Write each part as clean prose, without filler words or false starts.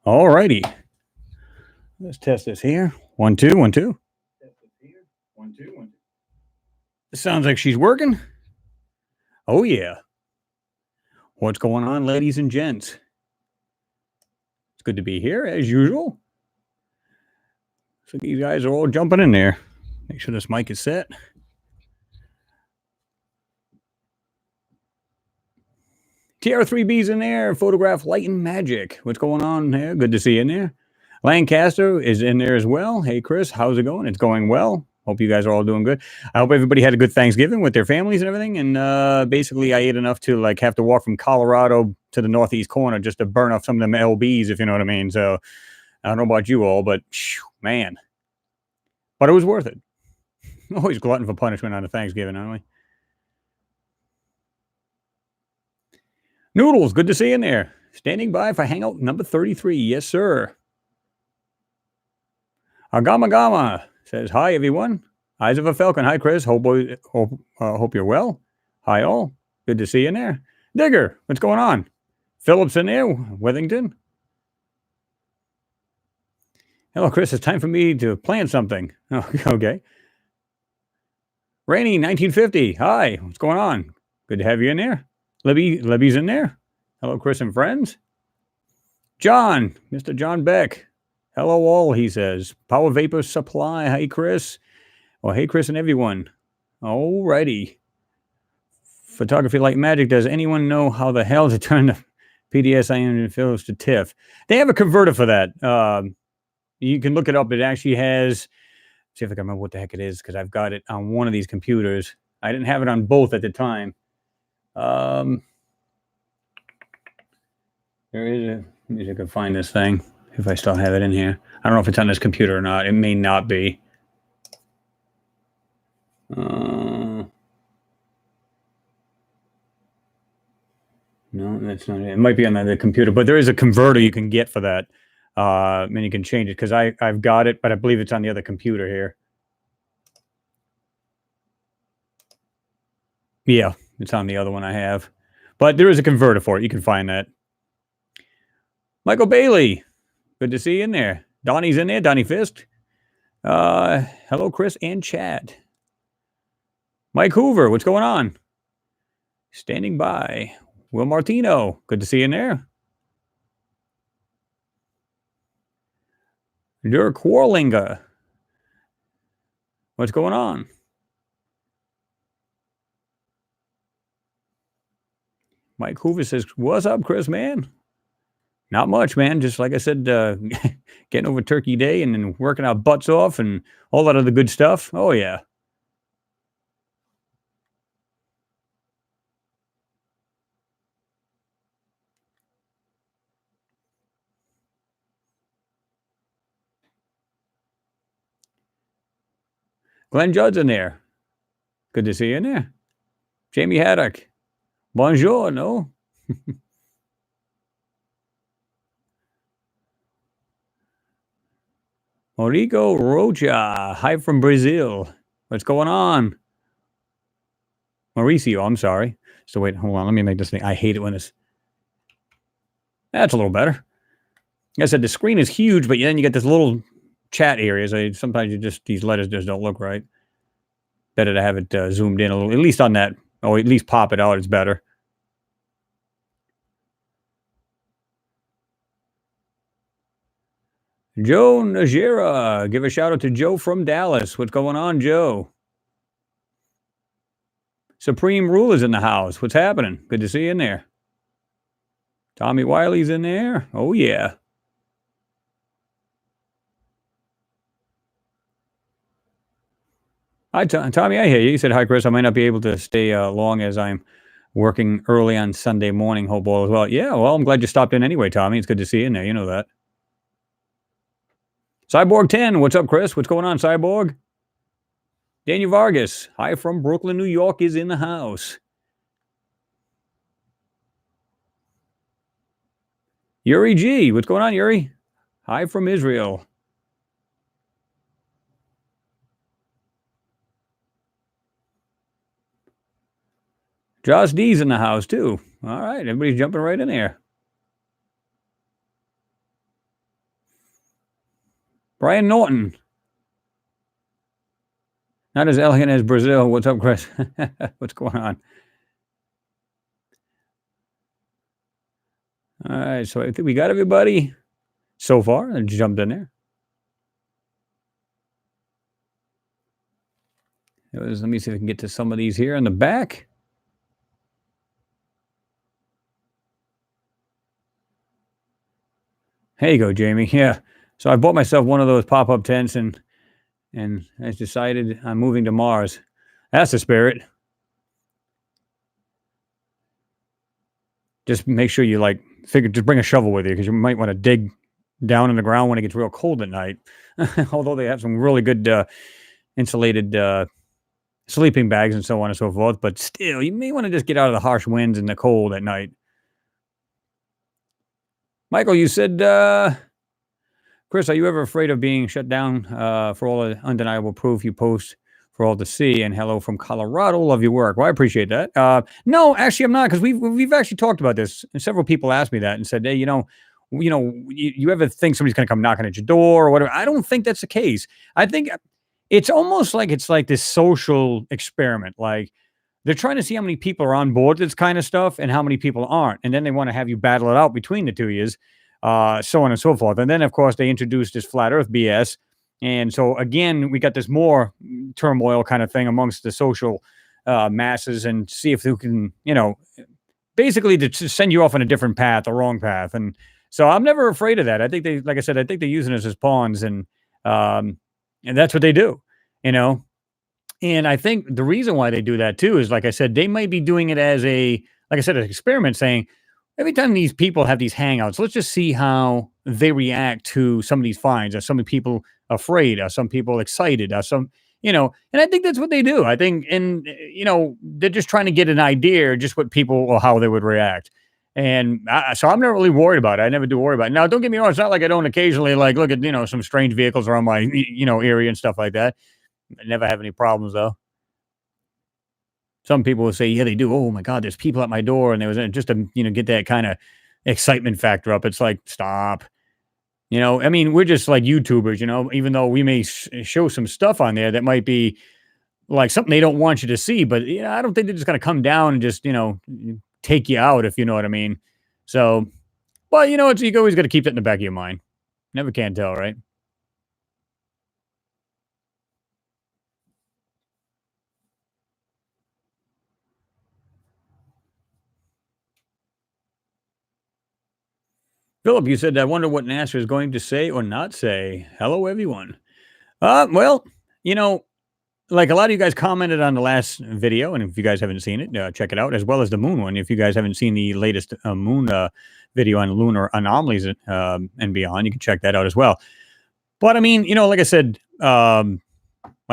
All righty. Let's test this here. 1, 2, 1, 2. Test this here. 1, 2, 1, 2. It sounds like she's working. Oh, yeah. What's going on, ladies and gents? It's good to be here, as usual. So these guys are all jumping in there. Make sure this mic is set. TR3B's in there. Photograph Light and Magic. What's going on there? Good to see you in there. Lancaster is in there as well. Hey, Chris, how's it going? It's going well. Hope you guys are all doing good. I hope everybody had a good Thanksgiving with their families and everything. And basically, I ate enough to like have to walk from Colorado to the northeast corner just to burn off some of them LBs, if you know what I mean. So I don't know about you all, but man, but it was worth it. Always glutton for punishment on a Thanksgiving, aren't we? Noodles, good to see you in there. Standing by for Hangout number 33. Yes, sir. Agama Gama says, hi, everyone. Eyes of a Falcon. Hi, Chris. Hope you're well. Hi, all. Good to see you in there. Digger, what's going on? Phillips in there. Withington. Hello, Chris. It's time for me to plan something. Oh, okay. Rainy, 1950. Hi, what's going on? Good to have you in there. Libby's in there. Hello, Chris and friends. John, Mr. John Beck. Hello, all, he says. Power Vapor Supply. Hey, Chris. Well, hey, Chris and everyone. Alrighty. Photography Like Magic. Does anyone know how the hell to turn the PDS-IM films to TIFF? They have a converter for that. You can look it up. It actually has... See if I can remember what the heck it is, because I've got it on one of these computers. I didn't have it on both at the time. There is a... Let me see if I can find this thing. If I still have it in here. I don't know if it's on this computer or not. It may not be. No, that's not it. It might be on the computer, but there is a converter you can get for that. And you can change it, because I've got it, but I believe it's on the other computer here. Yeah, it's on the other one I have. But there is a converter for it. You can find that. Michael Bailey. Good to see you in there. Donnie's in there. Donnie Fist. Hello, Chris and Chad. Mike Hoover. What's going on? Standing by. Will Martino. Good to see you in there. Dirk Warlinga. What's going on? Mike Hoover says, what's up, Chris, man? Not much, man. Just like I said, getting over Turkey Day and then working our butts off and all that other good stuff. Oh, yeah. Glenn Judd's in there. Good to see you in there. Jamie Haddock. Bonjour, no? Mauricio Rocha. Hi from Brazil. What's going on? Mauricio, I'm sorry. So wait, hold on. Let me make this thing. I hate it when it's... That's a little better. Like I said, the screen is huge, but then you get this little chat area. So sometimes these letters just don't look right. Better to have it zoomed in a little, at least on that. Or at least pop it out. It's better. Joe Najera. Give a shout out to Joe from Dallas. What's going on, Joe? Supreme Ruler's in the house. What's happening? Good to see you in there. Tommy Wiley's in there. Oh, yeah. Hi, Tommy, I hear you. You said, hi, Chris. I might not be able to stay long as I'm working early on Sunday morning. Hope all is well. Yeah, well, I'm glad you stopped in anyway, Tommy. It's good to see you in there. You know that. Cyborg 10. What's up, Chris? What's going on, Cyborg? Daniel Vargas. Hi from Brooklyn, New York is in the house. Yuri G. What's going on, Yuri? Hi from Israel. Josh D's in the house, too. All right, everybody's jumping right in there. Brian Norton. Not as elegant as Brazil. What's up, Chris? What's going on? All right, so I think we got everybody so far. I jumped in there. Let me see if I can get to some of these here in the back. There you go, Jamie. Yeah. So I bought myself one of those pop-up tents and I decided I'm moving to Mars. That's the spirit. Just make sure you just bring a shovel with you because you might want to dig down in the ground when it gets real cold at night. Although they have some really good insulated sleeping bags and so on and so forth. But still, you may want to just get out of the harsh winds and the cold at night. Michael, you said, Chris, are you ever afraid of being shut down for all the undeniable proof you post for all to see? And hello from Colorado. Love your work. Well, I appreciate that. No, actually, I'm not, because we've actually talked about this. And several people asked me that and said, hey, you ever think somebody's going to come knocking at your door or whatever? I don't think that's the case. I think it's almost like it's like this social experiment. Like they're trying to see how many people are on board with this kind of stuff and how many people aren't. And then they want to have you battle it out between the two years, so on and so forth. And then, of course, they introduced this flat earth BS. And so, again, we got this more turmoil kind of thing amongst the social masses and see if they can, basically to send you off on a different path, a wrong path. And so I'm never afraid of that. I think like I said, I think they're using us as pawns and that's what they do, And I think the reason why they do that too is, like I said, they might be doing it as an experiment, saying every time these people have these hangouts, let's just see how they react to some of these finds. Are some people afraid? Are some people excited? Are some, and I think that's what they do. I think, and they're just trying to get an idea, just what people or how they would react. And so I'm not really worried about it. I never do worry about it. Now, don't get me wrong. It's not like I don't occasionally look at, some strange vehicles around my, area and stuff like that. I never have any problems though. Some people will say, yeah, they do. Oh my God, there's people at my door. And there was just to, get that kind of excitement factor up. It's like, stop, we're just like YouTubers, even though we may show some stuff on there that might be like something they don't want you to see, but I don't think they're just going to come down and just, take you out, if you know what I mean. So, but you always got to keep that in the back of your mind. Never can tell, right? Philip, you said, I wonder what NASA is going to say or not say. Hello, everyone. Well, like a lot of you guys commented on the last video, and if you guys haven't seen it, check it out, as well as the moon one. If you guys haven't seen the latest moon video on lunar anomalies and beyond, you can check that out as well. But I mean, like I said, my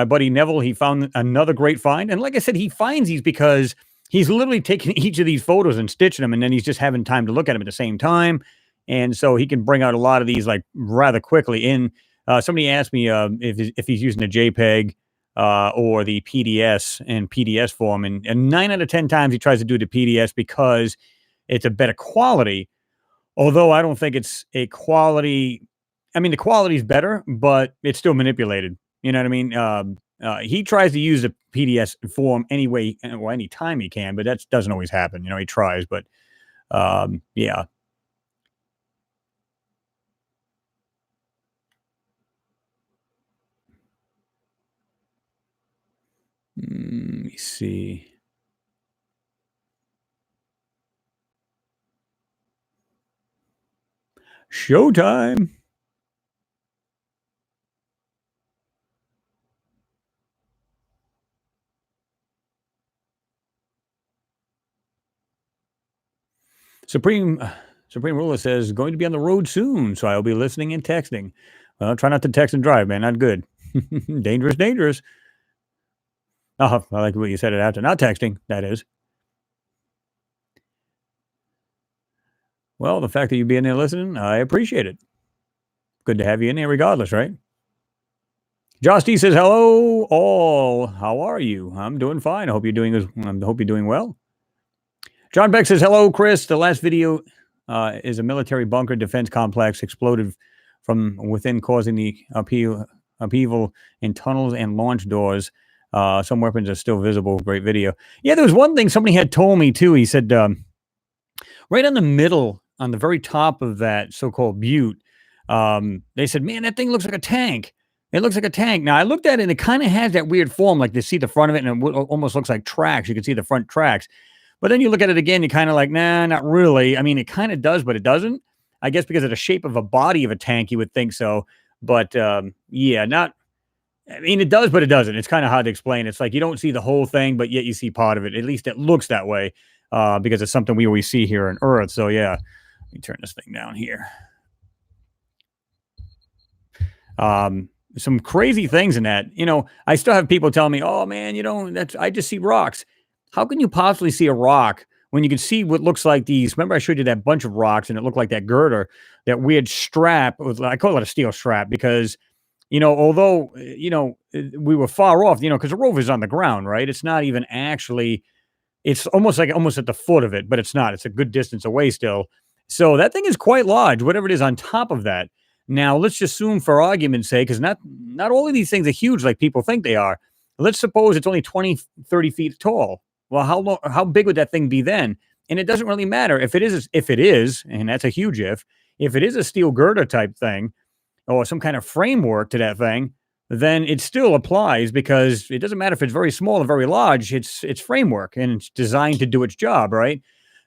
buddy Neville, he found another great find. And like I said, he finds these because he's literally taking each of these photos and stitching them, and then he's just having time to look at them at the same time. And so he can bring out a lot of these like rather quickly. And somebody asked me if he's using a JPEG or the PDS and PDS form. And 9 out of 10 times he tries to do the PDS because it's a better quality. Although I don't think it's a quality. I mean, the quality is better, but it's still manipulated. You know what I mean? He tries to use the PDS form anyway, or any time he can, but that doesn't always happen. He tries, but yeah. Let me see. Showtime. Supreme Ruler says, going to be on the road soon, so I'll be listening and texting. Well, try not to text and drive, man. Not good. Dangerous. Oh, I like what you said it after. Not texting, that is. Well, the fact that you being there listening, I appreciate it. Good to have you in there regardless, right? Josh D says, hello, all. How are you? I'm doing fine. I hope you're doing well. John Beck says, hello, Chris. The last video is a military bunker defense complex exploded from within, causing the upheaval in tunnels and launch doors. Some weapons are still visible. Great video. Yeah, there was one thing somebody had told me too. He said, right on the middle, on the very top of that so-called butte, they said, man, that thing looks like a tank. It looks like a tank. Now, I looked at it, and it kind of has that weird form, like they see the front of it, and it almost looks like tracks. You can see the front tracks. But then you look at it again, you're kind of like, nah, not really. I mean, it kind of does, but it doesn't. I guess because of the shape of a body of a tank, you would think so. But yeah, not. I mean, it does, but it doesn't. It's kind of hard to explain. It's like you don't see the whole thing, but yet you see part of it. At least it looks that way because it's something we always see here on Earth. So yeah, let me turn this thing down here. Some crazy things in that. You know, I still have people telling me, "Oh man, you know, I just see rocks." How can you possibly see a rock when you can see what looks like these? Remember, I showed you that bunch of rocks, and it looked like that girder, that weird strap. I call it a steel strap because, you know, although we were far off, you know, because the rover's on the ground, right? It's not even actually. It's almost at the foot of it, but it's not. It's a good distance away still. So that thing is quite large, whatever it is on top of that. Now, let's just assume for argument's sake, because not all of these things are huge like people think they are. Let's suppose it's only 20, 30 feet tall. Well, how big would that thing be then? And it doesn't really matter if it is, and that's a huge if it is a steel girder type thing or some kind of framework to that thing, then it still applies because it doesn't matter if it's very small or very large. It's framework and it's designed to do its job, right?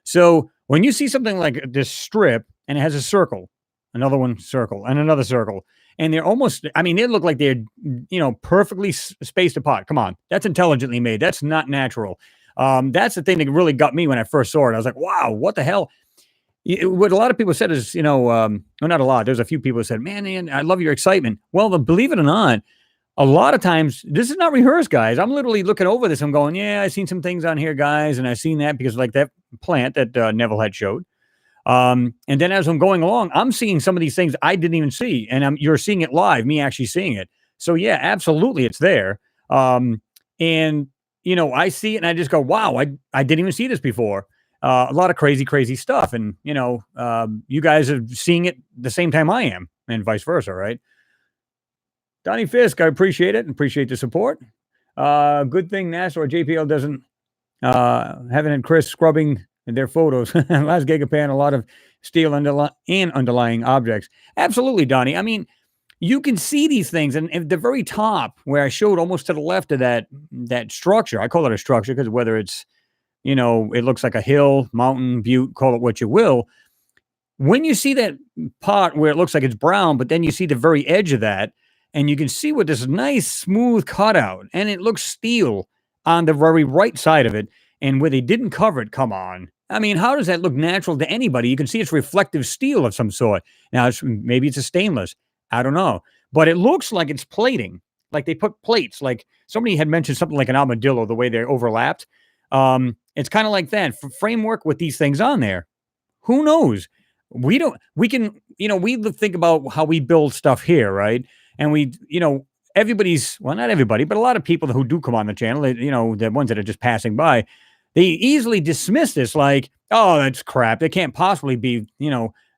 So when you see something like this strip and it has a circle, another one circle, and another circle, and they're almost, I mean, they look like they're, perfectly spaced apart. Come on, that's intelligently made. That's not natural. That's the thing that really got me when I first saw it. I was like, wow, what the hell? What a lot of people said is, well, not a lot. There's a few people who said, man, I love your excitement. Well, believe it or not, a lot of times this is not rehearsed, guys. I'm literally looking over this. I'm going, yeah, I've seen some things on here, guys. And I've seen that because like that plant that Neville had showed. And then as I'm going along, I'm seeing some of these things I didn't even see. And you're seeing it live, me actually seeing it. So yeah, absolutely. It's there. And I see it and I just go, wow, I didn't even see this before. A lot of crazy, crazy stuff. And, you guys are seeing it the same time I am and vice versa, right? Donnie Fisk, I appreciate it and appreciate the support. Good thing NASA or JPL doesn't haven't had Chris scrubbing their photos. Last GigaPan, a lot of steel and underlying objects. Absolutely, Donnie. I mean, you can see these things, and at the very top, where I showed almost to the left of that structure, I call it a structure because whether it's it looks like a hill, mountain, butte, call it what you will. When you see that part where it looks like it's brown, but then you see the very edge of that, and you can see what this nice smooth cutout, and it looks steel on the very right side of it, and where they didn't cover it, come on. I mean, how does that look natural to anybody? You can see it's reflective steel of some sort. Now, maybe it's a stainless. I don't know. But it looks like it's plating, like they put plates. Like somebody had mentioned something like an armadillo, the way they're overlapped. It's kind of like that framework with these things on there. Who knows? We think about how we build stuff here, right? And everybody's, well, not everybody, but a lot of people who do come on the channel, the ones that are just passing by, they easily dismiss this like, oh, that's crap. They can't possibly be,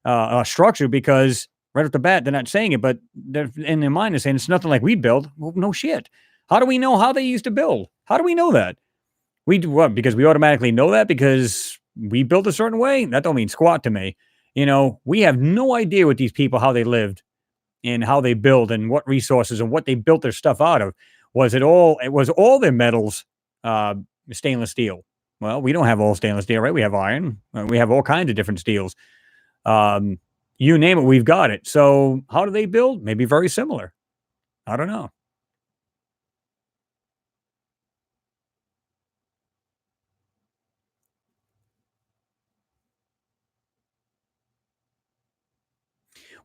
a structure because right off the bat, they're not saying it, but they're in their mind, they're saying it's nothing like we build. Well, no shit. How do we know how they used to build? How do we know that? We do what? Because we automatically know that because we built a certain way? That don't mean squat to me. We have no idea what these people, how they lived and how they build and what resources and what they built their stuff out of. It was all their metals, stainless steel. Well, we don't have all stainless steel, right? We have iron. We have all kinds of different steels. You name it, we've got it. So how do they build? Maybe very similar. I don't know.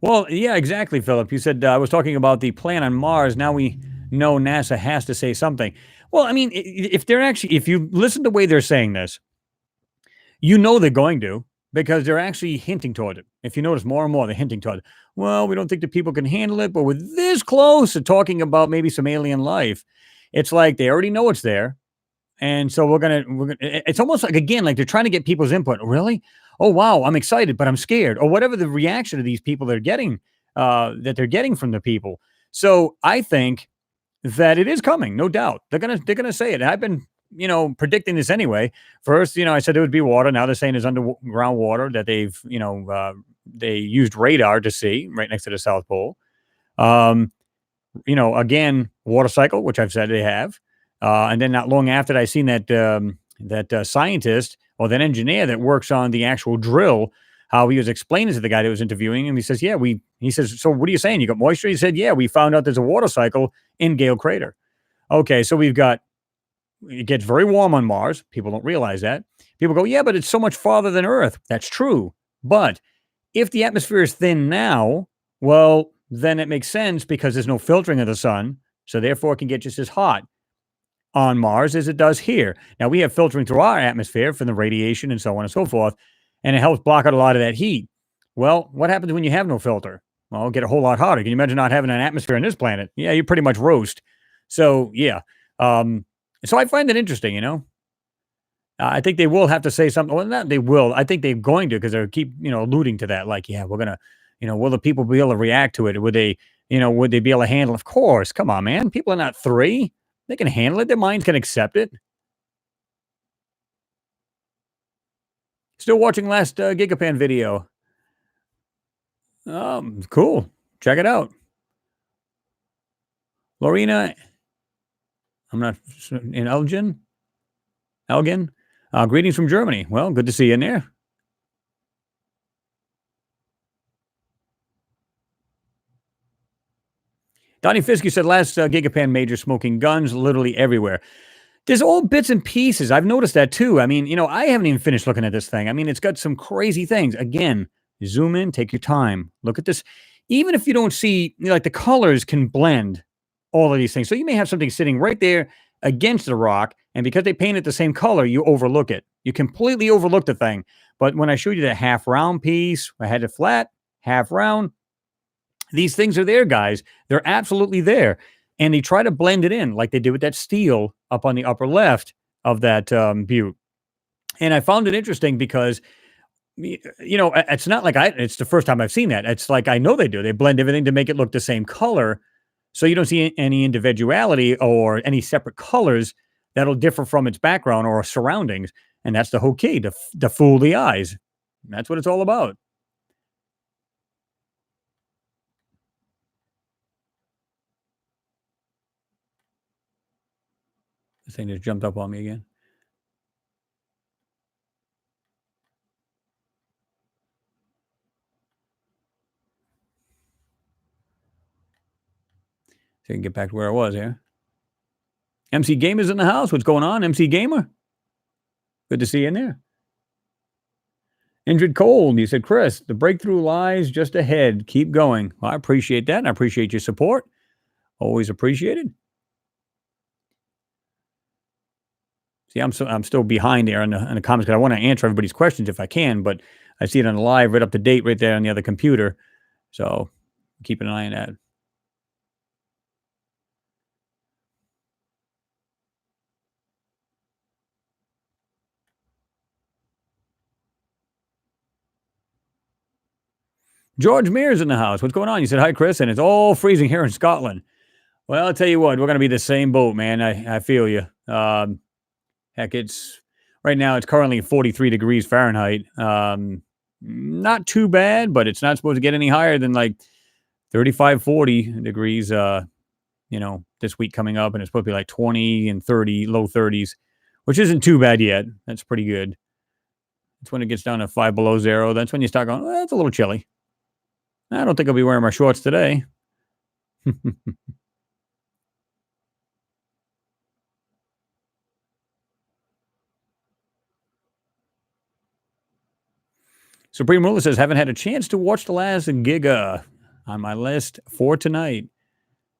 Well, yeah, exactly, Philip. You said I was talking about the plan on Mars. Now we know NASA has to say something. Well, I mean, if you listen to the way they're saying this, they're going to because they're actually hinting toward it. If you notice more and more, they're hinting toward it. Well, we don't think the people can handle it, but we're this close to talking about maybe some alien life. It's like they already know it's there. And so it's almost like, again, like they're trying to get people's input. Really? Oh, wow, I'm excited, but I'm scared. Or whatever the reaction of these people they're getting that they're getting from the people. So I think that it is coming, no doubt. They're gonna say it. And I've been, predicting this anyway. First, I said there would be water. Now they're saying there's underground water that they used radar to see right next to the South Pole. Um, again, water cycle, which I've said they have. And then not long after that, I seen that scientist or that engineer that works on the actual drill, how he was explaining to the guy that was interviewing him. He says, "Yeah, he says, so what are you saying? You got moisture?" He said, "Yeah, we found out there's a water cycle in Gale Crater." Okay, so it gets very warm on Mars. People don't realize that. People go, "Yeah, but it's so much farther than Earth." That's true. But if the atmosphere is thin now, well, then it makes sense because there's no filtering of the sun. So therefore, it can get just as hot on Mars as it does here. Now, we have filtering through our atmosphere from the radiation and so on and so forth, and it helps block out a lot of that heat. Well, what happens when you have no filter? Well, it'll get a whole lot hotter. Can you imagine not having an atmosphere on this planet? Yeah, you pretty much roast. So, yeah. So I find it interesting, I think they will have to say something. Well, not they will. I think they're going to because they keep, alluding to that. Like, yeah, we're gonna, will the people be able to react to it? Would they be able to handle it? Of course. Come on, man. People are not three. They can handle it. Their minds can accept it. Still watching last GigaPan video. Cool. Check it out. Lorena, I'm not in Elgin. Greetings from Germany. Well, good to see you in there. Donnie Fiske said last GigaPan major smoking guns literally everywhere. There's all bits and pieces. I've noticed that too. I mean, I haven't even finished looking at this thing. I mean, it's got some crazy things. Again, zoom in, take your time. Look at this. Even if you don't see, like the colors can blend all of these things. So you may have something sitting right there against the rock, and because they painted the same color, you overlook it. You completely overlook the thing. But when I showed you the half round piece, I had it flat, half round. These things are there, guys. They're absolutely there. And they try to blend it in like they did with that steel up on the upper left of that butte. And I found it interesting because, it's not like it's the first time I've seen that. It's like I know they do. They blend everything to make it look the same color. So you don't see any individuality or any separate colors that'll differ from its background or surroundings. And that's the whole key, to fool the eyes. That's what it's all about. This thing just jumped up on me again. So I can get back to where I was here. MC Gamer's in the house. What's going on, MC Gamer? Good to see you in there. Indrid Cold, you said, Chris, the breakthrough lies just ahead. Keep going. Well, I appreciate that, and I appreciate your support. Always appreciated. See, I'm still behind there in the comments because I want to answer everybody's questions if I can, but I see it on the live right up to date right there on the other computer. So keeping an eye on that. George Mears in the house. What's going on? You said, hi, Chris, and it's all freezing here in Scotland. Well, I'll tell you what, we're going to be the same boat, man. I feel you. Heck, right now it's currently 43 degrees Fahrenheit. Not too bad, but it's not supposed to get any higher than like 35, 40 degrees, this week coming up. And it's supposed to be like 20 and 30, low 30s, which isn't too bad yet. That's pretty good. It's when it gets down to 5 below zero. That's when you start going, well, it's a little chilly. I don't think I'll be wearing my shorts today. Supreme Ruler says, haven't had a chance to watch the last Giga on my list for tonight.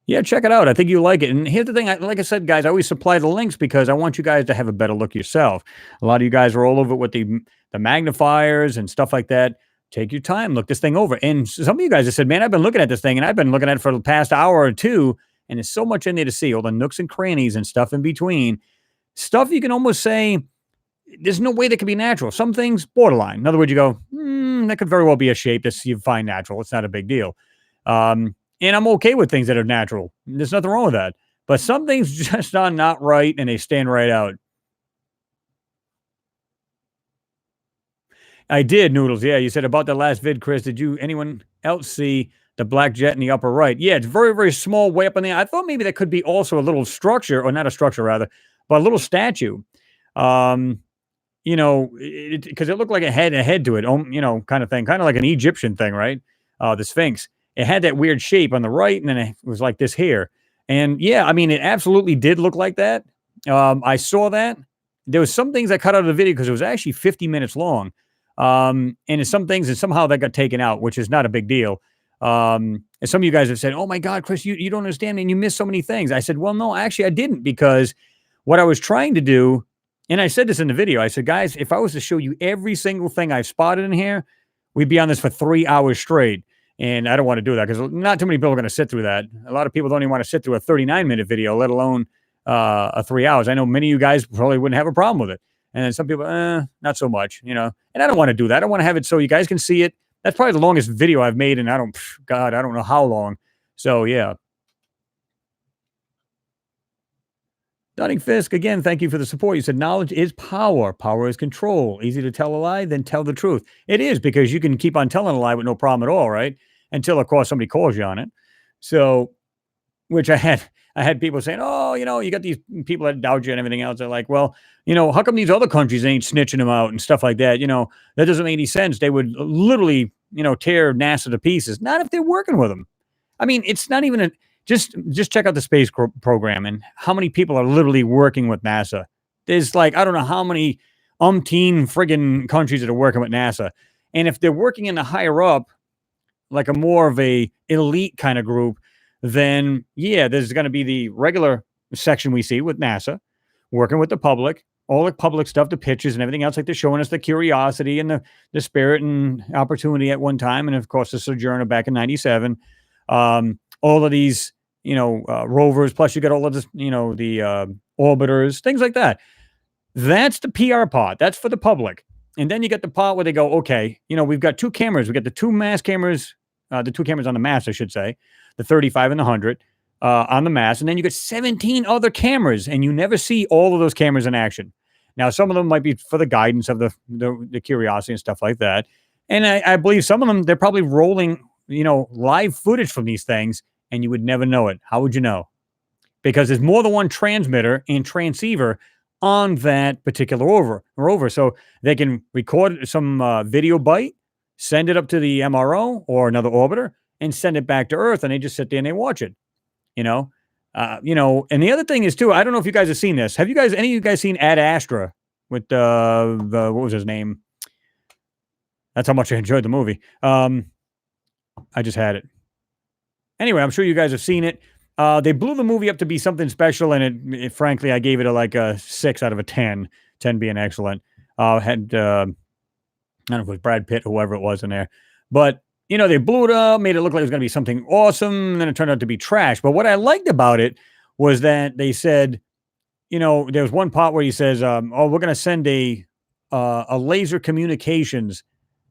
Yeah, check it out. I think you like it. And here's the thing. Like I said, guys, I always supply the links because I want you guys to have a better look yourself. A lot of you guys are all over with the magnifiers and stuff like that. Take your time. Look this thing over. And some of you guys have said, man, I've been looking at this thing and I've been looking at it for the past hour or two. And there's so much in there to see. All the nooks and crannies and stuff in between. Stuff you can almost say, there's no way that could be natural. Some things, borderline. In other words, you go, that could very well be a shape that you find natural. It's not a big deal. And I'm okay with things that are natural. There's nothing wrong with that. But some things just are not right and they stand right out. I did, Noodles. Yeah, you said about the last vid, Chris. Did you anyone else see the black jet in the upper right? Yeah, it's very, very small, way up in there. I thought maybe that could be also a little structure, or not a structure rather, but a little statue. Um, because it looked like it had a head to it, kind of thing, kind of like an Egyptian thing, right? The Sphinx. It had that weird shape on the right, and then it was like this here. And yeah, I mean, it absolutely did look like that. I saw that. There was some things I cut out of the video because it was actually 50 minutes long. And it's some things, and somehow that got taken out, which is not a big deal. And some of you guys have said, "Oh my God, Chris, you don't understand, and you missed so many things." I said, "Well, no, actually, I didn't because what I was trying to do." And I said this in the video. I said, guys, if I was to show you every single thing I've spotted in here, we'd be on this for 3 hours straight. And I don't want to do that because not too many people are going to sit through that. A lot of people don't even want to sit through a 39-minute video, let alone a 3 hours. I know many of you guys probably wouldn't have a problem with it. And then some people, not so much. And I don't want to do that. I want to have it so you guys can see it. That's probably the longest video I've made. And I don't know how long. So, yeah. Dunning Fisk, again, thank you for the support. You said knowledge is power. Power is control. Easy to tell a lie, then tell the truth. It is because you can keep on telling a lie with no problem at all, right? Until, of course, somebody calls you on it. So, which I had people saying, oh, you got these people that doubt you and everything else. They're like, well, how come these other countries ain't snitching them out and stuff like that? That doesn't make any sense. They would literally, tear NASA to pieces. Not if they're working with them. I mean, it's not even just check out the space program and how many people are literally working with NASA. There's like, I don't know how many umpteen friggin' countries that are working with NASA. And if they're working in the higher up, like a more of a elite kind of group, then yeah, there's going to be the regular section we see with NASA working with the public, all the public stuff, the pictures and everything else, like they're showing us the Curiosity and the Spirit and Opportunity at one time. And of course, the Sojourner back in 97. All of these, rovers, plus you got all of this, the orbiters, things like that. That's the PR part. That's for the public. And then you get the part where they go, okay, we've got two cameras. We got the two mass cameras, the two cameras on the mass, I should say, the 35 and the 100 on the mass. And then you got 17 other cameras, and you never see all of those cameras in action. Now, some of them might be for the guidance of the Curiosity and stuff like that. And I believe some of them, they're probably rolling, live footage from these things, and you would never know it. How would you know? Because there's more than one transmitter and transceiver on that particular rover. So they can record some video bite, send it up to the MRO or another orbiter, and send it back to Earth, and they just sit there and they watch it. You know, And the other thing is too. I don't know if you guys have seen this. Have you guys? Any of you guys seen Ad Astra with the what was his name? That's how much I enjoyed the movie. I just had it. Anyway, I'm sure you guys have seen it. They blew the movie up to be something special, and it frankly, I gave it a 6 out of a 10. 10 being excellent. Had I don't know if it was Brad Pitt, whoever it was in there, but they blew it up, made it look like it was going to be something awesome, and then it turned out to be trash. But what I liked about it was that they said, there was one part where he says, "Oh, we're going to send a laser communications."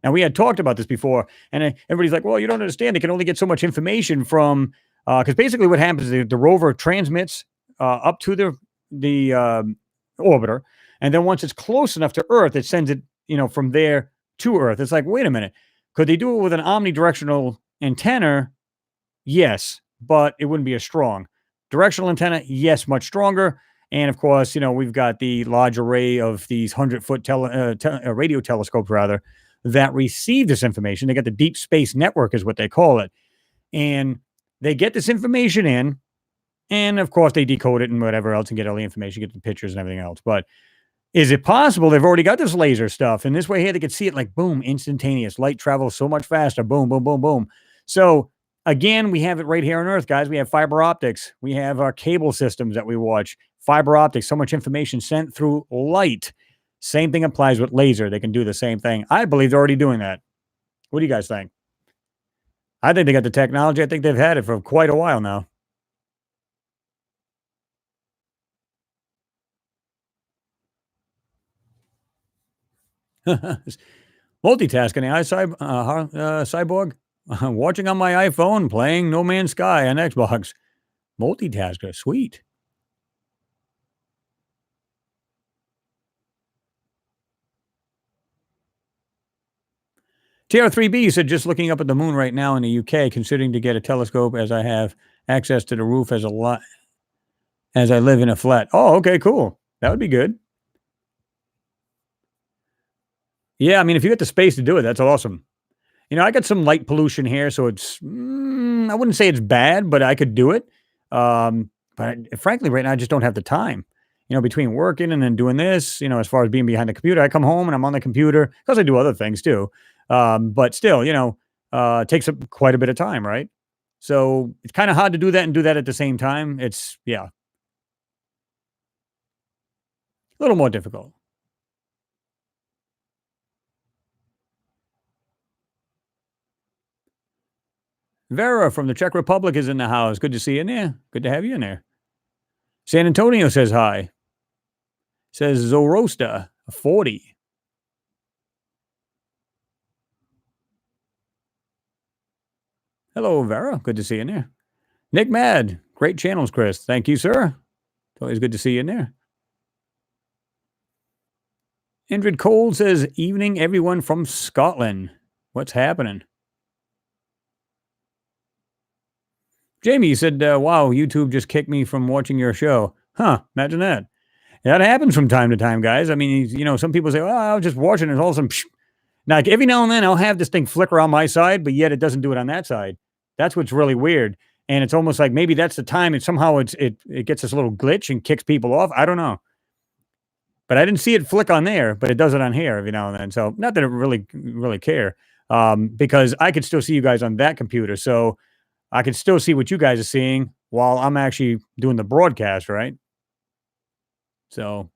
Now, we had talked about this before, and everybody's like, well, you don't understand. They can only get so much information from, because basically what happens is the rover transmits up to the orbiter, and then once it's close enough to Earth, it sends it, from there to Earth. It's like, wait a minute, could they do it with an omnidirectional antenna? Yes, but it wouldn't be as strong. Directional antenna, yes, much stronger. And of course, we've got the large array of these 100-foot radio telescopes, rather, that receive this information. They got the deep space network is what they call it. And they get this information in, and of course they decode it and whatever else and get all the information, get the pictures and everything else. But is it possible they've already got this laser stuff? And this way here, they could see it like, boom, instantaneous. Light travels so much faster. Boom, boom, boom, boom. So again, we have it right here on Earth, guys. We have fiber optics. We have our cable systems that we watch. Fiber optics, so much information sent through light. Same thing applies with laser. They can do the same thing. I believe they're already doing that. What do you guys think? I think they got the technology. I think they've had it for quite a while now. Multitasking, cyborg. Watching on my iPhone, playing No Man's Sky on Xbox. Multitasker, sweet. TR3B said, just looking up at the moon right now in the UK, considering to get a telescope as I have access to the roof as a lot as I live in a flat. Oh, okay, cool. That would be good. Yeah, I mean, if you get the space to do it, that's awesome. I got some light pollution here, so it's I wouldn't say it's bad, but I could do it. Frankly, right now I just don't have the time. Between working and then doing this, as far as being behind the computer, I come home and I'm on the computer because I do other things too. But still, it takes up quite a bit of time, right? So it's kind of hard to do that and do that at the same time. It's a little more difficult. Vera from the Czech Republic is in the house. Good to see you in there. Good to have you in there. San Antonio says hi. Says Zorosta, 40. Hello, Vera. Good to see you in there. Nick Mad. Great channels, Chris. Thank you, sir. It's always good to see you in there. Indrid Cole says, evening, everyone from Scotland. What's happening? Jamie said, wow, YouTube just kicked me from watching your show. Huh, imagine that. That happens from time to time, guys. I mean, some people say, well, I was just watching it. All of a sudden, now, like every now and then I'll have this thing flicker on my side, but yet it doesn't do it on that side. That's what's really weird. And it's almost like maybe that's the time. It somehow it gets this little glitch and kicks people off. I don't know. But I didn't see it flick on there, but it does it on here every now and then. So not that I really care, because I could still see you guys on that computer. So I can still see what you guys are seeing while I'm actually doing the broadcast, right? So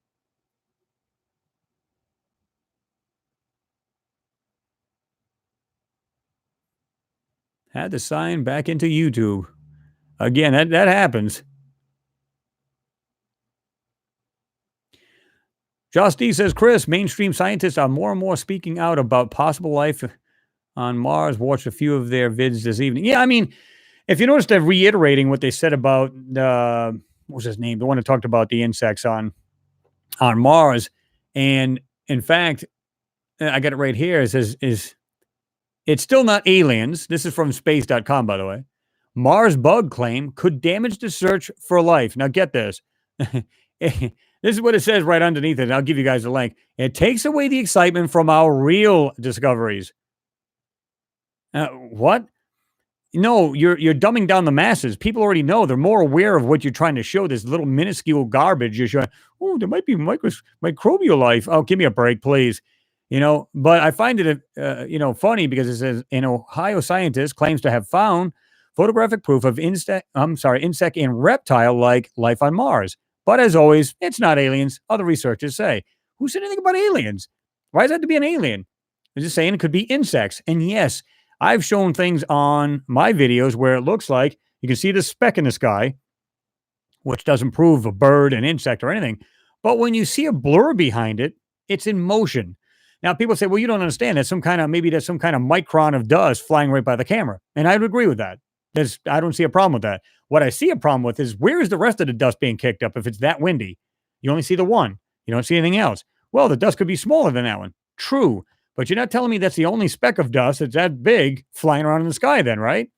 had to sign back into YouTube. Again, that happens. Josh D says, Chris, mainstream scientists are more and more speaking out about possible life on Mars. Watched a few of their vids this evening. Yeah, I mean, if you notice, they're reiterating what they said about what was his name? The one that talked about the insects on Mars. And in fact, I got it right here. It says, it's still not aliens. This is from space.com, by the way. Mars bug claim could damage the search for life. Now get this. This is what it says right underneath it. I'll give you guys a link. It takes away the excitement from our real discoveries. What? No, you're dumbing down the masses. People already know. They're more aware of what you're trying to show. This little minuscule garbage you're showing. Oh, there might be microbial life. Oh, give me a break, please. But I find it, funny because it says an Ohio scientist claims to have found photographic proof of insect and reptile-like life on Mars. But as always, it's not aliens. Other researchers say. Who said anything about aliens? Why does that have to be an alien? They're just saying it could be insects. And yes, I've shown things on my videos where it looks like you can see the speck in the sky, which doesn't prove a bird, an insect, or anything. But when you see a blur behind it, it's in motion. Now, people say, well, you don't understand. That's some kind of micron of dust flying right by the camera. And I'd agree with that. I don't see a problem with that. What I see a problem with is where is the rest of the dust being kicked up if it's that windy? You only see the one. You don't see anything else. Well, the dust could be smaller than that one. True. But you're not telling me that's the only speck of dust that's that big flying around in the sky then, right?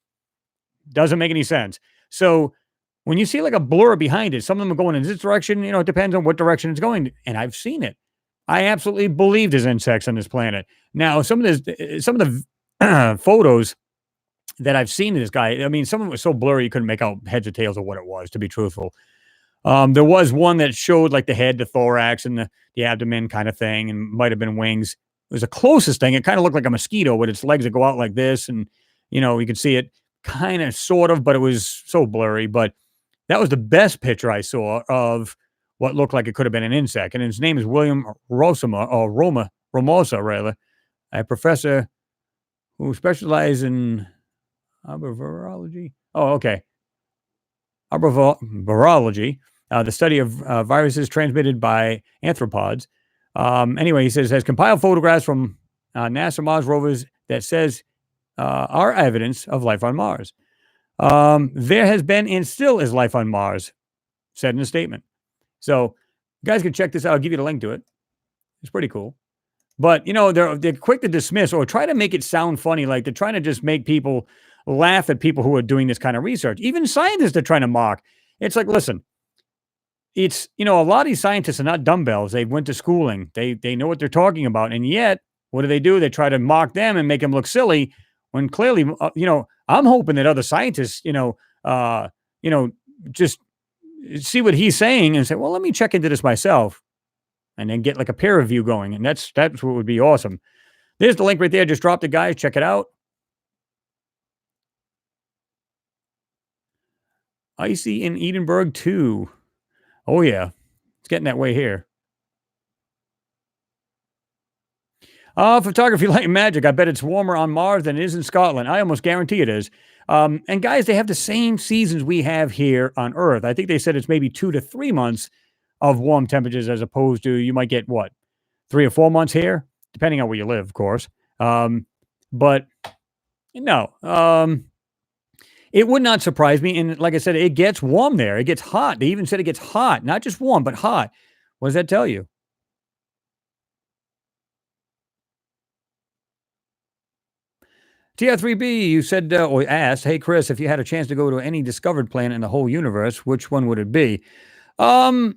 Doesn't make any sense. So when you see like a blur behind it, some of them are going in this direction, it depends on what direction it's going. And I've seen it. I absolutely believe there's insects on this planet. Now, some of the photos that I've seen of this guy, I mean, some of it was so blurry you couldn't make out heads or tails of what it was, to be truthful. There was one that showed like the head, the thorax, and the abdomen kind of thing, and might have been wings. It was the closest thing. It kind of looked like a mosquito with its legs that go out like this. And, you could see it kind of, sort of, but it was so blurry. But that was the best picture I saw of what looked like it could have been an insect. And his name is William Romosa, rather, a professor who specializes in arbovirology. Oh, okay. Arbovirology, the study of viruses transmitted by arthropods. Anyway, he says, has compiled photographs from NASA Mars rovers that says are evidence of life on Mars. There has been and still is life on Mars, said in a statement. So, you guys can check this out. I'll give you the link to it. It's pretty cool. But they're quick to dismiss or try to make it sound funny, like they're trying to just make people laugh at people who are doing this kind of research. Even scientists are trying to mock. It's like, listen, it's a lot of these scientists are not dumbbells. They went to schooling. They know what they're talking about, and yet what do? They try to mock them and make them look silly when clearly, I'm hoping that other scientists, just see what he's saying and say, well, let me check into this myself, and then get like a peer review going, and that's what would be awesome. There's the link right there. Just dropped it, guys. Check it out. Icy in Edinburgh too. Oh yeah, it's getting that way here. Photography, light and magic. I bet it's warmer on Mars than it is in Scotland. I almost guarantee it is. And guys, they have the same seasons we have here on Earth. I think they said it's maybe 2 to 3 months of warm temperatures as opposed to you might get what, 3 or 4 months here, depending on where you live, of course. But no, it would not surprise me. And like I said, it gets warm there. It gets hot. They even said it gets hot, not just warm, but hot. What does that tell you? TR3B, you said or asked, hey Chris, if you had a chance to go to any discovered planet in the whole universe, which one would it be? I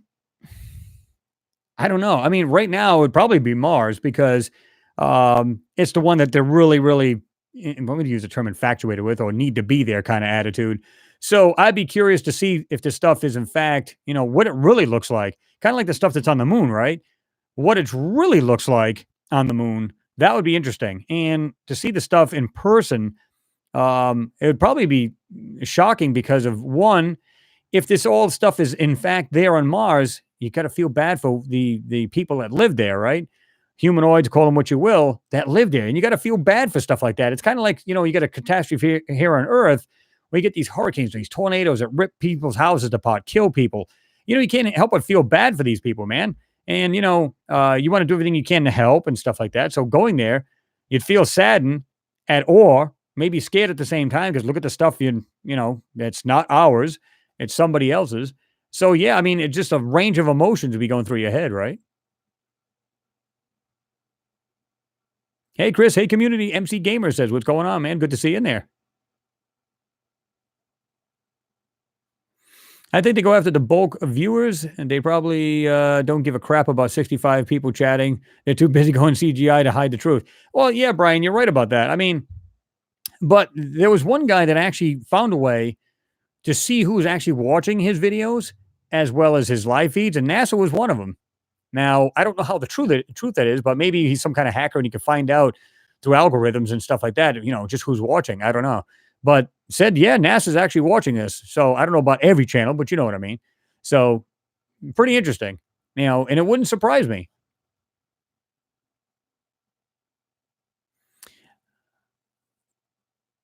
don't know. I mean, right now it would probably be Mars because it's the one that they're really, really, I'm going to use the term infatuated with or need to be there kind of attitude. So I'd be curious to see if this stuff is in fact, what it really looks like. Kind of like the stuff that's on the moon, right? What it really looks like on the moon. That would be interesting. And to see the stuff in person, it would probably be shocking because of one, if this all stuff is in fact there on Mars, you got to feel bad for the people that live there, right? Humanoids, call them what you will, that live there, and you got to feel bad for stuff like that. It's kind of like you get a catastrophe here on Earth, where you get these hurricanes, these tornadoes that rip people's houses apart, kill people. You can't help but feel bad for these people, man. And you want to do everything you can to help and stuff like that. So going there, you'd feel saddened or maybe scared at the same time because look at the stuff that's not ours. It's somebody else's. So, yeah, I mean, it's just a range of emotions would be going through your head, right? Hey, Chris. Hey, community. MC Gamer says, what's going on, man? Good to see you in there. I think they go after the bulk of viewers, and they probably don't give a crap about 65 people chatting. They're too busy going CGI to hide the truth. Well, yeah, Brian, you're right about that. I mean, but there was one guy that actually found a way to see who's actually watching his videos as well as his live feeds, and NASA was one of them. Now, I don't know how the truth that is, but maybe he's some kind of hacker and he can find out through algorithms and stuff like that, just who's watching. I don't know. But said, yeah, NASA's actually watching this. So I don't know about every channel, but you know what I mean. So pretty interesting, and it wouldn't surprise me.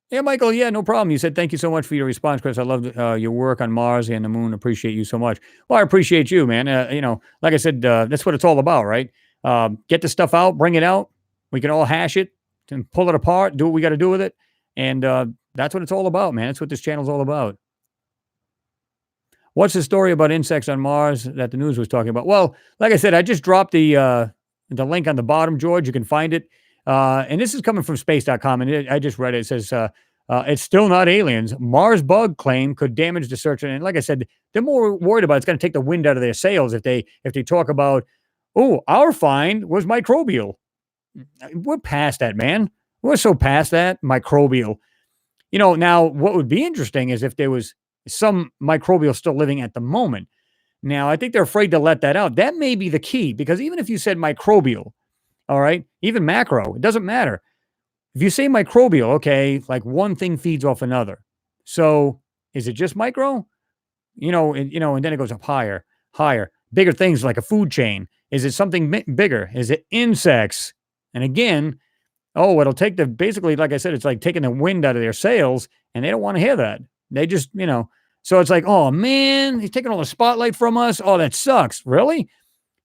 Yeah, Michael. Yeah, no problem. You said, thank you so much for your response, Chris. I loved your work on Mars and the moon. Appreciate you so much. Well, I appreciate you, man. Like I said, that's what it's all about, right? Get the stuff out, bring it out. We can all hash it and pull it apart, do what we got to do with it. And that's what it's all about, man. That's what this channel's all about. What's the story about insects on Mars that the news was talking about? Well, like I said, I just dropped the link on the bottom, George. You can find it. And this is coming from space.com, and I just read it. It says, it's still not aliens. Mars bug claim could damage the search. And like I said, they're more worried about it's going to take the wind out of their sails if they talk about, oh, our find was microbial. We're past that, man. We're so past that, microbial. Now what would be interesting is if there was some microbial still living at the moment. Now, I think they're afraid to let that out. That may be the key, because even if you said microbial, all right, even macro, it doesn't matter. If you say microbial, okay, like one thing feeds off another. So is it just micro? And then it goes up higher, bigger things like a food chain. Is it something bigger? Is it insects? And again, it'll take basically, like I said, it's like taking the wind out of their sails, and they don't want to hear that. They just, so it's like, oh man, he's taking all the spotlight from us. Oh, that sucks. Really?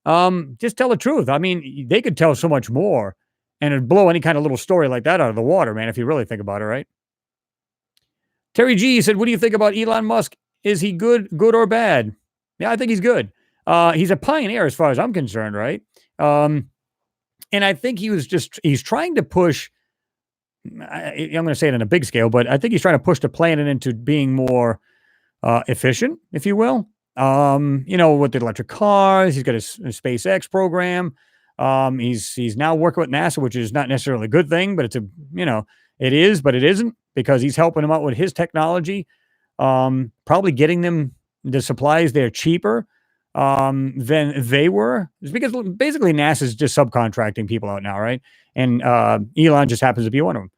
Just tell the truth. I mean, they could tell so much more. And it'd blow any kind of little story like that out of the water, man, if you really think about it, right? Terry G said, what do you think about Elon Musk? Is he good or bad? Yeah, I think he's good. He's a pioneer as far as I'm concerned, right? And I think he's trying to push, I'm going to say it on a big scale, but I think he's trying to push the planet into being more efficient, if you will. With the electric cars, he's got his SpaceX program. He's now working with NASA, which is not necessarily a good thing, but it is, but it isn't, because he's helping them out with his technology. Probably getting them the supplies there cheaper than they were. It's because basically NASA's just subcontracting people out now, right? And Elon just happens to be one of them.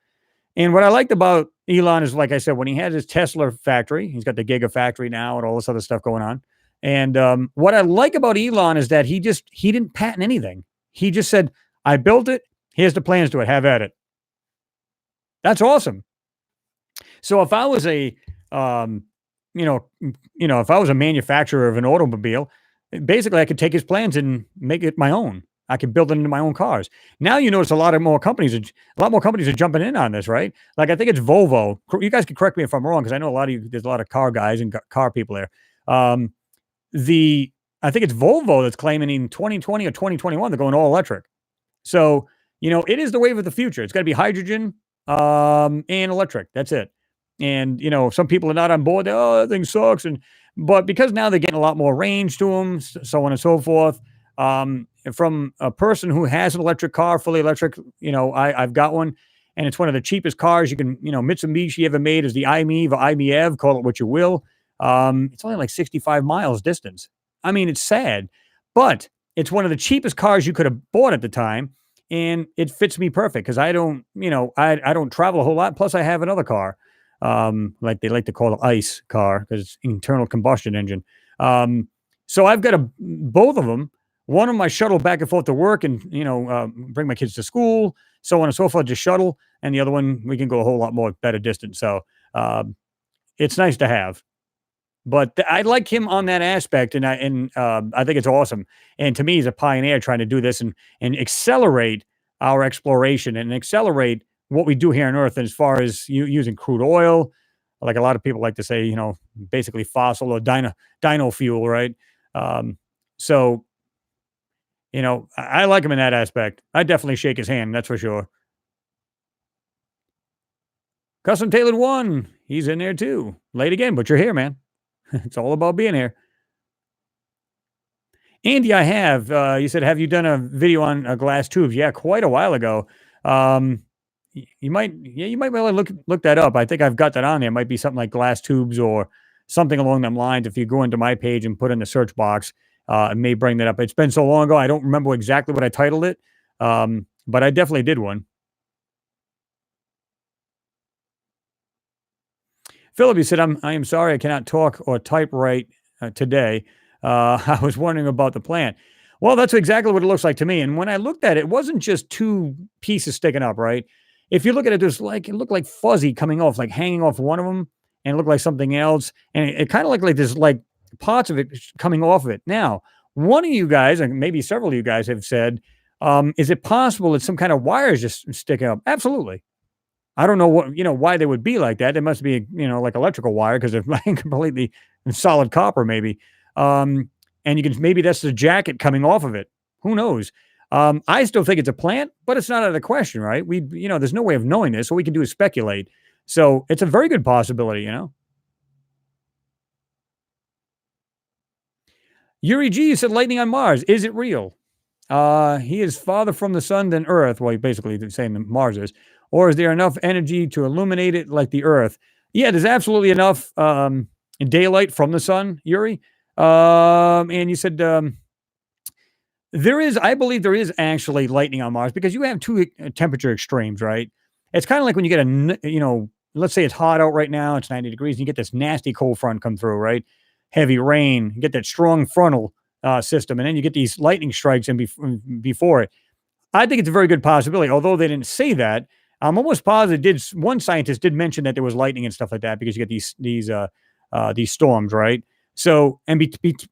And what I liked about Elon is, like I said, when he had his Tesla factory, he's got the Gigafactory now and all this other stuff going on. And what I like about Elon is that he didn't patent anything. He just said, I built it. Here's the plans to it. Have at it. That's awesome. So if I was if I was a manufacturer of an automobile, basically I could take his plans and make it my own. I could build it into my own cars. Now you notice a lot more companies are jumping in on this, right? Like I think it's Volvo. You guys can correct me if I'm wrong, because I know there's a lot of car guys and car people there. I think it's Volvo that's claiming in 2020 or 2021 they're going all electric. So it is the wave of the future. It's got to be hydrogen and electric. That's it. And some people are not on board. That thing sucks. But because now they're getting a lot more range to them, so on and so forth. From a person who has an electric car, fully electric, I've got one, and it's one of the cheapest cars you can, Mitsubishi ever made is the iMev or iMev, call it what you will. It's only like 65 miles distance. I mean, it's sad, but it's one of the cheapest cars you could have bought at the time, and it fits me perfect because I don't travel a whole lot. Plus, I have another car, like they like to call it ICE car because it's internal combustion engine. So I've got both of them. One of my shuttle back and forth to work and, bring my kids to school, so on and so forth, just shuttle. And the other one, we can go a whole lot more better distance. So it's nice to have. But I like him on that aspect, and I think it's awesome. And to me, he's a pioneer trying to do this and accelerate our exploration and accelerate what we do here on Earth. And as far as using crude oil, like a lot of people like to say, basically fossil or dino fuel, right? So I like him in that aspect. I definitely shake his hand, that's for sure. Custom Tailored One, he's in there too. Late again, but you're here, man. It's all about being here. Andy, I have. You said, have you done a video on glass tubes? Yeah, quite a while ago. You might really look that up. I think I've got that on there. It might be something like glass tubes or something along them lines. If you go into my page and put in the search box, it may bring that up. It's been so long ago, I don't remember exactly what I titled it, but I definitely did one. Philip, you said, I am sorry I cannot talk or type right today. I was wondering about the plant. Well, that's exactly what it looks like to me. And when I looked at it, it wasn't just two pieces sticking up, right? If you look at it, it looked like fuzzy coming off, like hanging off one of them, and it looked like something else. And it kind of looked like there's like parts of it coming off of it. Now, one of you guys, and maybe several of you guys have said, is it possible that some kind of wires just sticking up? Absolutely. I don't know why they would be like that. They must be, like electrical wire because they're completely solid copper, maybe. And maybe that's the jacket coming off of it. Who knows? I still think it's a plant, but it's not out of the question, right? There's no way of knowing this. All we can do is speculate. So it's a very good possibility, Yuri G said, lightning on Mars. Is it real? He is farther from the sun than Earth. Well, basically they're saying that Mars is. Or is there enough energy to illuminate it like the Earth? Yeah, there's absolutely enough daylight from the sun, Yuri. And you said I believe there is actually lightning on Mars because you have two temperature extremes, right? It's kind of like when you get let's say it's hot out right now, it's 90 degrees, and you get this nasty cold front come through, right? Heavy rain, you get that strong frontal system, and then you get these lightning strikes before it. I think it's a very good possibility, although they didn't say that. I'm almost positive one scientist did mention that there was lightning and stuff like that because you get these storms, right? So, and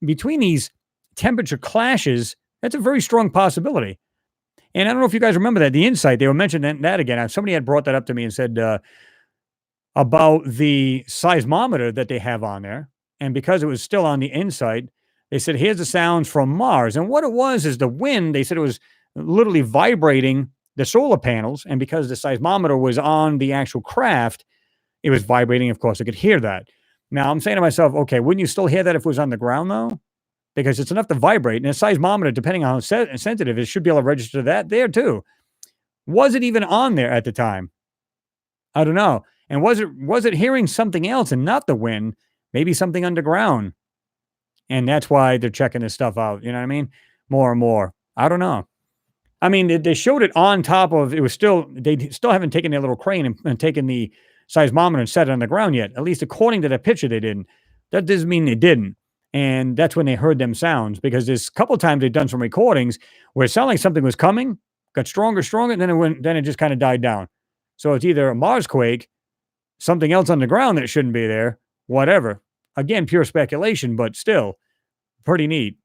between these temperature clashes, that's a very strong possibility. And I don't know if you guys remember that, the insight, they were mentioning that again. Somebody had brought that up to me and said about the seismometer that they have on there. And because it was still on the inside, they said, here's the sounds from Mars. And what it was is the wind, they said it was literally vibrating the solar panels. And because the seismometer was on the actual craft, it was vibrating. Of course, I could hear that. Now I'm saying to myself, okay, wouldn't you still hear that if it was on the ground though? Because it's enough to vibrate. And a seismometer, depending on how sensitive it should be able to register that there too. Was it even on there at the time? I don't know. And was it hearing something else and not the wind? Maybe something underground. And that's why they're checking this stuff out. You know what I mean? More and more. I don't know. I mean, they showed it on top of, it was still, they still haven't taken their little crane and taken the seismometer and set it on the ground yet. At least according to the picture, they didn't. That doesn't mean they didn't. And that's when they heard them sounds, because there's a couple of times they've done some recordings where it sounded like something was coming, got stronger, and then it just kind of died down. So it's either a Mars quake, something else on the ground that shouldn't be there, whatever. Again, pure speculation, but still pretty neat.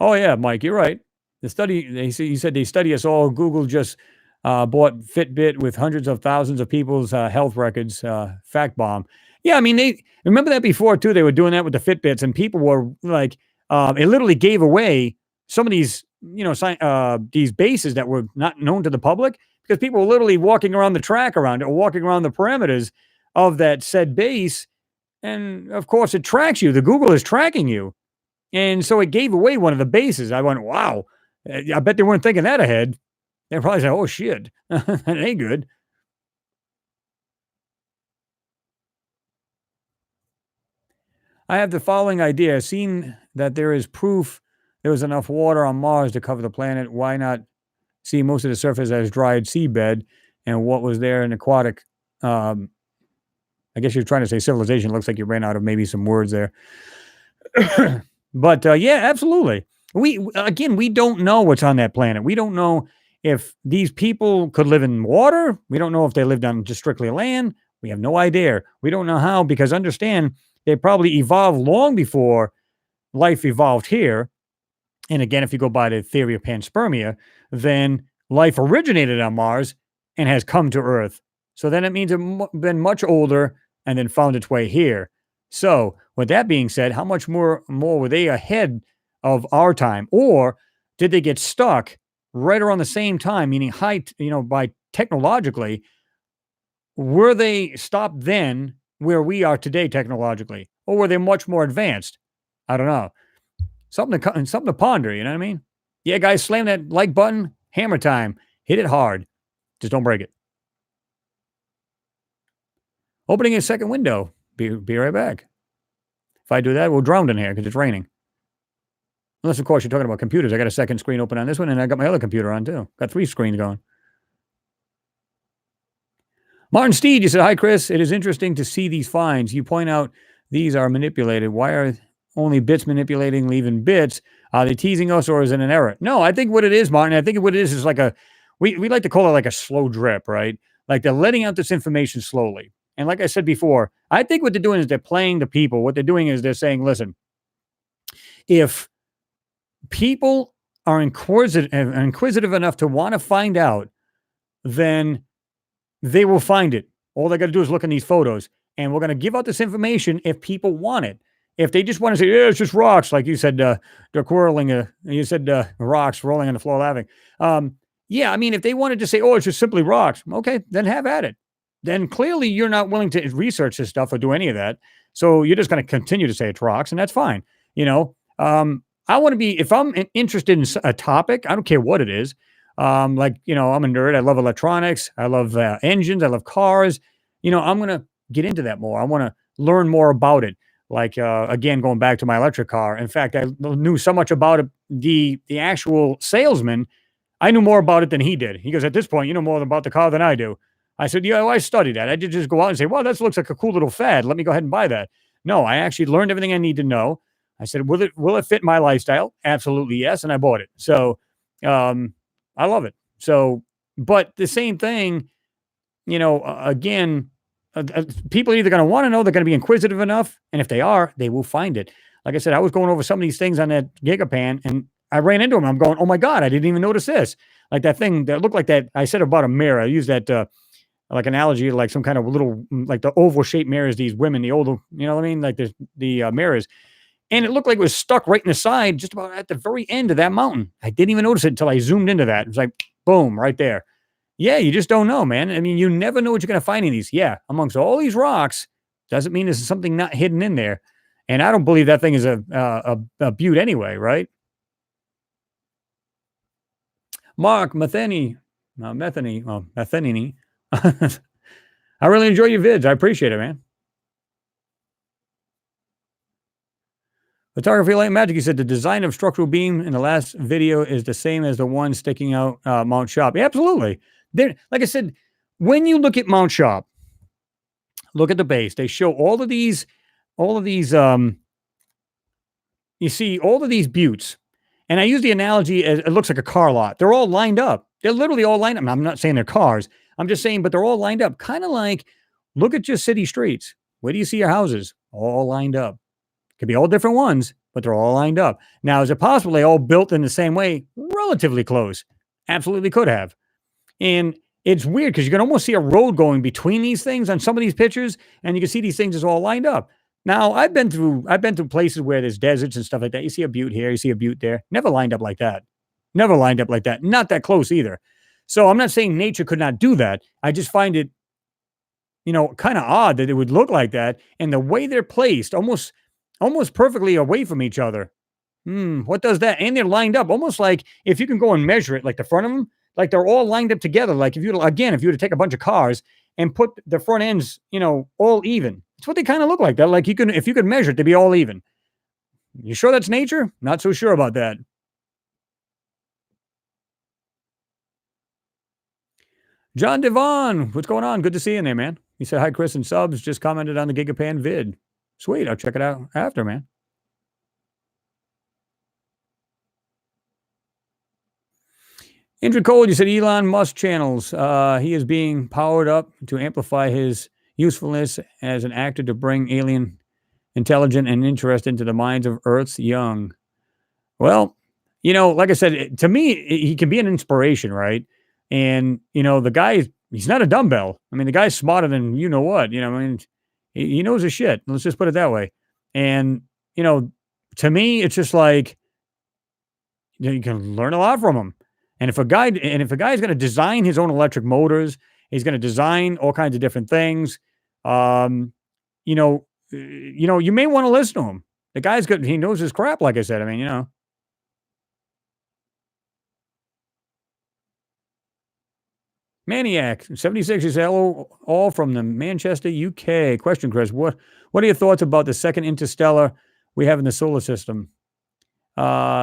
Oh yeah, Mike, you're right. The study, he said they study us all. Google just bought Fitbit with hundreds of thousands of people's health records. Fact bomb. Yeah, I mean they remember that before too. They were doing that with the Fitbits, and people were like, it literally gave away some of these, these bases that were not known to the public, because people were literally walking around the track around it, or walking around the parameters of that said base, and of course it tracks you. The Google is tracking you. And so it gave away one of the bases. I went, wow. I bet they weren't thinking that ahead. They probably said, oh, shit. That ain't good. I have the following idea. Seen that there is proof there was enough water on Mars to cover the planet. Why not see most of the surface as dried seabed, and what was there in aquatic? Um, I guess you're trying to say civilization. Looks like you ran out of maybe some words there. But yeah, absolutely. We don't know what's on that planet. We don't know if these people could live in water. We don't know if they lived on just strictly land. We have no idea. We don't know how, because understand, they probably evolved long before life evolved here. And again, if you go by the theory of panspermia, then life originated on Mars and has come to Earth. So then it means it's been much older and then found its way here. So, with that being said, how much more were they ahead of our time, or did they get stuck right around the same time? Meaning, by technologically, were they stopped then where we are today technologically, or were they much more advanced? I don't know. Something to ponder. You know what I mean? Yeah, guys, slam that like button. Hammer time. Hit it hard. Just don't break it. Opening a second window. Be right back. If I do that, we'll drown in here because it's raining. Unless, of course, you're talking about computers. I got a second screen open on this one, and I got my other computer on, too. Got 3 screens going. Martin Steed, you said, hi, Chris. It is interesting to see these finds. You point out these are manipulated. Why are only bits manipulating, leaving bits? Are they teasing us, or is it an error? No, I think what it is, Martin, I think what it is like we like to call it like a slow drip, right? Like they're letting out this information slowly. And like I said before, I think what they're doing is they're playing the people. What they're doing is they're saying, listen, if people are inquisitive enough to want to find out, then they will find it. All they got to do is look in these photos, and we're going to give out this information if people want it. If they just want to say, yeah, it's just rocks, like you said, they're quarreling. You said rocks rolling on the floor laughing. Yeah, I mean, if they wanted to say, oh, it's just simply rocks, okay, then have at it. Then clearly you're not willing to research this stuff or do any of that. So you're just going to continue to say it's rocks, and that's fine. I want to be, if I'm interested in a topic, I don't care what it is. I'm a nerd. I love electronics. I love engines. I love cars. I'm going to get into that more. I want to learn more about it. Like, again, going back to my electric car. In fact, I knew so much about it. The actual salesman, I knew more about it than he did. He goes, at this point, you know more about the car than I do. I said, yeah, well, I studied that. I did just go out and say, well, that looks like a cool little fad. Let me go ahead and buy that. No, I actually learned everything I need to know. I said, will it fit my lifestyle? Absolutely yes. And I bought it. So I love it. So, but the same thing, again, people are either going to want to know, they're going to be inquisitive enough. And if they are, they will find it. Like I said, I was going over some of these things on that GigaPan and I ran into them. I'm going, oh my God, I didn't even notice this. Like that thing that looked like that. I said about a mirror. I used that like analogy, like some kind of little, like the oval shaped mirrors, these women, the old, you know what I mean? Like the mirrors. And it looked like it was stuck right in the side, just about at the very end of that mountain. I didn't even notice it until I zoomed into that. It was like, boom, right there. Yeah, you just don't know, man. I mean, you never know what you're going to find in these. Yeah, amongst all these rocks, doesn't mean there's something not hidden in there. And I don't believe that thing is a butte anyway, right? Mark Metheny. I really enjoy your vids. I appreciate it, man. Photography Light Magic, he said the design of structural beam in the last video is the same as the one sticking out Mount Shop. Yeah, absolutely. Like I said, when you look at Mount Shop, look at the base. They show all of these, you see all of these buttes. And I use the analogy as it looks like a car lot. They're all lined up. They're literally all lined up. I'm not saying they're cars. I'm just saying, but they're all lined up. Kind of like, look at your city streets. Where do you see your houses? All lined up. Could be all different ones, but they're all lined up. Now, is it possible they all built in the same way? Relatively close. Absolutely could have. And it's weird because you can almost see a road going between these things on some of these pictures, and you can see these things as all lined up. Now, I've been through places where there's deserts and stuff like that. You see a butte here, you see a butte there. Never lined up like that. Never lined up like that. Not that close either. So I'm not saying nature could not do that. I just find it, kind of odd that it would look like that. And the way they're placed, almost perfectly away from each other. What does that? And they're lined up almost like if you can go and measure it, like the front of them, like they're all lined up together. Like if you were to take a bunch of cars and put the front ends, all even. It's what they kind of look like. That like if you could measure it, they'd be all even. You sure that's nature? Not so sure about that. John Devon, what's going on? Good to see you in there, man. He said hi, Chris and subs. Just commented on the GigaPan vid. Sweet, I'll check it out after, man. Indra Cole, you said Elon Musk channels. He is being powered up to amplify his usefulness as an actor to bring alien intelligence and interest into the minds of Earth's young. Well, like I said, to me, he can be an inspiration, right? And, the guy, he's not a dumbbell. I mean, the guy's smarter than what, I mean, he knows his shit. Let's just put it that way. And, to me, it's just like, you can learn a lot from him. And if a guy's going to design his own electric motors, he's going to design all kinds of different things. You may want to listen to him. The guy's good. He knows his crap. Like I said, I mean, Maniac 76 is hello all from the Manchester, UK. Question, Chris. What are your thoughts about the second interstellar we have in the solar system?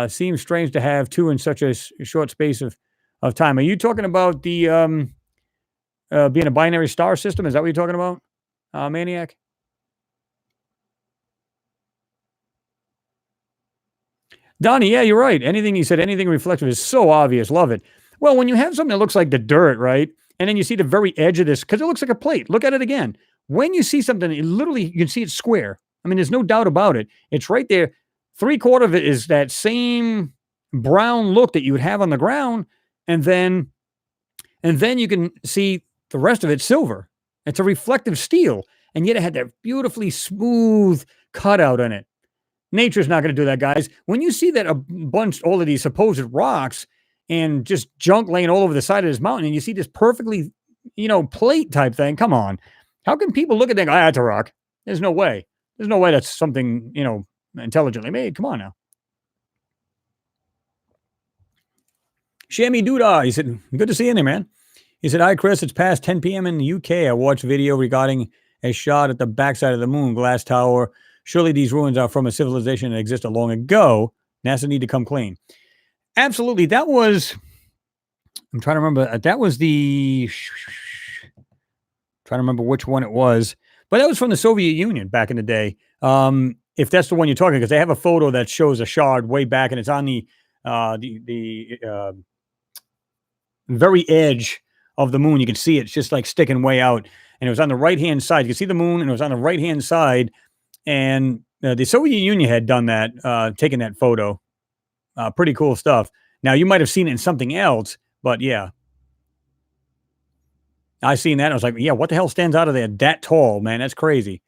Seems strange to have two in such a short space of time. Are you talking about the being a binary star system? Is that what you're talking about, Maniac? Donnie, yeah, you're right. Anything reflective is so obvious. Love it. Well, when you have something that looks like the dirt, right? And then you see the very edge of this, because it looks like a plate. Look at it again. When you see something, you can see it square. I mean, there's no doubt about it. It's right there. 3/4 of it is that same brown look that you would have on the ground. And then you can see the rest of it silver. It's a reflective steel. And yet it had that beautifully smooth cutout on it. Nature's not going to do that, guys. When you see that all of these supposed rocks and just junk laying all over the side of this mountain, and you see this perfectly, plate type thing, come on. How can people look at that and go, that's a rock? There's no way. There's no way that's something, intelligently made. Come on now. Shammy Doodah, he said, good to see you in there, man. He said, hi, Chris. It's past 10 p.m. in the UK. I watched a video regarding a shot at the backside of the moon, glass tower. Surely these ruins are from a civilization that existed long ago. NASA need to come clean. Absolutely. That was, I'm trying to remember. That was trying to remember which one it was, but that was from the Soviet Union back in the day. if that's the one you're talking, because they have a photo that shows a shard way back, and it's on the very edge of the moon. You can see it's just like sticking way out, and it was on the right hand side. You can see the moon, and it was on the right hand side. And the Soviet Union had done that, taken that photo. Pretty cool stuff. Now you might have seen it in something else, but yeah, I seen that. I was like, yeah, what the hell stands out of there that tall, man? That's crazy.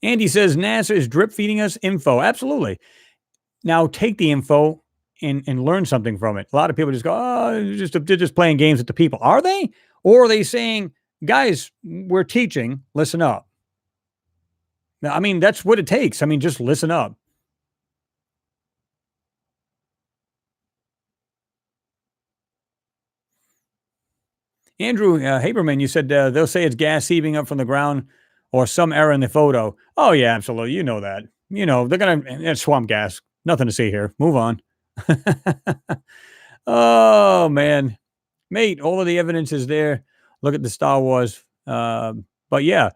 Andy says NASA is drip feeding us info. Absolutely. Now take the info and learn something from it. A lot of people just go, oh, they're just playing games with the people. Are they? Or are they saying, guys, we're teaching, listen up? Now, I mean, that's what it takes. I mean, just listen up. Andrew Haberman, you said they'll say it's gas heaving up from the ground or some error in the photo. Oh, yeah, absolutely. You know that. You know, they're going to, it's swamp gas. Nothing to see here. Move on. Oh, man. Mate, all of the evidence is there. Look at the Star Wars. But yeah,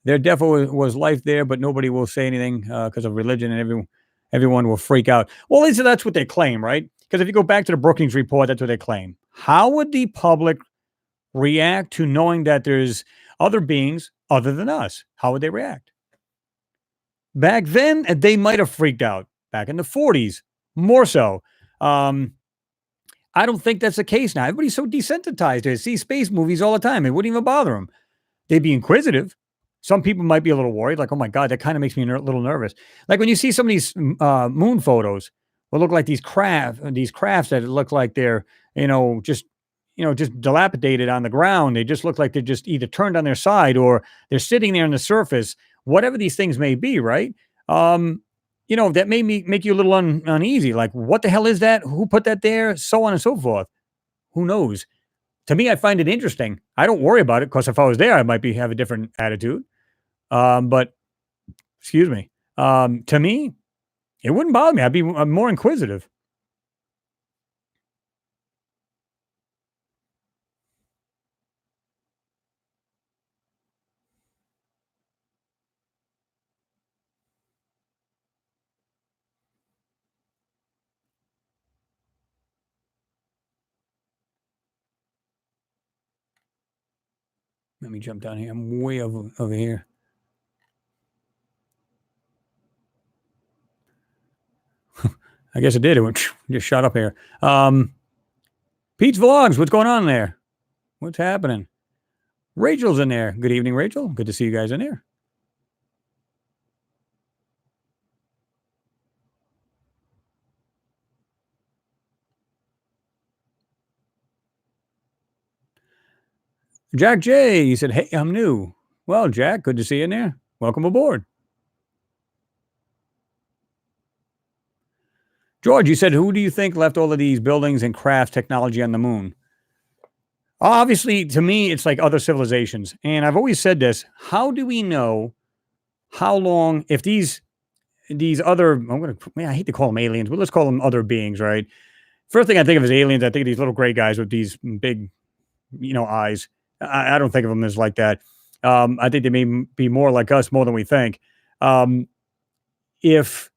there definitely was life there, but nobody will say anything because of religion, and everyone will freak out. Well, that's what they claim, right? Because if you go back to the Brookings report, that's what they claim. How would the public react to knowing that there's other beings other than us? How would they react? Back then, they might have freaked out. Back in the 40s, more so. I don't think that's the case now. Everybody's so desensitized. They see space movies all the time. It wouldn't even bother them. They'd be inquisitive. Some people might be a little worried, like, oh my God, that kind of makes me a little nervous. Like when you see some of these moon photos, will look like these crafts that look like they're, just dilapidated on the ground. They just look like they're just either turned on their side or they're sitting there on the surface, whatever these things may be, right? That made me make you a little uneasy. Like, what the hell is that? Who put that there? So on and so forth. Who knows? To me, I find it interesting. I don't worry about it because if I was there, I might have a different attitude. But excuse me. To me, it wouldn't bother me. I'm more inquisitive. Let me jump down here. I'm way over here. I guess it did. It went, just shot up here. Pete's Vlogs, what's going on there? What's happening? Rachel's in there. Good evening, Rachel. Good to see you guys in there. Jack J, he said, hey, I'm new. Well, Jack, good to see you in there. Welcome aboard. George, you said, who do you think left all of these buildings and crafts technology on the moon? Obviously, to me, it's like other civilizations. And I've always said this. How do we know how long, if these other, I hate to call them aliens, but let's call them other beings, right? First thing I think of is aliens. I think of these little gray guys with these big, eyes. I don't think of them as like that. I think they may be more like us more than we think. If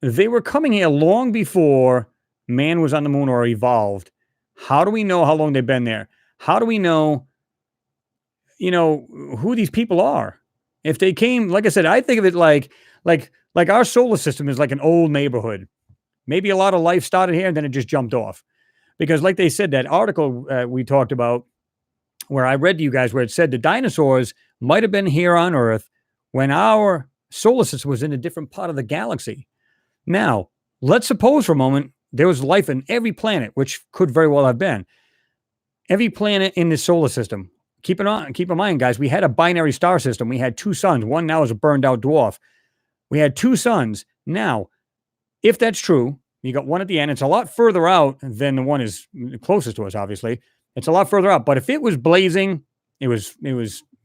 they were coming here long before man was on the moon or evolved, how do we know how long they've been there? How do we know, who these people are? If they came, like I said, I think of it like our solar system is like an old neighborhood. Maybe a lot of life started here and then it just jumped off. Because like they said, that article we talked about, where I read to you guys, where it said the dinosaurs might have been here on Earth when our solar system was in a different part of the galaxy. Now, let's suppose for a moment there was life in every planet, which could very well have been. Every planet in the solar system. Keep in mind, guys, we had a binary star system. We had two suns. One now is a burned out dwarf. We had two suns. Now, if that's true, you got one at the end. It's a lot further out than the one is closest to us, obviously. It's a lot further out. But if it was blazing, it was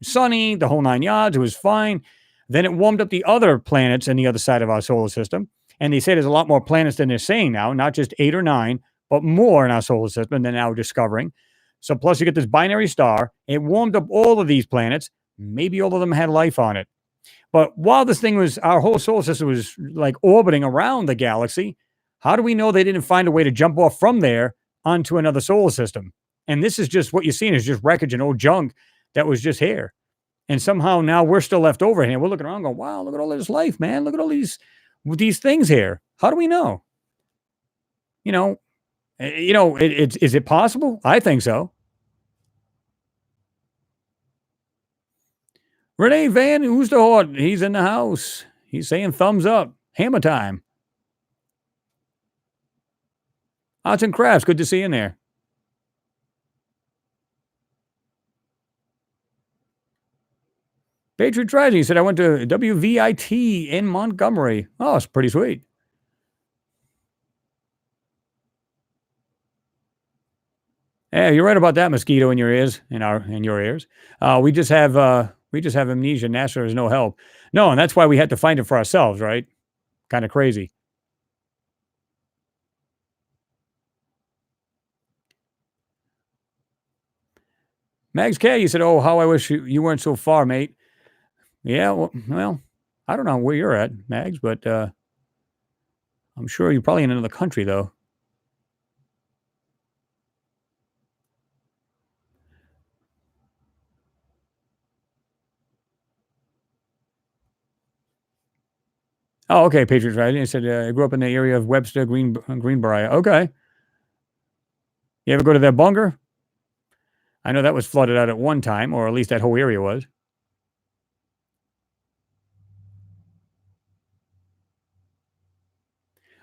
sunny, the whole 9 yards, it was fine. Then it warmed up the other planets on the other side of our solar system. And they say there's a lot more planets than they're saying now, not just 8 or 9, but more in our solar system than now discovering. So plus you get this binary star. It warmed up all of these planets. Maybe all of them had life on it. But while this thing was, our whole solar system was like orbiting around the galaxy, how do we know they didn't find a way to jump off from there onto another solar system? And this is just what you're seeing is just wreckage and old junk that was just here. And somehow now we're still left over here. We're looking around going, wow, look at all this life, man. Look at all these things here. How do we know? You know, is it possible? I think so. Renee Van Oosterhout, he's in the house. He's saying thumbs up. Hammer time. Arts and crafts, good to see you in there. Patriot Tragedy said, I went to WVIT in Montgomery. Oh, it's pretty sweet. Yeah, you're right about that mosquito in your ears, in your ears. We just have amnesia. NASA is no help. No, and that's why we had to find it for ourselves, right? Kind of crazy. Mags K, you said, "Oh, how I wish you weren't so far, mate." Yeah, well, I don't know where you're at, Mags, but I'm sure you're probably in another country, though. Oh, okay, Patriots, right? I said I grew up in the area of Webster, Greenbrier. Okay, you ever go to that bunker? I know that was flooded out at one time, or at least that whole area was.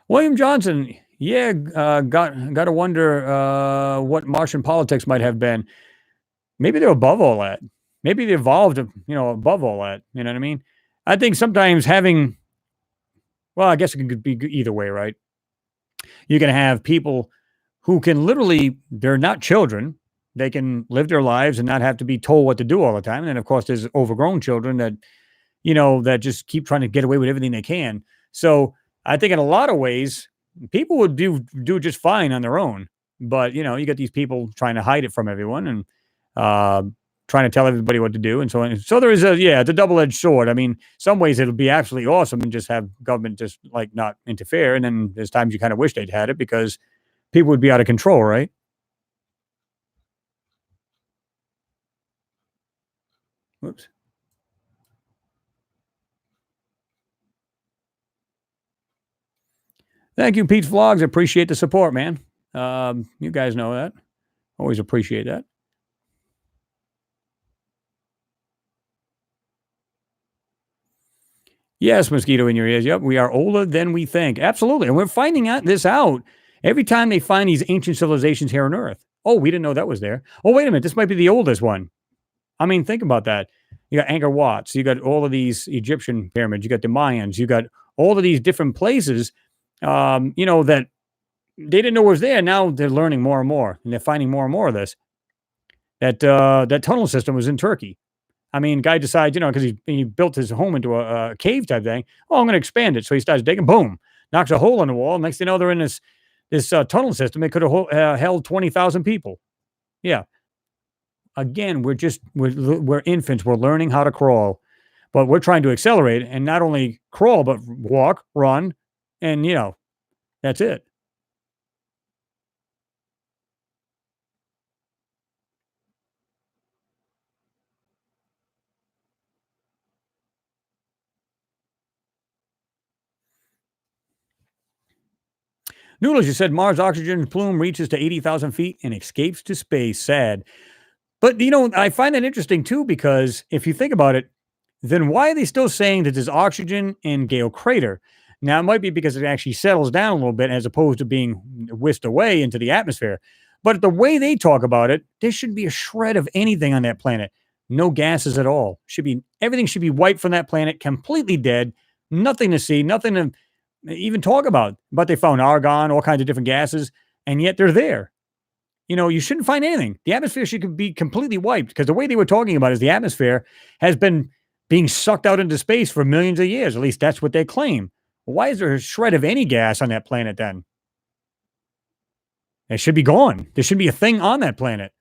William Johnson, yeah, got to wonder what Martian politics might have been. Maybe they're above all that. Maybe they evolved, above all that. You know what I mean? I think sometimes having, well, I guess it could be either way, right? You can have people who can literally, they're not children. They can live their lives and not have to be told what to do all the time. And then, of course, there's overgrown children that, that just keep trying to get away with everything they can. So I think in a lot of ways, people would do just fine on their own. But you get these people trying to hide it from everyone and trying to tell everybody what to do and so on. So there is it's a double-edged sword. I mean, some ways it'll be absolutely awesome and just have government just like not interfere. And then there's times you kind of wish they'd had it because people would be out of control, right? Whoops. Thank you, Pete's Vlogs. Appreciate the support, man. You guys know that. Always appreciate that. Yes, mosquito in your ears. Yep, we are older than we think. Absolutely. And we're finding this out every time they find these ancient civilizations here on Earth. Oh, we didn't know that was there. Oh, wait a minute. This might be the oldest one. I mean, think about that. You got Angkor Wat. You got all of these Egyptian pyramids. You got the Mayans. You got all of these different places, that they didn't know was there. Now they're learning more and more, and they're finding more and more of this. That tunnel system was in Turkey. I mean, guy decides, because he built his home into a cave type thing. Oh, I'm going to expand it. So he starts digging. Boom, knocks a hole in the wall. Next thing you know, they're in this tunnel system. It could have held 20,000 people. Yeah. Again, we're infants. We're learning how to crawl, but we're trying to accelerate and not only crawl but walk, run, and that's it. Noodles, you said Mars oxygen plume reaches to 80,000 feet and escapes to space. Sad. But, I find that interesting too, because if you think about it, then why are they still saying that there's oxygen in Gale Crater? Now, it might be because it actually settles down a little bit as opposed to being whisked away into the atmosphere. But the way they talk about it, there shouldn't be a shred of anything on that planet. No gases at all. Everything should be wiped from that planet, completely dead, nothing to see, nothing to even talk about. But they found argon, all kinds of different gases, and yet they're there. You shouldn't find anything. The atmosphere should be completely wiped because the way they were talking about is the atmosphere has been being sucked out into space for millions of years. At least that's what they claim. Why is there a shred of any gas on that planet then? It should be gone. There should be a thing on that planet.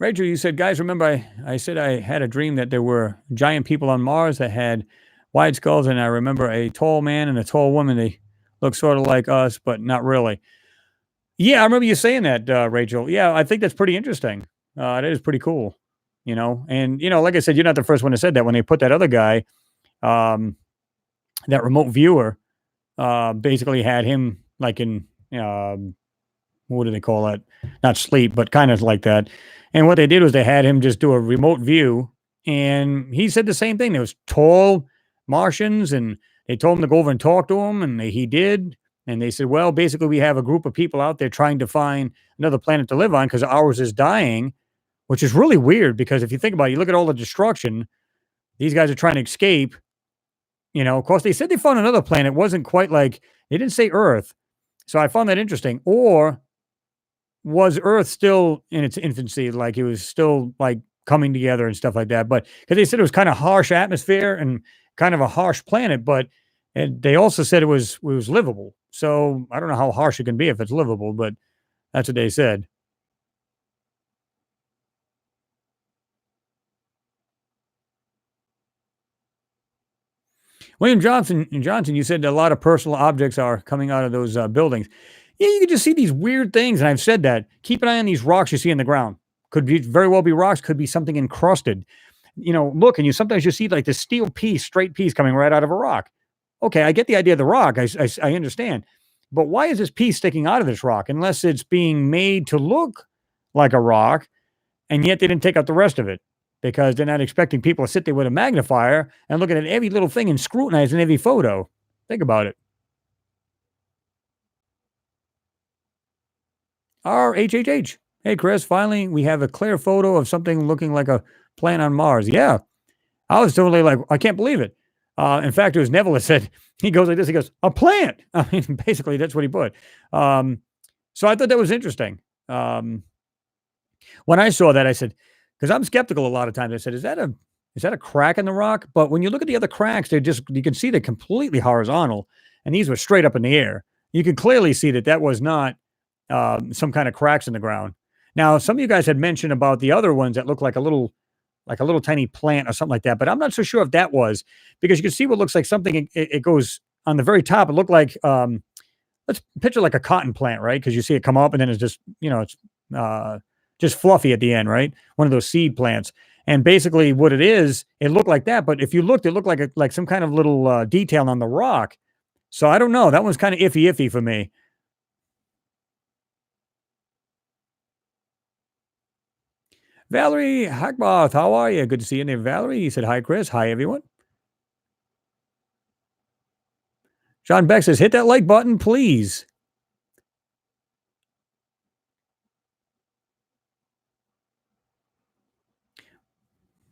Rachel, you said, guys, remember I said I had a dream that there were giant people on Mars that had wide skulls, and I remember a tall man and a tall woman. They look sort of like us, but not really. Yeah, I remember you saying that, Rachel. Yeah, I think that's pretty interesting. That is pretty cool, And like I said, you're not the first one who said that. When they put that other guy, um, that remote viewer, basically had him like in what do they call it? Not sleep, but kind of like that. And what they did was they had him just do a remote view, and he said the same thing. There was tall Martians, and they told him to go over and talk to him, and he did. And they said, well, basically, we have a group of people out there trying to find another planet to live on because ours is dying, which is really weird because if you think about it, you look at all the destruction, these guys are trying to escape. Of course, they said they found another planet. It wasn't quite like they didn't say Earth. So I found that interesting. Or was Earth still in its infancy, like it was still like coming together and stuff like that? But because they said it was kind of harsh atmosphere and kind of a harsh planet, but and they also said it was livable. So I don't know how harsh it can be if it's livable, but that's what they said. William Johnson, you said a lot of personal objects are coming out of those buildings. Yeah, you can just see these weird things, and I've said that. Keep an eye on these rocks you see in the ground. Could be very well be rocks. Could be something encrusted. Look, and sometimes you see like this steel piece, straight piece coming right out of a rock. Okay, I get the idea of the rock. I understand, but why is this piece sticking out of this rock? Unless it's being made to look like a rock, and yet they didn't take out the rest of it because they're not expecting people to sit there with a magnifier and looking at every little thing and scrutinizing every photo. Think about it. RHHH. Hey, Chris, finally we have a clear photo of something looking like a plant on Mars. Yeah. I was totally like, I can't believe it. In fact, it was Neville that said, he goes like this, he goes, a plant. I mean, basically, that's what he put. So I thought that was interesting. When I saw that, I said, because I'm skeptical a lot of times, I said, is that a crack in the rock? But when you look at the other cracks, you can see they're completely horizontal, and these were straight up in the air. You can clearly see that was not some kind of cracks in the ground. Now, some of you guys had mentioned about the other ones that look like a little tiny plant or something like that, but I'm not so sure if that was because you can see what looks like something. It goes on the very top. It looked like let's picture like a cotton plant, right? Because you see it come up and then it's just it's just fluffy at the end, right? One of those seed plants. And basically, what it is, it looked like that. But if you looked, it looked like some kind of little detail on the rock. So I don't know. That one's kind of iffy for me. Valerie Hackbarth, how are you? Good to see you there, Valerie. He said, hi, Chris. Hi, everyone. John Beck says, hit that like button, please.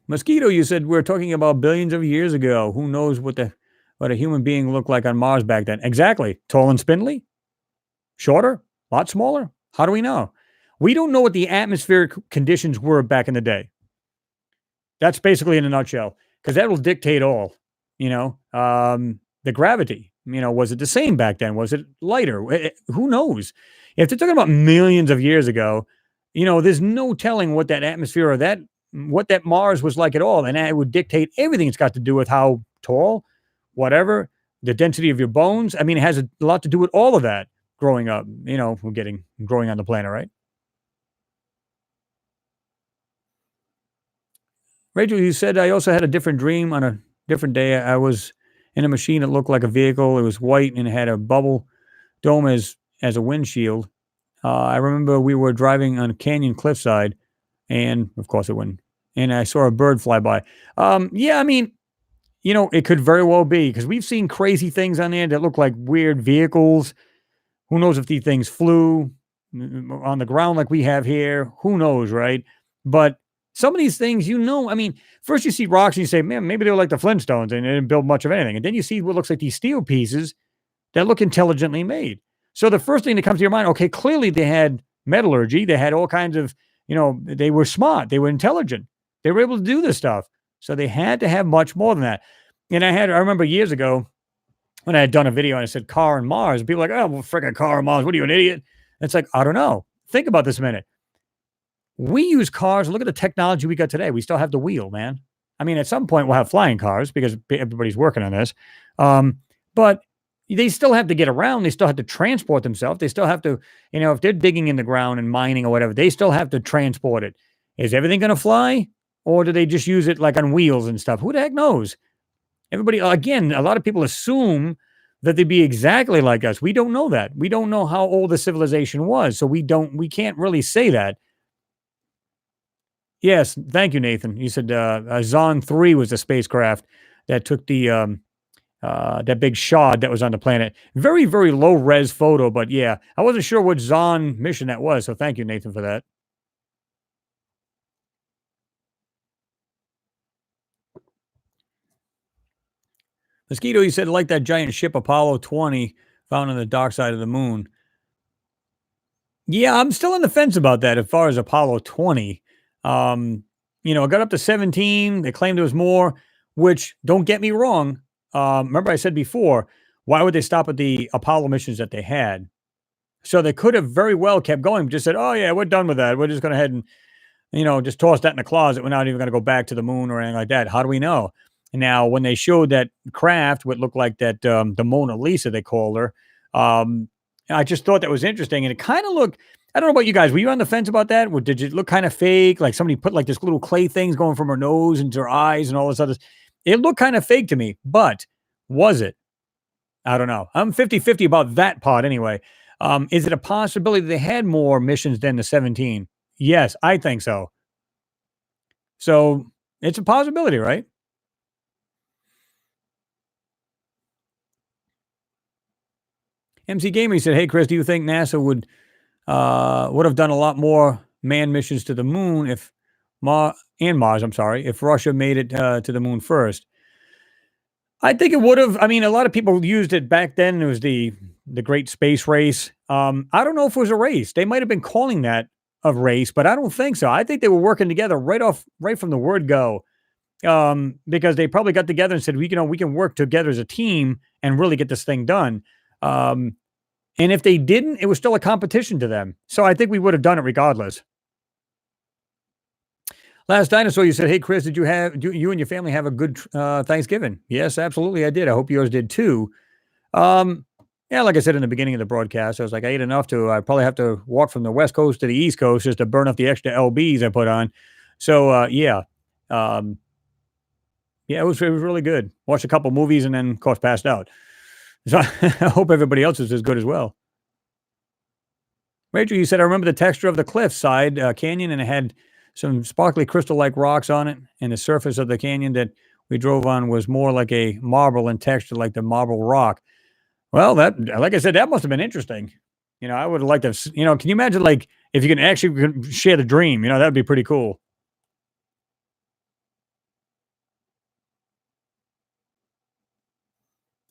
Mosquito, you said we're talking about billions of years ago. Who knows what a human being looked like on Mars back then? Exactly. Tall and spindly? Shorter? A lot smaller? How do we know? We don't know what the atmospheric conditions were back in the day. That's basically in a nutshell, because that will dictate all. The gravity. Was it the same back then? Was it lighter? Who knows? If they're talking about millions of years ago, there's no telling what that atmosphere or what that Mars was like at all, and that would dictate everything. It's got to do with how tall, whatever, the density of your bones. I mean, it has a lot to do with all of that. Growing up, growing on the planet, right? Rachel, you said I also had a different dream on a different day. I was in a machine that looked like a vehicle. It was white and it had a bubble dome as a windshield. I remember we were driving on a canyon cliffside, and of course it went. And I saw a bird fly by. Yeah, I mean, it could very well be because we've seen crazy things on there that look like weird vehicles. Who knows if these things flew on the ground like we have here? Who knows, right? But some of these things, I mean, first you see rocks and you say, man, maybe they were like the Flintstones and they didn't build much of anything. And then you see what looks like these steel pieces that look intelligently made. So the first thing that comes to your mind, okay, clearly they had metallurgy. They had all kinds of, they were smart. They were intelligent. They were able to do this stuff. So they had to have much more than that. And I remember years ago when I had done a video and I said car and Mars, people were like, oh, well, freaking car and Mars. What are you, an idiot? And it's like, I don't know. Think about this a minute. We use cars. Look at the technology we got today. We still have the wheel, man. I mean, at some point we'll have flying cars because everybody's working on this. Um, but they still have to get around. They still have to transport themselves. They still have to, if they're digging in the ground and mining or whatever, they still have to transport it. Is everything going to fly, or do they just use it like on wheels and stuff? Who the heck knows? Everybody, again, a lot of people assume that they'd be exactly like us. We don't know that. We don't know how old the civilization was, so we can't really say that. Yes, thank you, Nathan. You said Zon 3 was the spacecraft that took the that big shot that was on the planet. Very, very low res photo, but yeah, I wasn't sure what Zon mission that was. So thank you, Nathan, for that. Mosquito, you said like that giant ship Apollo 20 found on the dark side of the moon. Yeah, I'm still on the fence about that as far as Apollo 20. It got up to 17. They claimed there was more, which don't get me wrong. Remember I said before, why would they stop at the Apollo missions that they had? So they could have very well kept going, just said, oh, yeah, we're done with that. We're just going to head and, just toss that in the closet. We're not even going to go back to the moon or anything like that. How do we know? Now, when they showed that craft, what looked like that, the Monalisa, they called her, I just thought that was interesting. And it kind of looked, I don't know about you guys. Were you on the fence about that? Did it look kind of fake? Like somebody put like this little clay things going from her nose into her eyes and all this other. It looked kind of fake to me, but was it? I don't know. I'm 50-50 about that part anyway. Is it a possibility they had more missions than the 17? Yes, I think so. So it's a possibility, right? MC Gamer said, "Hey Chris, do you think NASA would have done a lot more manned missions to the moon if Mars, I'm sorry, if Russia made it to the moon first?" I think it would have. I mean, a lot of people used it back then. It was the great space race. I don't know if it was a race. They might have been calling that a race, but I don't think so. I think they were working together right from the word go. Because they probably got together and said, we can work together as a team and really get this thing done. Um, and if they didn't, it was still a competition to them. So I think we would have done it regardless. Last dinosaur, you said, "Hey Chris, did you and your family have a good Thanksgiving?" Yes, absolutely, I did. I hope yours did too. Um, yeah, like I said in the beginning of the broadcast, I was like, I ate enough to. I probably have to walk from the West Coast to the East Coast just to burn up the extra lbs I put on. So yeah, um, yeah, it was really good. Watched a couple movies and then, of course, passed out. So I hope everybody else is as good as well. Rachel, you said, "I remember the texture of the cliffside canyon, and it had some sparkly crystal-like rocks on it, and the surface of the canyon that we drove on was more like a marble in texture, like the marble rock." Well, like I said, that must have been interesting. I would have liked to, can you imagine, like, if you can actually share the dream, that'd be pretty cool.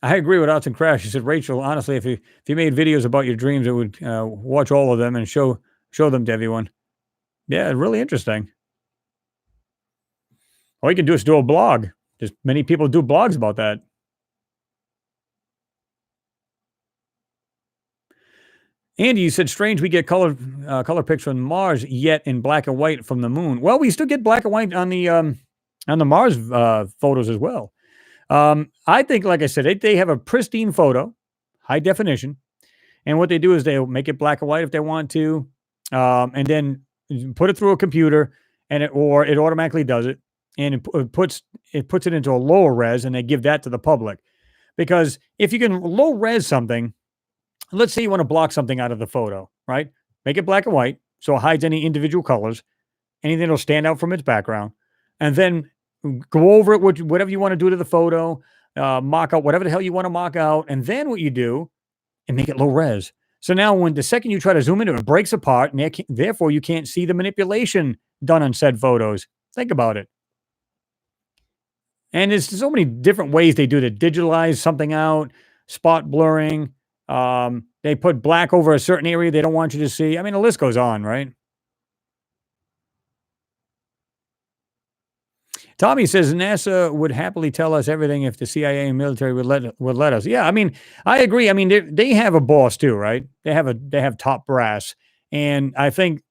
I agree with Arts and Crash. She said, "Rachel, honestly, if you made videos about your dreams, it would watch all of them and show them to everyone." Yeah, really interesting. All you can do is do a blog. Just many people do blogs about that. Andy, you said, "Strange we get color pics from Mars, yet in black and white from the moon." Well, we still get black and white on the Mars photos as well. I think, like I said, they have a pristine photo, high definition, and what they do is they'll make it black and white if they want to, and then put it through a computer, and it automatically does it, and it puts it into a lower res, and they give that to the public. Because if you can low res something, let's say you want to block something out of the photo, right? Make it black and white so it hides any individual colors, anything that'll stand out from its background, and then go over it, whatever you want to do to the photo, mock out whatever the hell you want to mock out, and then what you do and make it low res. So now, when the second you try to zoom into it, it breaks apart, and therefore you can't see the manipulation done on said photos. Think about it. And there's so many different ways they do to digitalize something out, spot blurring. They put black over a certain area they don't want you to see. I mean, the list goes on, right? Tommy says NASA would happily tell us everything if the CIA and military would let us. Yeah, I mean, I agree. I mean, they have a boss too, right? They have top brass, and I think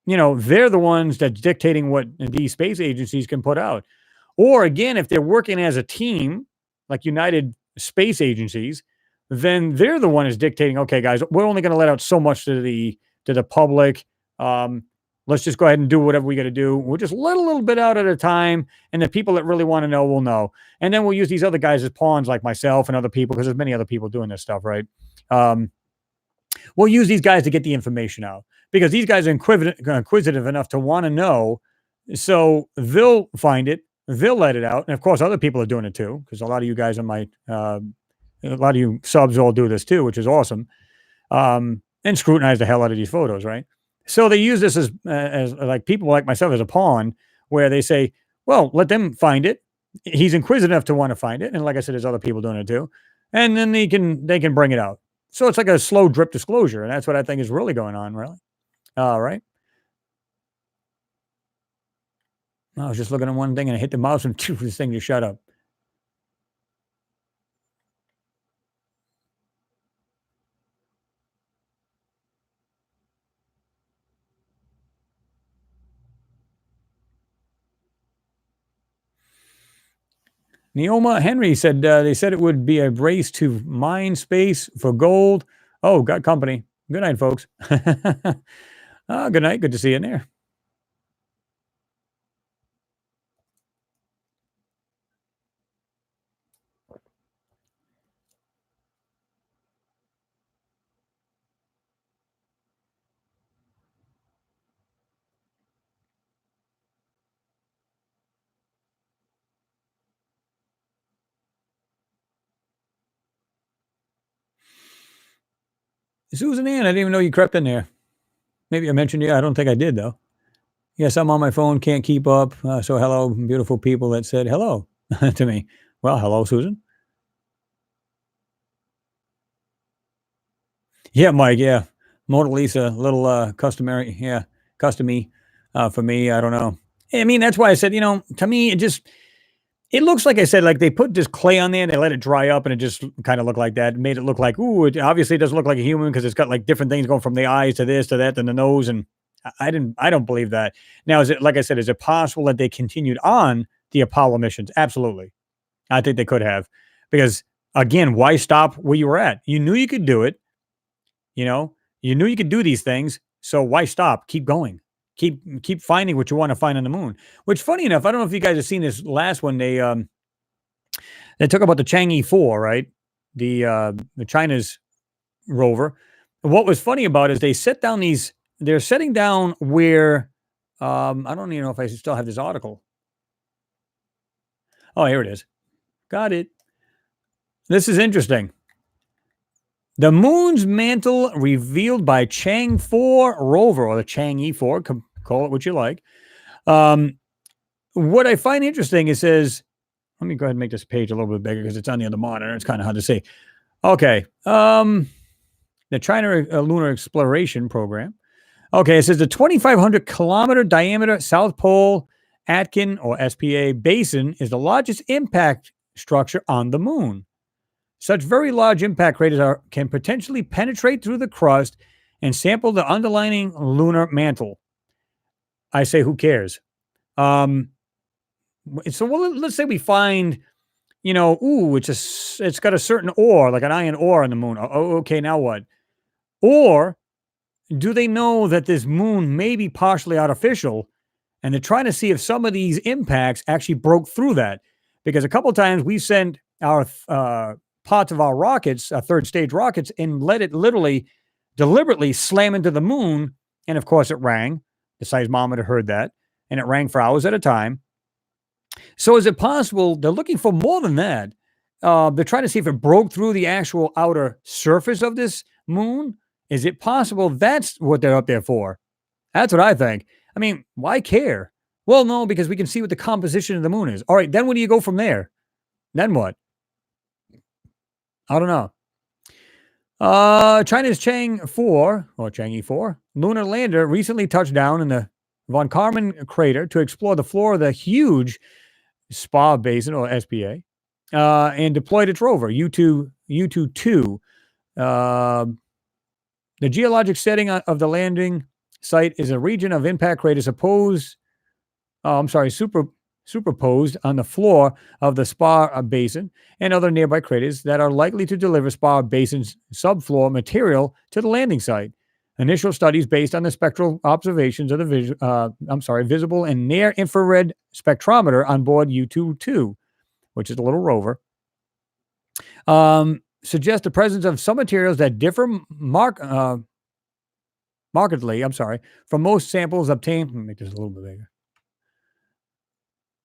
they're the ones that's dictating what these space agencies can put out. Or again, if they're working as a team, like United Space Agencies, then they're the one who's dictating, okay, guys, we're only going to let out so much to the public. Let's just go ahead and do whatever we got to do. We'll just let a little bit out at a time, and the people that really want to know will know. And then we'll use these other guys as pawns, like myself and other people, because there's many other people doing this stuff, right? We'll use these guys to get the information out, because these guys are inquisitive enough to want to know. So they'll find it, they'll let it out, and of course, other people are doing it too, because a lot of you guys on my, a lot of you subs all do this too, which is awesome. And scrutinize the hell out of these photos, right? So they use this as like people like myself as a pawn, where they say, well, let them find it. He's inquisitive enough to want to find it, and like I said, there's other people doing it too, and then they can bring it out. So it's like a slow drip disclosure, and that's what I think is really going on, really. All right. I was just looking at one thing and I hit the mouse and this thing just shut up. Neoma Henry said they said it would be a race to mine space for gold. Oh, got company. Good night, folks. Good night. Good to see you in there. Susan Ann, I didn't even know you crept in there. Maybe I mentioned you. I don't think I did, though. Yes, I'm on my phone, can't keep up. So hello, beautiful people that said hello to me. Well, hello, Susan. Yeah, Mike. Yeah, Monalisa, little customary. Yeah, customy for me. I don't know. I mean, that's why I said, to me, it looks like I said, like they put this clay on there and they let it dry up and it just kind of looked like that. It made it look like, ooh, it obviously doesn't look like a human because it's got like different things going from the eyes to this to that and the nose. And I don't believe that. Now, is it, like I said, is it possible that they continued on the Apollo missions? Absolutely. I think they could have, because again, why stop where you were at? You knew you could do it. You knew you could do these things. So why stop? Keep going. Keep finding what you want to find on the moon. Which, funny enough, I don't know if you guys have seen this last one. They talk about the Chang'e 4, right? The China's rover. What was funny about it is they set down these. They're setting down where I don't even know if I still have this article. Oh, here it is. Got it. This is interesting. The moon's mantle revealed by Chang 4 rover, or the Chang'e 4, call it what you like. What I find interesting, it says, let me go ahead and make this page a little bit bigger because it's on the other monitor. It's kind of hard to see. Okay. The China Lunar Exploration Program. Okay, it says the 2,500 kilometer diameter South Pole Atkin, or SPA, basin is the largest impact structure on the moon. Such very large impact craters can potentially penetrate through the crust and sample the underlying lunar mantle. I say, who cares? So let's say we find, it's got a certain ore, like an iron ore on the moon. Oh, okay, now what? Or do they know that this moon may be partially artificial, and they're trying to see if some of these impacts actually broke through that? Because a couple of times we sent our parts of our rockets, third stage rockets, and let it literally deliberately slam into the moon. And of course, it rang. The seismometer heard that, and it rang for hours at a time. So is it possible they're looking for more than that? They're trying to see if it broke through the actual outer surface of this moon. Is it possible that's what they're up there for? That's what I think. I mean, why care? Well, no, because we can see what the composition of the moon is. All right, then where do you go from there? Then what? I don't know. China's Chang'e 4 lunar lander recently touched down in the von Karman crater to explore the floor of the huge SPA basin, or SPA, and deployed its rover, U-2. The geologic setting of the landing site is a region of impact craters superposed on the floor of the Spa basin and other nearby craters that are likely to deliver Spa basin's subfloor material to the landing site. Initial studies based on the spectral observations of the visible and near infrared spectrometer on board U-22, which is a little rover, suggest the presence of some materials that differ markedly, from most samples obtained. Let me make this a little bit bigger.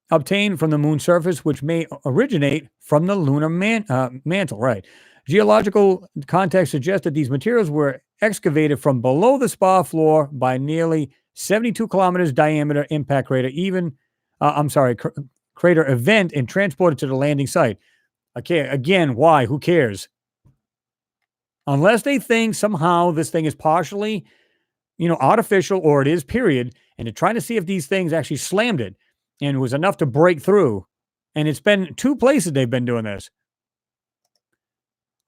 Obtained from the moon's surface, which may originate from the lunar mantle. Right. Geological context suggests that these materials were excavated from below the Spa floor by nearly 72 kilometers diameter impact crater, crater event, and transported to the landing site. Okay, again, why? Who cares? Unless they think somehow this thing is partially, artificial, or it is, period, and they're trying to see if these things actually slammed it and it was enough to break through. And it's been 2 places they've been doing this.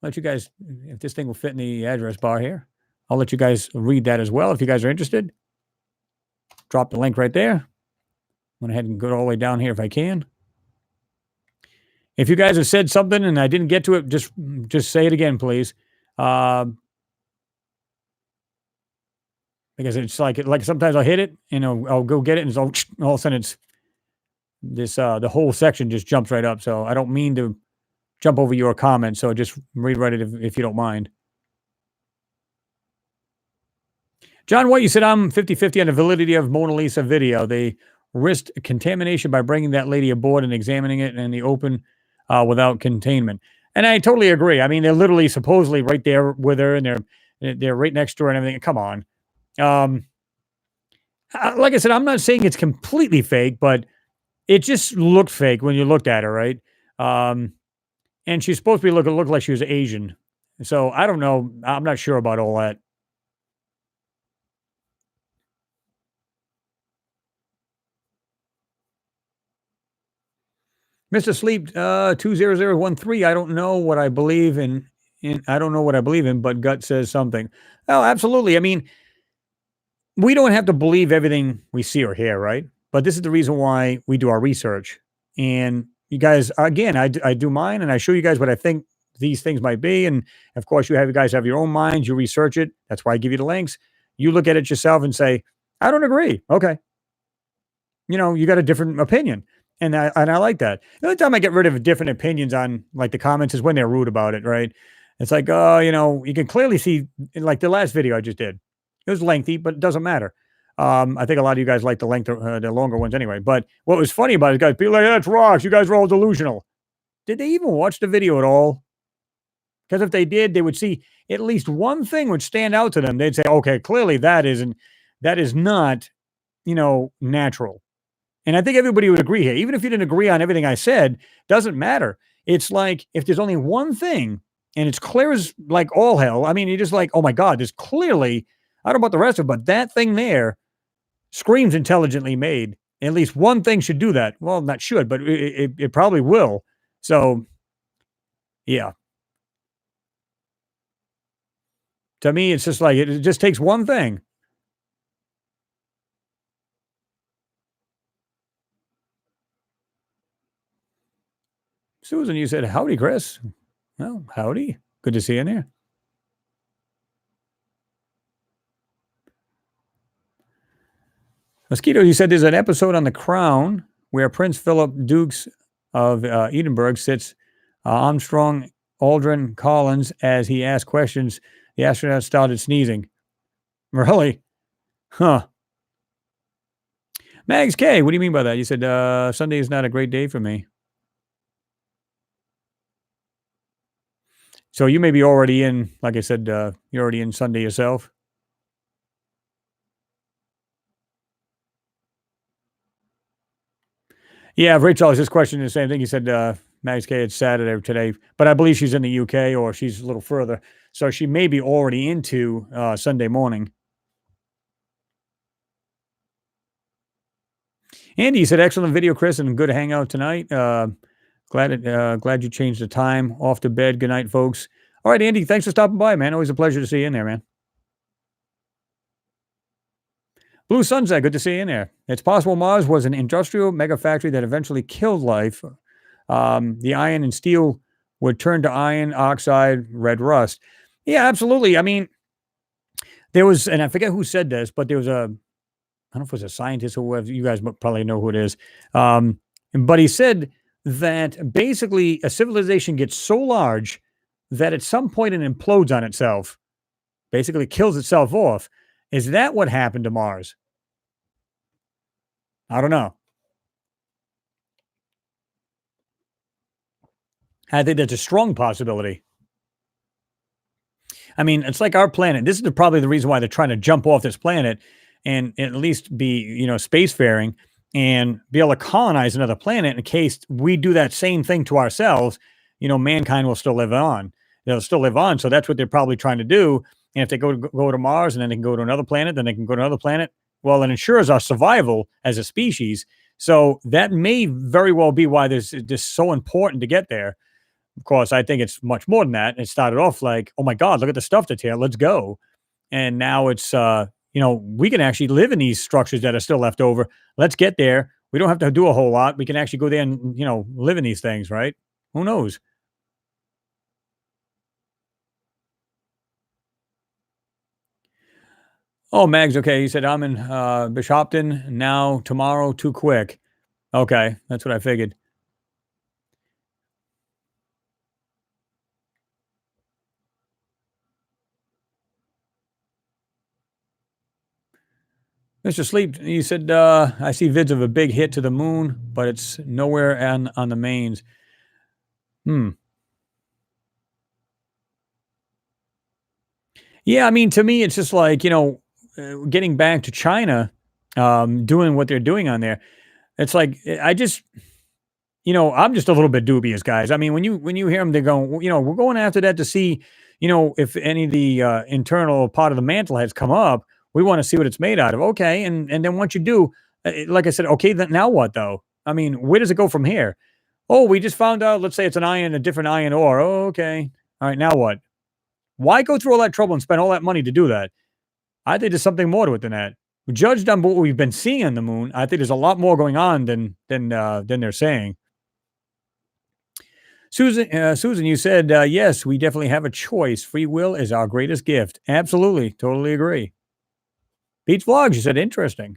Let you guys, if this thing will fit in the address bar here, I'll let you guys read that as well if you guys are interested. Drop the link right there. Went ahead and go all the way down here if I can. If you guys have said something and I didn't get to it, just say it again, please. Because it's like sometimes I'll hit it and I'll go get it, and all of a sudden it's this the whole section just jumps right up. So I don't mean to jump over your comment. So just rewrite it if you don't mind. John White, you said I'm 50-50 on the validity of Monalisa video. They risked contamination by bringing that lady aboard and examining it in the open without containment. And I totally agree. I mean, they're literally supposedly right there with her, and they're right next to her and everything. Come on. Like I said, I'm not saying it's completely fake, but it just looked fake when you looked at her, right? And she's supposed to be look like she was Asian. So I don't know. I'm not sure about all that. Mr. Sleep 20013. I don't know what I believe in. I don't know what I believe in, but gut says something. Oh, absolutely. I mean, we don't have to believe everything we see or hear, right? But this is the reason why we do our research. And you guys, again, I do mine, and I show you guys what I think these things might be. And of course, you guys have your own minds. You research it. That's why I give you the links. You look at it yourself and say, I don't agree. Okay. You got a different opinion. And I like that. The only time I get rid of different opinions on like the comments is when they're rude about it, right? It's like, you can clearly see in like the last video I just did. It was lengthy, but it doesn't matter. I think a lot of you guys like the longer ones anyway. But what was funny about it, guys, people like, that's rocks. You guys are all delusional. Did they even watch the video at all? Because if they did, they would see at least one thing would stand out to them. They'd say, okay, clearly that is not, natural. And I think everybody would agree here. Even if you didn't agree on everything I said, doesn't matter. It's like if there's only one thing and it's clear as like all hell. I mean, you're just like, oh my God, there's clearly, I don't know about the rest of it, but that thing there screams intelligently made. At least one thing should do that. Well, not should, but it probably will. So, yeah. To me, it's just like, it just takes one thing. Susan, you said, howdy, Chris. Well, howdy. Good to see you in there. Mosquito, you said there's an episode on The Crown where Prince Philip Dukes of Edinburgh sits Armstrong Aldrin Collins as he asked questions. The astronaut started sneezing. Really? Huh. Mags K, what do you mean by that? You said Sunday is not a great day for me. So you may be already in, like I said, you're already in Sunday yourself. Yeah, Rachel was just questioning the same thing. He said, Mags K, it's Saturday today, but I believe she's in the UK or she's a little further. So she may be already into Sunday morning. Andy, you said, excellent video, Chris, and good hangout tonight. Glad you changed the time. Off to bed. Good night, folks. All right, Andy, thanks for stopping by, man. Always a pleasure to see you in there, man. Blue Sunset, good to see you in there. It's possible Mars was an industrial mega factory that eventually killed life. The iron and steel would turn to iron oxide, red rust. Yeah, absolutely. I mean, there was, and I forget who said this, but there was I don't know if it was a scientist or whoever, you guys probably know who it is. But he said that basically a civilization gets so large that at some point it implodes on itself, basically kills itself off. Is that what happened to Mars? I don't know. I think that's a strong possibility. I mean, it's like our planet. This is probably the reason why they're trying to jump off this planet and at least be, spacefaring and be able to colonize another planet in case we do that same thing to ourselves. Mankind will still live on. They'll still live on. So that's what they're probably trying to do. And if they go to Mars and then they can go to another planet, then they can go to another planet. Well, it ensures our survival as a species. So that may very well be why this is just so important to get there. Of course, I think it's much more than that. It started off like, oh my God, look at the stuff that's here. Let's go. And now it's, we can actually live in these structures that are still left over. Let's get there. We don't have to do a whole lot. We can actually go there and, live in these things, right? Who knows? Oh, Mags, okay. He said, I'm in Bishopton now, tomorrow, too quick. Okay, that's what I figured. Mr. Sleep, you said, I see vids of a big hit to the moon, but it's nowhere on the mains. Yeah, I mean, to me, it's just like, getting back to China, doing what they're doing on there. It's like, I just, I'm just a little bit dubious, guys. I mean, when you hear them, they're going, we're going after that to see, if any of the internal part of the mantle has come up. We want to see what it's made out of. Okay, and then once you do, like I said, okay, then now what though? I mean, where does it go from here? Oh, we just found out. Let's say it's a different iron ore. Oh, okay, all right, now what? Why go through all that trouble and spend all that money to do that? I think there's something more to it than that. Judged on what we've been seeing on the moon, I think there's a lot more going on than they're saying. Susan, you said yes. We definitely have a choice. Free will is our greatest gift. Absolutely, totally agree. Beach Vlogs, you said interesting.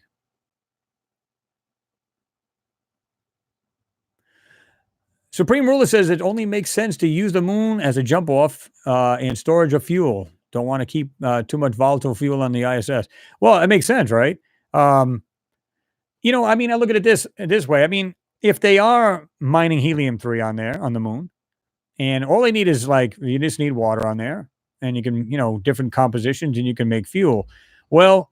Supreme Ruler says it only makes sense to use the moon as a jump off and storage of fuel. Don't want to keep too much volatile fuel on the ISS. Well, it makes sense, right? I mean, I look at it this way. I mean, if they are mining helium-3 on there on the moon, and all they need is like you just need water on there, and you can different compositions, and you can make fuel. Well,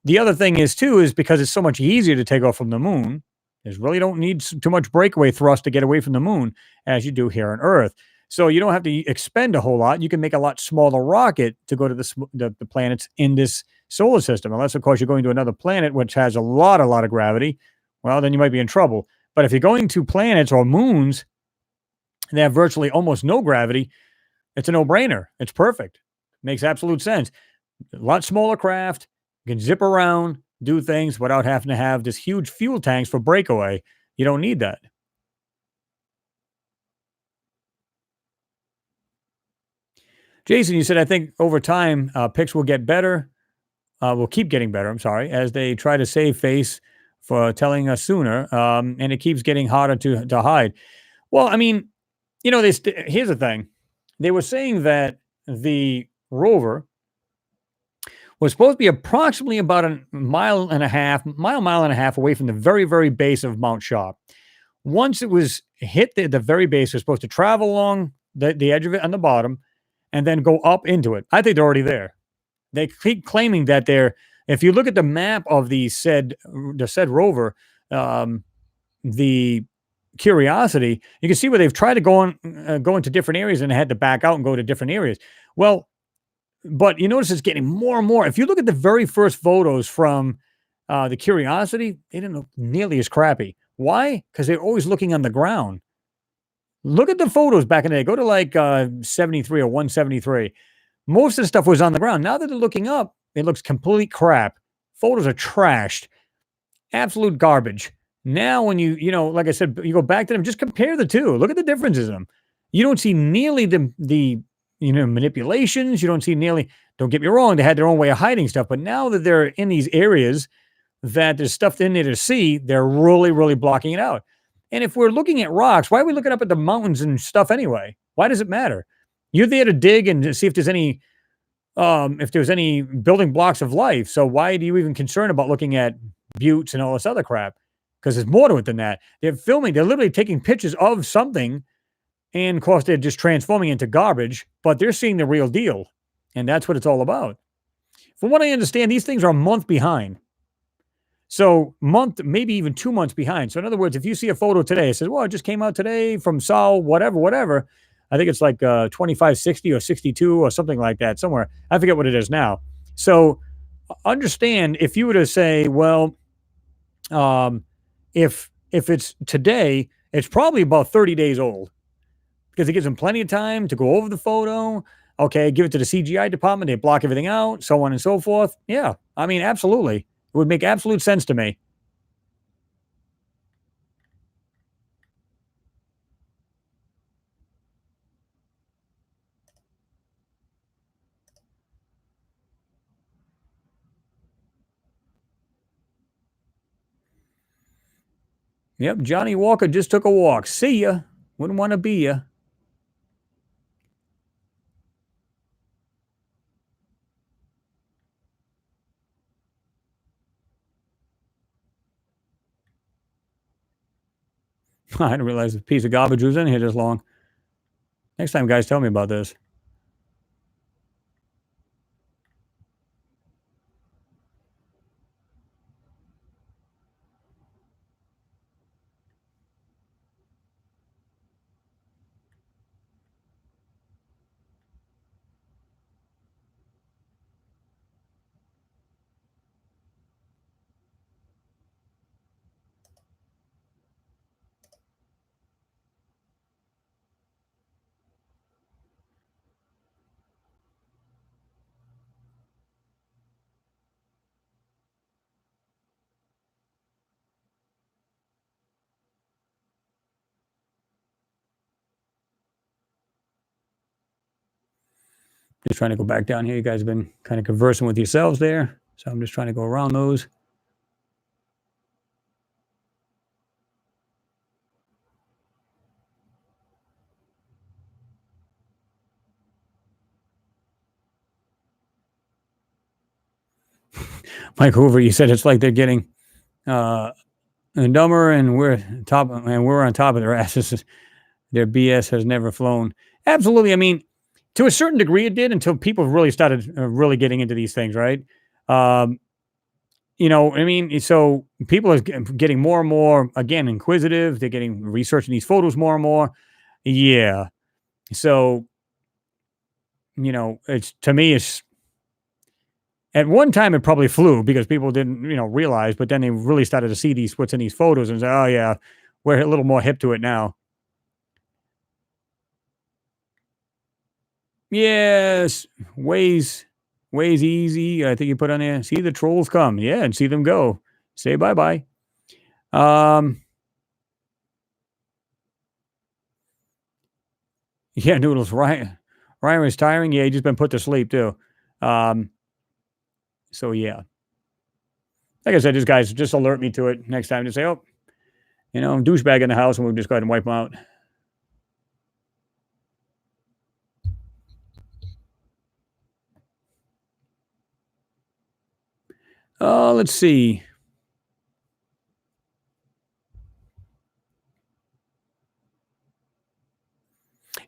the other thing is because it's so much easier to take off from the moon. You really don't need too much breakaway thrust to get away from the moon as you do here on Earth. So you don't have to expend a whole lot. You can make a lot smaller rocket to go to the planets in this solar system. Unless, of course, you're going to another planet which has a lot of gravity. Well, then you might be in trouble. But if you're going to planets or moons that have virtually almost no gravity, it's a no-brainer. It's perfect. Makes absolute sense. A lot smaller craft. You can zip around, do things without having to have this huge fuel tanks for breakaway. You don't need that. Jason, you said, I think over time, pics will get better. Will keep getting better, I'm sorry, as they try to save face for telling us sooner. And it keeps getting harder to hide. Well, I mean, here's the thing. They were saying that the rover was supposed to be approximately about a mile and a half away from the very, very base of Mount Sharp. Once it was hit the very base, it was supposed to travel along the edge of it on the bottom and then go up into it. I think they're already there. They keep claiming that if you look at the map of the said rover, the Curiosity, you can see where they've tried to go into different areas and had to back out and go to different areas. Well, but you notice it's getting more and more. If you look at the very first photos from the Curiosity, they didn't look nearly as crappy. Why? Because they're always looking on the ground. Look at the photos back in the day. Go to like 73 or 173. Most of the stuff was on the ground. Now that they're looking up, it looks complete crap photos are trashed, absolute garbage. Now, when like I said, you go back to them, just compare the two. Look at the differences in them. You don't see nearly the manipulations. You don't see nearly. Don't get me wrong; they had their own way of hiding stuff, but now that they're in these areas that there's stuff in there to see, they're really, really blocking it out. And if we're looking at rocks, why are we looking up at the mountains and stuff anyway? Why does it matter? You're there to dig and see if there's any building blocks of life. So why do you even concern about looking at buttes and all this other crap? Because there's more to it than that. They're filming, they're literally taking pictures of something, and of course they're just transforming it into garbage, but they're seeing the real deal. And that's what it's all about. From what I understand, these things are a month behind. So month, maybe even 2 months behind. So in other words, if you see a photo today, it says, well, it just came out today from Sol, whatever. I think it's like 2560 or 62 or something like that somewhere. I forget what it is now. So understand, if you were to say, well, if it's today, it's probably about 30 days old, because it gives them plenty of time to go over the photo. Okay, give it to the CGI department. They block everything out, so on and so forth. Yeah, I mean, absolutely. It would make absolute sense to me. Yep, Johnny Walker just took a walk. See ya. Wouldn't want to be ya. I didn't realize a piece of garbage was in here this long. Next time, guys, tell me about this. Just trying to go back down here. You guys have been kind of conversing with yourselves there. So I'm just trying to go around those. Mike Hoover, you said it's like they're getting dumber, and we're on top of their asses. Their BS has never flown. Absolutely. I mean, to a certain degree, it did, until people really started really getting into these things, right? Um, I mean, so people are getting more and more, again, inquisitive. They're getting researching these photos more and more. Yeah. So, it's, to me, it's, at one time it probably flew because people didn't, realize, but then they really started to see what's in these photos and say, oh yeah, we're a little more hip to it now. Yes, ways easy. I think you put on there. See the trolls come, yeah, and see them go. Say bye bye. Yeah, Noodles. Ryan was tiring. Yeah, he just been put to sleep too. Um, so yeah, like I said, this guys just alert me to it next time. To say, oh, douchebag in the house, and we'll just go ahead and wipe him out. Let's see.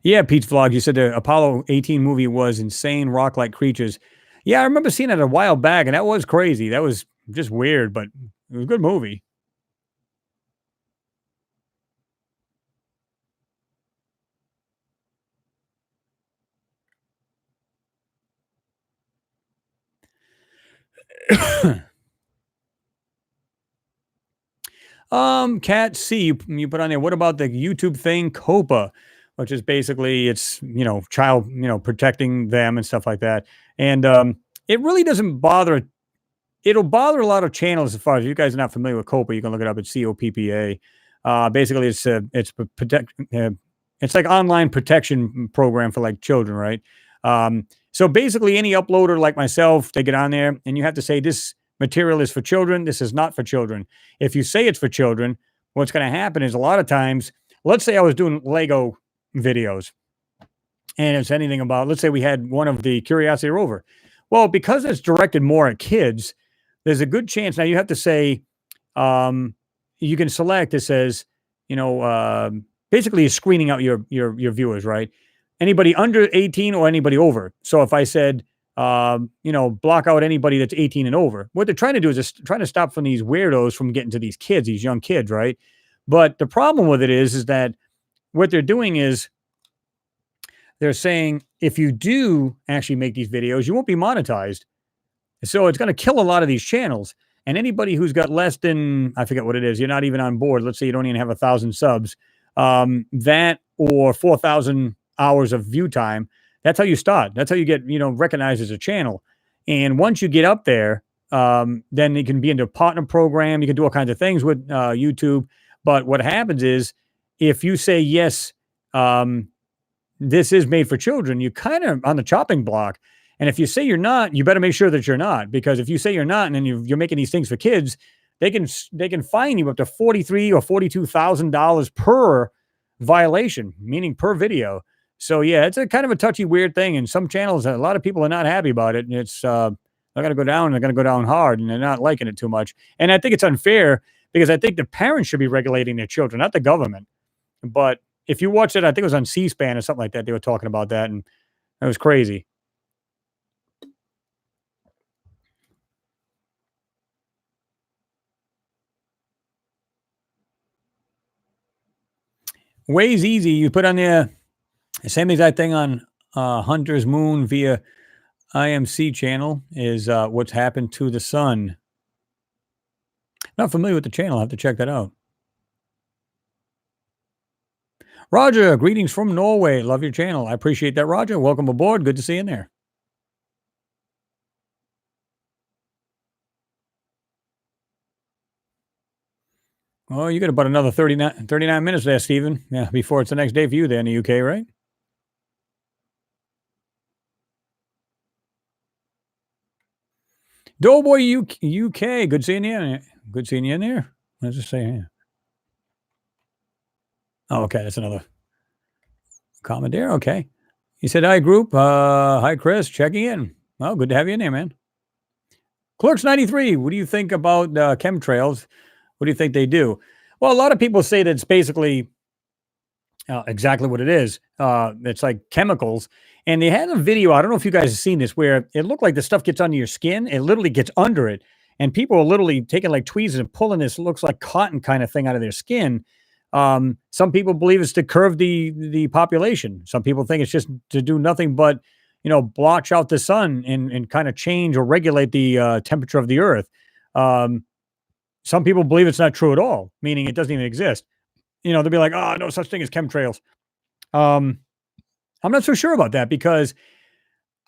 Yeah, Pete's vlog. You said the Apollo 18 movie was insane, rock-like creatures. Yeah, I remember seeing it a while back, and that was crazy. That was just weird, but it was a good movie. Cat C, you put on there. What about the YouTube thing, COPA, which is basically, it's child protecting them and stuff like that. And it really doesn't bother. it'll bother a lot of channels. As far as you guys are not familiar with COPPA, you can look it up. It's COPPA. Basically, it's like online protection program for like children, right? So basically, any uploader like myself, they get on there, and you have to say this material is for children. This is not for children. If you say it's for children, what's going to happen is a lot of times, let's say I was doing Lego videos, and it's anything about, let's say we had one of the Curiosity rover. Well, because it's directed more at kids, there's a good chance. Now you have to say, you can select. It says, basically, you're screening out your viewers, right? Anybody under 18 or anybody over. So if I said, block out anybody that's 18 and over, what they're trying to do is just trying to stop from these weirdos from getting to these kids, these young kids, right? But the problem with it is that what they're doing is they're saying if you do actually make these videos, you won't be monetized. So it's going to kill a lot of these channels. And anybody who's got less than, I forget what it is, you're not even on board. Let's say you don't even have 1,000 subs, that or 4,000 hours of view time. That's how you start. That's how you get, recognized as a channel. And once you get up there, then you can be into a partner program. You can do all kinds of things with YouTube. But what happens is if you say, yes, this is made for children, you kind of on the chopping block. And if you say you're not, you better make sure that you're not, because if you say you're not, and then you're making these things for kids, they can fine you up to $43,000 or $42,000 per violation, meaning per video. So yeah, it's a kind of a touchy, weird thing. And some channels, a lot of people are not happy about it. And it's they're going to go down. They're going to go down hard, and they're not liking it too much. And I think it's unfair because I think the parents should be regulating their children, not the government. But if you watch it, I think it was on C-SPAN or something like that. They were talking about that, and it was crazy. Way's easy. You put on there the same exact thing on Hunter's Moon via IMC channel is what's happened to the sun. Not familiar with the channel. I'll have to check that out. Roger, greetings from Norway. Love your channel. I appreciate that, Roger. Welcome aboard. Good to see you in there. Oh, you got about another 39 minutes there, Stephen. Yeah, before it's the next day for you there in the UK, right? Doughboy UK. Good seeing you. Good seeing you in there. Let's just say, yeah. Oh, okay. That's another comment there. Okay. He said, hi, group. Hi, Chris. Checking in. Well, good to have you in there, man. Clerks 93. What do you think about chemtrails? What do you think they do? Well, a lot of people say that it's basically exactly what it is. It's like chemicals. And they had a video, I don't know if you guys have seen this, where it looked like the stuff gets under your skin. It literally gets under it. And people are literally taking like tweezers and pulling this, looks like cotton kind of thing out of their skin. Some people believe it's to curb the population. Some people think it's just to do nothing but, blotch out the sun and kind of change or regulate the temperature of the earth. Some people believe it's not true at all, meaning it doesn't even exist. They'll be like, oh, no such thing as chemtrails. I'm not so sure about that because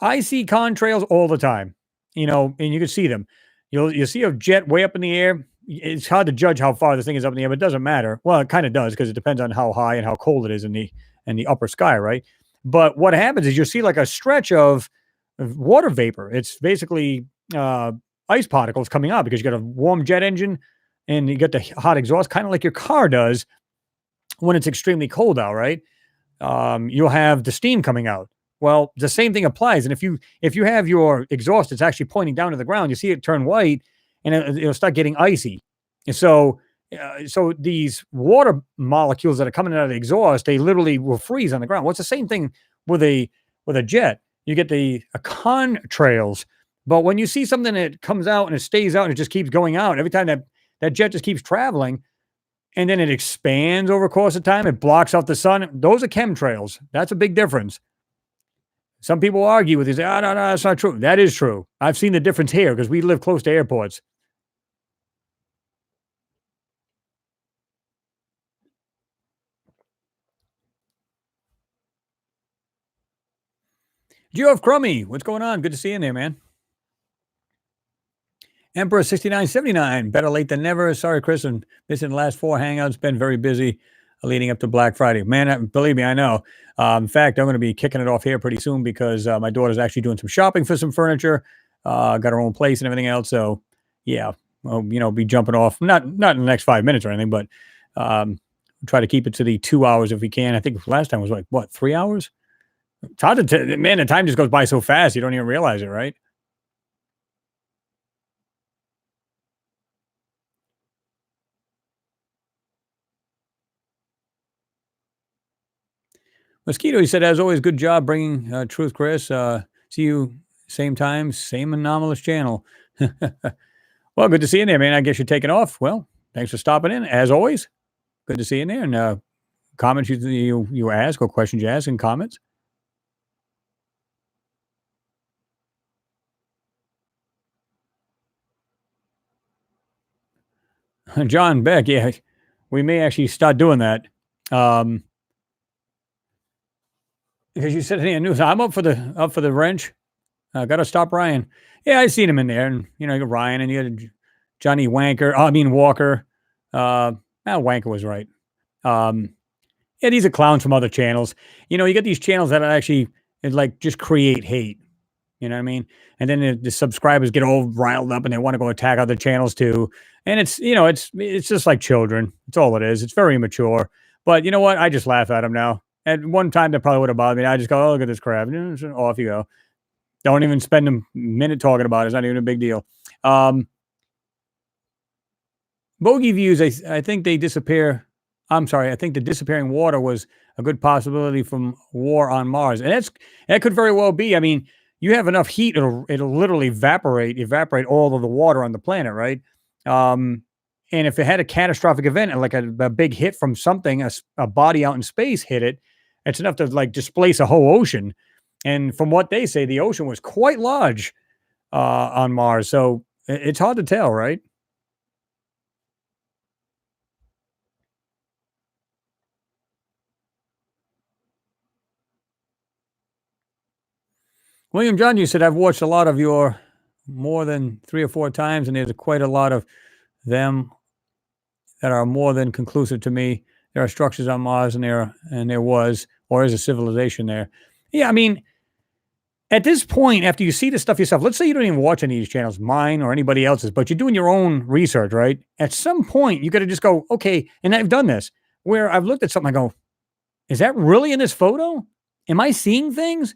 I see contrails all the time, and you can see them. You'll see a jet way up in the air. It's hard to judge how far this thing is up in the air, but it doesn't matter. Well, it kind of does because it depends on how high and how cold it is in the upper sky, right? But what happens is you'll see like a stretch of water vapor. It's basically ice particles coming out because you got a warm jet engine and you get the hot exhaust, kind of like your car does when it's extremely cold out, right? You'll have the steam coming out. Well, the same thing applies. And if you have your exhaust, it's actually pointing down to the ground. You see it turn white, and it'll start getting icy. And so these water molecules that are coming out of the exhaust, they literally will freeze on the ground. Well, it's the same thing with a jet. You get the contrails, but when you see something that comes out and it stays out and it just keeps going out, every time that jet just keeps traveling, and then it expands over the course of time, it blocks out the sun. Those are chemtrails. That's a big difference. Some people argue with you, say, oh, no, that's not true. That is true. I've seen the difference here because we live close to airports. Geoff Crummy, what's going on? Good to see you in there, man. Emperor 6979, better late than never. Sorry, Chris, and missing the last 4 hangouts. Been very busy leading up to Black Friday. Man, believe me, I know. In fact, I'm going to be kicking it off here pretty soon because my daughter's actually doing some shopping for some furniture. Got her own place and everything else. So, yeah, be jumping off. Not in the next 5 minutes or anything, but try to keep it to the 2 hours if we can. I think last time was like, what, 3 hours? It's hard to man, the time just goes by so fast. You don't even realize it, right? Mosquito, he said, as always, good job bringing truth, Chris. See you same time, same anomalous channel. Well, good to see you there, man. I guess you're taking off. Well, thanks for stopping in. As always, good to see you there. And comments you ask or questions you ask in comments. John Beck, yeah, we may actually start doing that. Because you said in the news, I'm up for the wrench. Got to stop Ryan. Yeah, I seen him in there, and you got Ryan, and you got Johnny Wanker. I mean Walker. Wanker was right. Yeah, these are clowns from other channels. You get these channels that actually like just create hate. You know what I mean? And then the subscribers get all riled up and they want to go attack other channels too. And it's just like children. It's all it is. It's very immature. But you know what? I just laugh at them now. At one time, that probably would have bothered me. I just go, "Oh, look at this crap." Off you go. Don't even spend a minute talking about it. It's not even a big deal. Bogey views, I think they disappear. I'm sorry. I think the disappearing water was a good possibility from war on Mars, and that could very well be. I mean, you have enough heat, it'll literally evaporate all of the water on the planet, right? And if it had a catastrophic event, like a big hit from something, a body out in space hit it, it's enough to like displace a whole ocean. And from what they say, the ocean was quite large on Mars, so it's hard to tell, right? William John, you said, I've watched a lot of your more than 3 or 4 times, and there's quite a lot of them that are more than conclusive to me. There are structures on Mars, and there was or is a civilization there. Yeah, I mean, at this point, after you see the stuff yourself, let's say you don't even watch any of these channels, mine or anybody else's, but you're doing your own research, right? At some point, you got to just go, okay, and I've done this where I've looked at something, I go, is that really in this photo? Am I seeing things?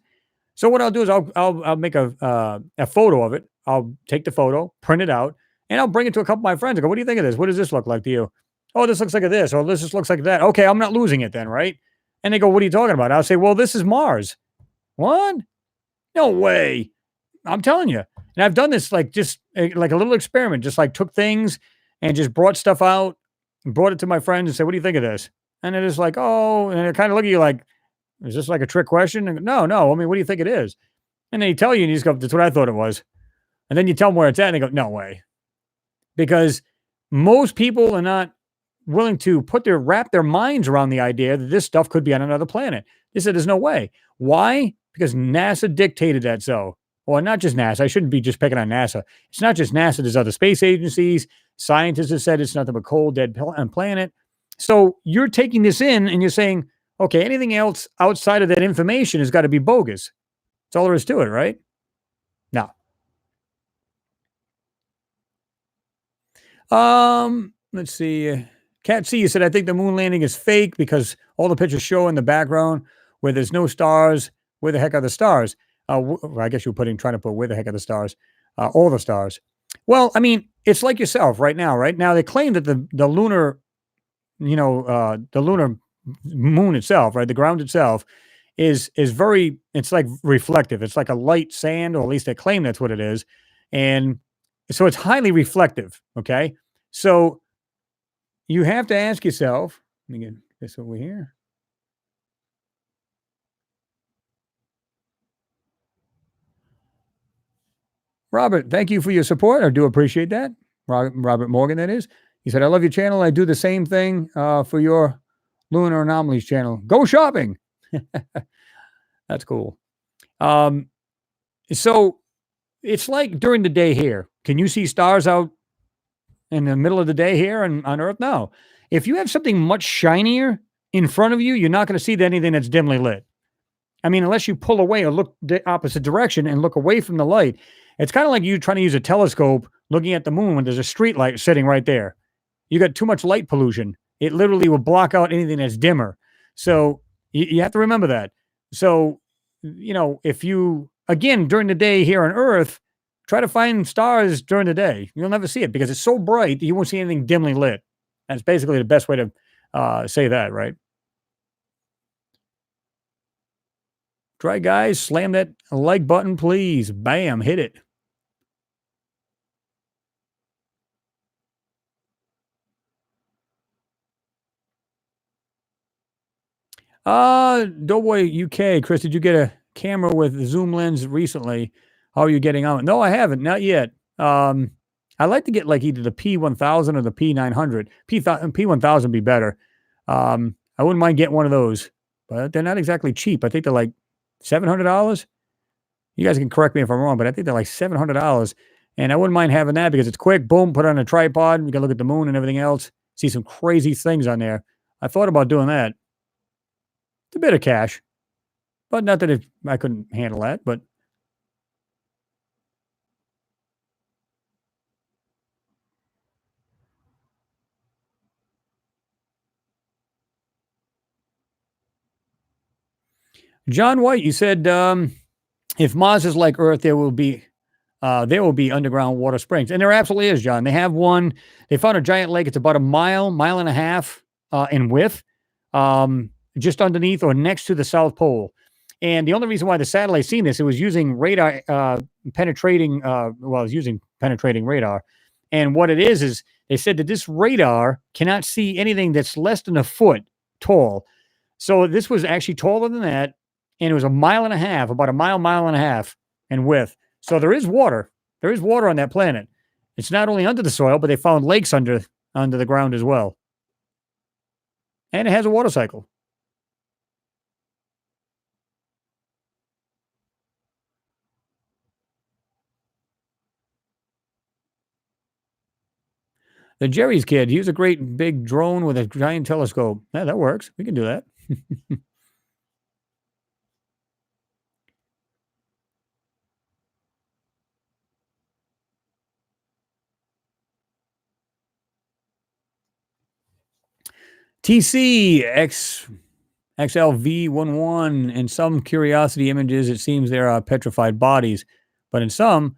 So what I'll do is I'll make a photo of it. I'll take the photo, print it out, and I'll bring it to a couple of my friends. I go, "What do you think of this? What does this look like to you?" "Oh, this looks like this, or this just looks like that." "Okay, I'm not losing it then, right?" And they go, "What are you talking about?" I'll say, "Well, this is Mars." "What? No way!" I'm telling you. And I've done this like just like a little experiment. Just like took things and just brought stuff out, and brought it to my friends, and said, "What do you think of this?" And it is like, "Oh," and they kind of look at you like, "Is this like a trick question?" And go, no. I mean, what do you think it is? And they tell you, and you just go, "That's what I thought it was." And then you tell them where it's at, and they go, "No way." Because most people are not willing to wrap their minds around the idea that this stuff could be on another planet. They said, "There's no way." Why? Because NASA dictated that so. Or not just NASA. I shouldn't be just picking on NASA. It's not just NASA. There's other space agencies. Scientists have said it's nothing but cold, dead planet. So you're taking this in and you're saying, okay, anything else outside of that information has got to be bogus. That's all there is to it, right? Now, let's see. Cat C, you said, I think the moon landing is fake because all the pictures show in the background where there's no stars. Where the heck are the stars? I guess you're trying to put where the heck are the stars? All the stars. Well, I mean, it's like yourself right now. Right now, they claim that the lunar, the lunar moon itself, right, the ground itself, is very. It's like reflective. It's like a light sand, or at least they claim that's what it is, and so it's highly reflective. Okay, so you have to ask yourself. Let me get this over here. Robert, thank you for your support. I do appreciate that. Robert Morgan, that is. He said, I love your channel. I do the same thing for your Lunar Anomalies channel. Go shopping. That's cool. So it's like during the day here. Can you see stars out in the middle of the day here on Earth? No. If you have something much shinier in front of you, you're not going to see anything that's dimly lit. I mean, unless you pull away or look the opposite direction and look away from the light, it's kind of like you trying to use a telescope looking at the moon when there's a street light sitting right there. You got too much light pollution. It literally will block out anything that's dimmer. So you have to remember that. So, if you, again, during the day here on Earth, try to find stars during the day. You'll never see it because it's so bright that you won't see anything dimly lit. That's basically the best way to say that, right? Try, guys, slam that like button, please. Bam, hit it. Doughboy UK, Chris, did you get a camera with zoom lens recently? How are you getting on? No, I haven't, not yet. I like to get like either the P1000 or the P900. P1000 would be better. I wouldn't mind getting one of those, but they're not exactly cheap. I think they're like $700. You guys can correct me if I'm wrong, but I think they're like $700. And I wouldn't mind having that because it's quick. Boom, put it on a tripod. You can look at the moon and everything else. See some crazy things on there. I thought about doing that. It's a bit of cash, but not that I couldn't handle that. But John White, you said if Mars is like Earth, there will be underground water springs, and there absolutely is, John. They have one. They found a giant lake. It's about a mile and a half in width, just underneath or next to the South Pole. And the only reason why the satellite seen this, it was using radar penetrating. Well, it was using penetrating radar, and what it is they said that this radar cannot see anything that's less than a foot tall. So this was actually taller than that, and it was a mile and a half, about a mile and a half in width. So there is water. There is water on that planet. It's not only under the soil, but they found lakes under the ground as well. And it has a water cycle. The Jerry's kid, he was a great big drone with a giant telescope. Yeah, that works. We can do that. TC XLV11. In some Curiosity images, it seems there are petrified bodies, but in some,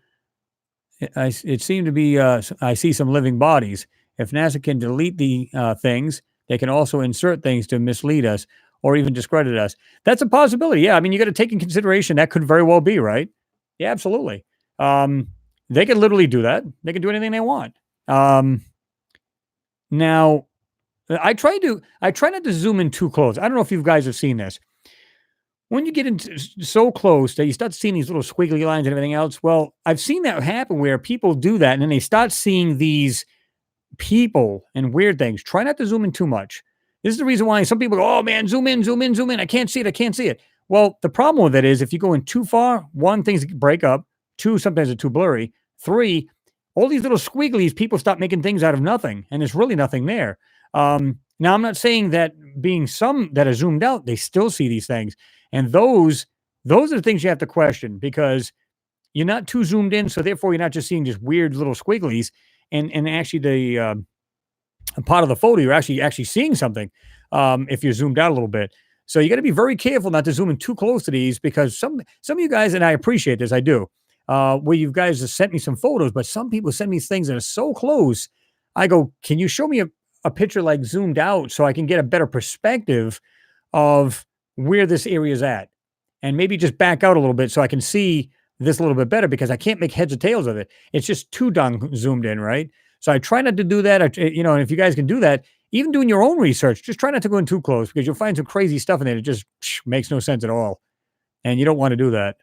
it seemed to be, I see some living bodies. If NASA can delete the things, they can also insert things to mislead us or even discredit us. That's a possibility. Yeah. I mean, you got to take in consideration that could very well be, right? Yeah, absolutely. Um, they can literally do that. They can do anything they want. Um, now, I try not to zoom in too close. I don't know if you guys have seen this. When you get into so close that you start seeing these little squiggly lines and everything else, well, I've seen that happen where people do that and then they start seeing these people and weird things. Try not to zoom in too much. This is the reason why some people go, "Oh man, zoom in, zoom in, zoom in. I can't see it. I can't see it." Well, the problem with it is if you go in too far, one, things break up. Two, sometimes they're too blurry. Three, all these little squigglies, people stop making things out of nothing, and there's really nothing there. Now, I'm not saying that being some that are zoomed out, they still see these things, and those are the things you have to question because you're not too zoomed in, so therefore you're not just seeing just weird little squigglies, and actually the part of the photo you're actually seeing something if you're zoomed out a little bit. So you got to be very careful not to zoom in too close to these because some of you guys, and I appreciate this, I do, where you guys have sent me some photos, but some people send me things that are so close. I go, can you show me a picture like zoomed out so I can get a better perspective of where this area is at, and maybe just back out a little bit so I can see this a little bit better because I can't make heads or tails of it. It's just too darn zoomed in, right? So I try not to do that. And if you guys can do that, even doing your own research, just try not to go in too close because you'll find some crazy stuff in there that just makes no sense at all. And you don't want to do that.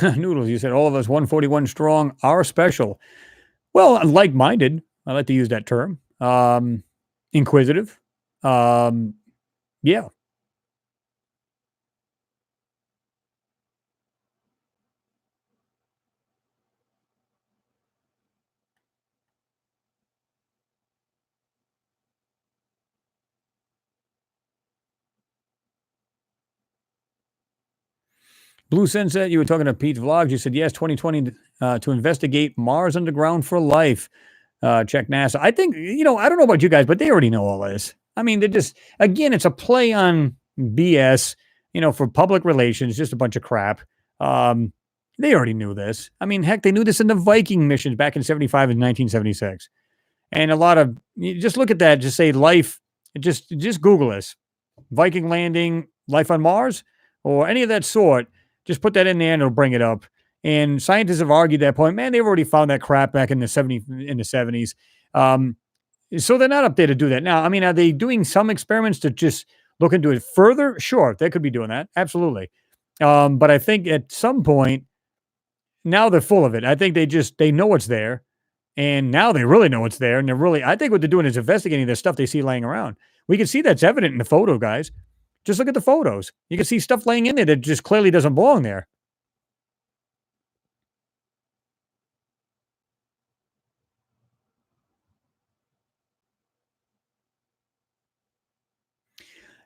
Noodles, you said all of us 141 strong are special. Well, like-minded. I like to use that term. Inquisitive. Yeah. Blue Sunset, you were talking to Pete's Vlogs. You said, yes, 2020 to investigate Mars underground for life. Check NASA. I think, I don't know about you guys, but they already know all this. I mean, they're just, again, it's a play on BS, for public relations, just a bunch of crap. They already knew this. I mean, heck, they knew this in the Viking missions back in 75 and 1976. And a lot of, you just look at that, just say life, just Google this. Viking landing, life on Mars, or any of that sort, just put that in there and it'll bring it up. And scientists have argued that point. Man, they've already found that crap back in the 70s. So they're not up there to do that now. I mean, are they doing some experiments to just look into it further? Sure, they could be doing that. Absolutely. But I think at some point now they're full of it. I think they know it's there, and now they really know it's there, and they're really. I think what they're doing is investigating the stuff they see laying around. We can see that's evident in the photo, guys. Just look at the photos. You can see stuff laying in there that just clearly doesn't belong there.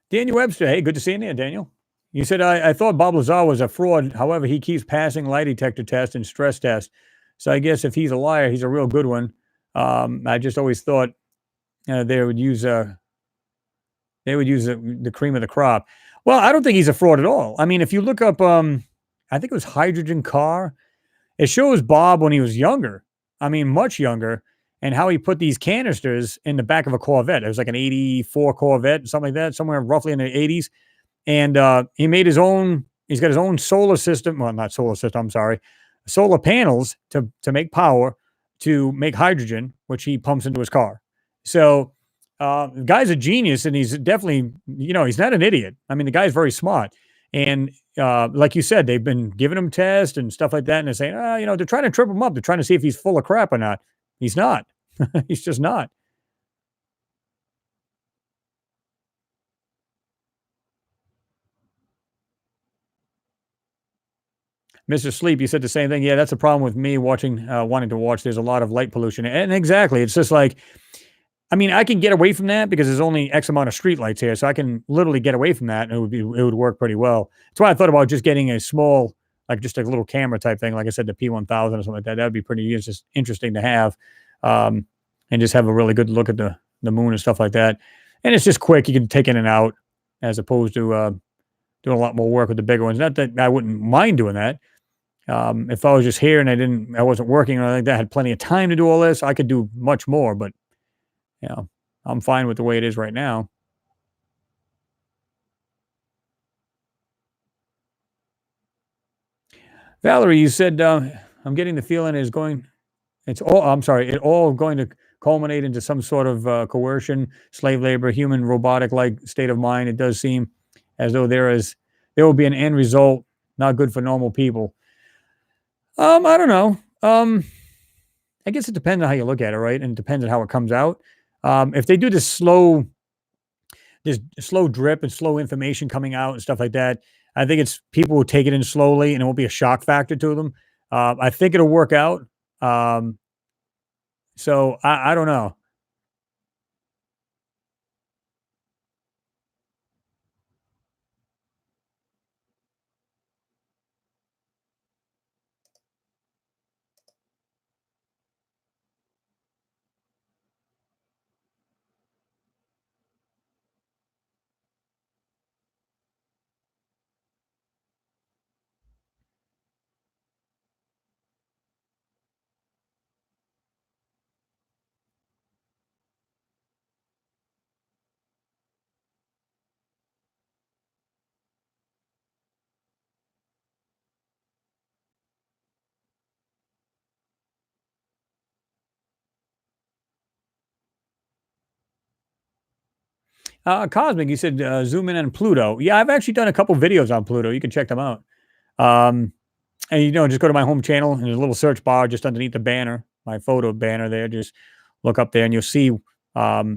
Daniel Webster, hey, good to see you there, Daniel. You said, I thought Bob Lazar was a fraud. However, he keeps passing lie detector tests and stress tests. So I guess if he's a liar, he's a real good one. I just always thought they would use the cream of the crop. Well, I don't think he's a fraud at all. I mean, if you look up, I think it was Hydrogen Car, it shows Bob when he was younger. I mean, much younger, and how he put these canisters in the back of a Corvette. It was like an 84 Corvette, something like that, somewhere roughly in the 80s. And he made his own, he's got his own solar system. Well, not solar system, I'm sorry, solar panels to make power to make hydrogen, which he pumps into his car. So the guy's a genius, and he's definitely, he's not an idiot. I mean, the guy's very smart. And like you said, they've been giving him tests and stuff like that. And they're saying, they're trying to trip him up. They're trying to see if he's full of crap or not. He's not. He's just not. Mr. Sleep, you said the same thing. Yeah, that's a problem with me wanting to watch. There's a lot of light pollution. And exactly, it's just like, I mean, I can get away from that because there's only X amount of street lights here. So I can literally get away from that and it would work pretty well. That's why I thought about just getting a small, like just a little camera type thing. Like I said, the P1000 or something like that. That would be pretty just interesting to have. And just have a really good look at the moon and stuff like that. And it's just quick. You can take in and out as opposed to doing a lot more work with the bigger ones. Not that I wouldn't mind doing that. If I was just here and I wasn't working or anything like that, I had plenty of time to do all this, I could do much more, but I'm fine with the way it is right now. Valerie, you said, I'm getting the feeling it all going to culminate into some sort of coercion, slave labor, human robotic like state of mind. It does seem as though there will be an end result not good for normal people. I don't know. I guess it depends on how you look at it, right? And it depends on how it comes out. If they do this slow drip and slow information coming out and stuff like that, I think it's people will take it in slowly and it won't be a shock factor to them. I think it'll work out. Um, so I don't know. Cosmic, you said zoom in on Pluto. Yeah, I've actually done a couple videos on Pluto. You can check them out. Um, And, just go to my home channel and there's a little search bar just underneath the banner, my photo banner there. Just look up there and you'll see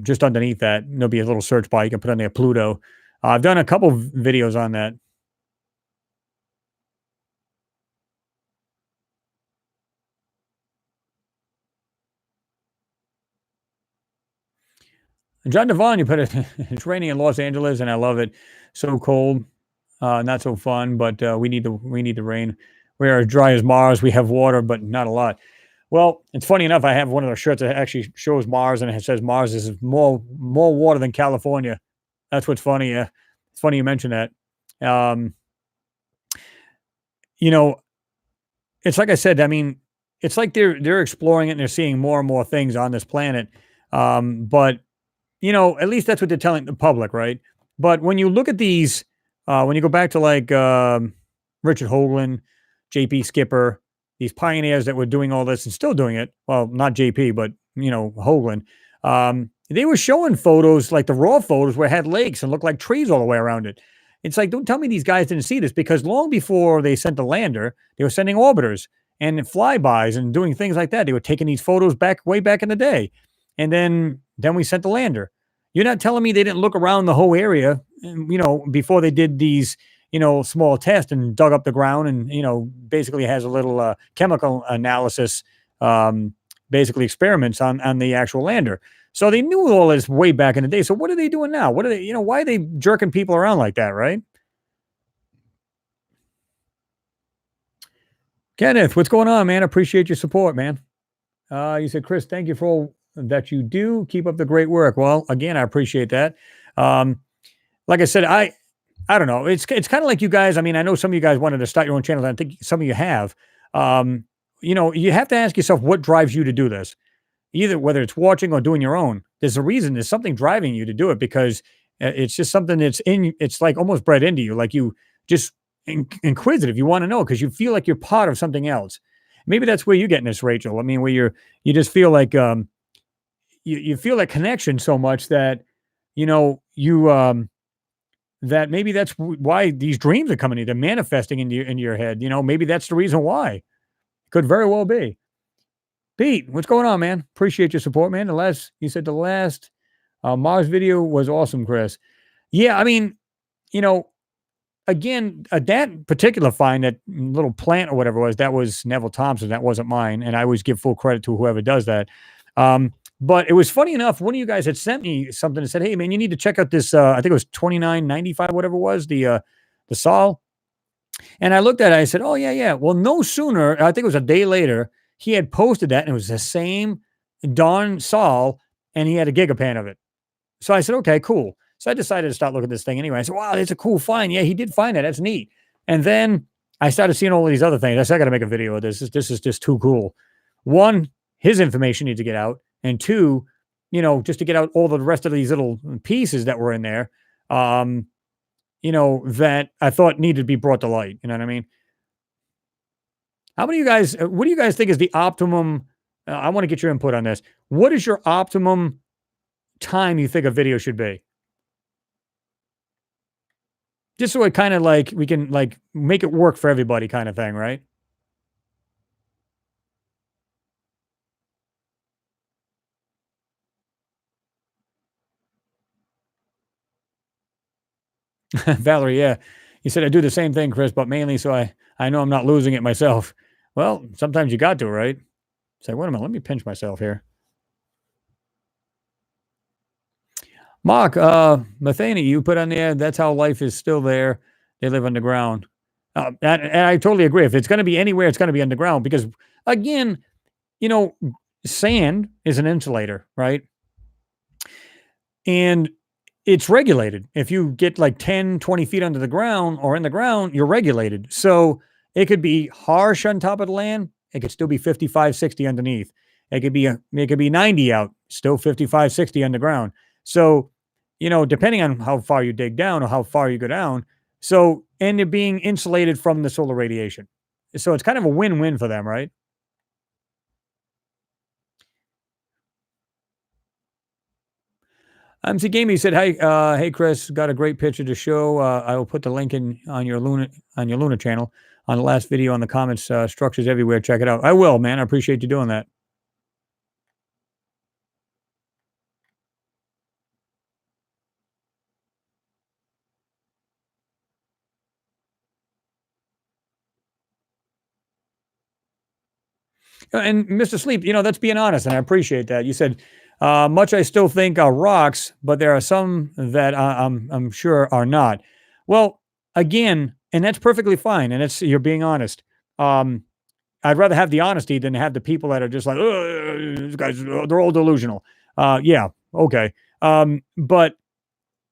just underneath that, there'll be a little search bar. You can put on there Pluto. I've done a couple videos on that. John Devon, you put it, it's raining in Los Angeles and I love it. So cold, not so fun, but we need the rain. We are as dry as Mars. We have water, but not a lot. Well, it's funny enough. I have one of those shirts that actually shows Mars, and it says Mars is more water than California. That's what's funny. It's funny you mention that. Um, you know, it's like I said. I mean, it's like they're exploring it and they're seeing more and more things on this planet. But at least that's what they're telling the public, right? But when you look at these, when you go back to like Richard Hoagland, JP Skipper, these pioneers that were doing all this and still doing it. Well, not JP, but Hoagland. They were showing photos like the raw photos where it had lakes and looked like trees all the way around it. It's like, don't tell me these guys didn't see this because long before they sent the lander, they were sending orbiters and flybys and doing things like that. They were taking these photos way back in the day, and then we sent the lander. You're not telling me they didn't look around the whole area, before they did these, small tests and dug up the ground and, basically has a little chemical analysis, basically experiments on the actual lander. So they knew all this way back in the day. So what are they doing now? What are they, why are they jerking people around like that, right? Kenneth, what's going on, man? Appreciate your support, man. You said, Chris, thank you for all that you do. Keep up the great work. Well, again, I appreciate that. Um, like I said, I don't know. It's kind of like you guys. I mean, I know some of you guys wanted to start your own channel. I think some of you have. Um, you have to ask yourself what drives you to do this. Either whether it's watching or doing your own, there's a reason. There's something driving you to do it because it's just something that's in. It's like almost bred into you. Like you just inquisitive. You want to know because you feel like you're part of something else. Maybe that's where you're getting this, Rachel. I mean, where you just feel like you feel that connection so much that you that maybe that's why these dreams are coming in. They're manifesting into your head. Maybe that's the reason why. Could very well be. Pete, what's going on, man? Appreciate your support, man. You said the last Mars video was awesome, Chris. Yeah, I mean, you know, again, that particular find, that little plant or whatever it was, that was Neville Thompson. That wasn't mine. And I always give full credit to whoever does that. But it was funny enough. One of you guys had sent me something and said, "Hey, man, you need to check out this. I think it was 29.95, whatever it was, the Sol." And I looked at it. I said, "Oh yeah, yeah." Well, no sooner. I think it was a day later. He had posted that, and it was the same darn Sol, and he had a GigaPan of it. So I said, "Okay, cool." So I decided to start looking at this thing anyway. I said, "Wow, it's a cool find." Yeah, he did find it. That's neat. And then I started seeing all of these other things. I said, "I got to make a video of this. This is just too cool." One, his information needs to get out, and two, just to get out all the rest of these little pieces that were in there. Um, that I thought needed to be brought to light. You know what I mean? How many of you guys, what do you guys think is the optimum? I want to get your input on this. What is your optimum time you think a video should be? Just so it kind of like we can like make it work for everybody, kind of thing, right? Valerie, yeah. You said I do the same thing, Chris, but mainly so I know I'm not losing it myself. Well, sometimes you got to, right? Say, wait a minute, let me pinch myself here. Mark, Matheny, you put on there, that's how life is still there. They live underground. And I totally agree. If it's going to be anywhere, it's going to be underground because, again, you know, sand is an insulator, right? And it's regulated. If you get like 10, 20 feet under the ground or in the ground, you're regulated. So it could be harsh on top of the land. It could still be 55, 60 underneath. It could be 90 out, still 55, 60 underground. So, depending on how far you dig down or how far you go down. So, and they're being insulated from the solar radiation. So it's kind of a win-win for them, right? MC Gamey said, "Hey Chris, got a great picture to show. I will put the link in on your Luna channel. on the last video on the comments, structures everywhere. Check it out. I will, man. I appreciate you doing that. And Mr. Sleep, that's being honest, and I appreciate that. You said, much I still think are rocks, but there are some that I'm sure are not. Well, again, and that's perfectly fine, and you're being honest. Um, I'd rather have the honesty than have the people that are just like, these guys, they're all delusional. Yeah, okay. But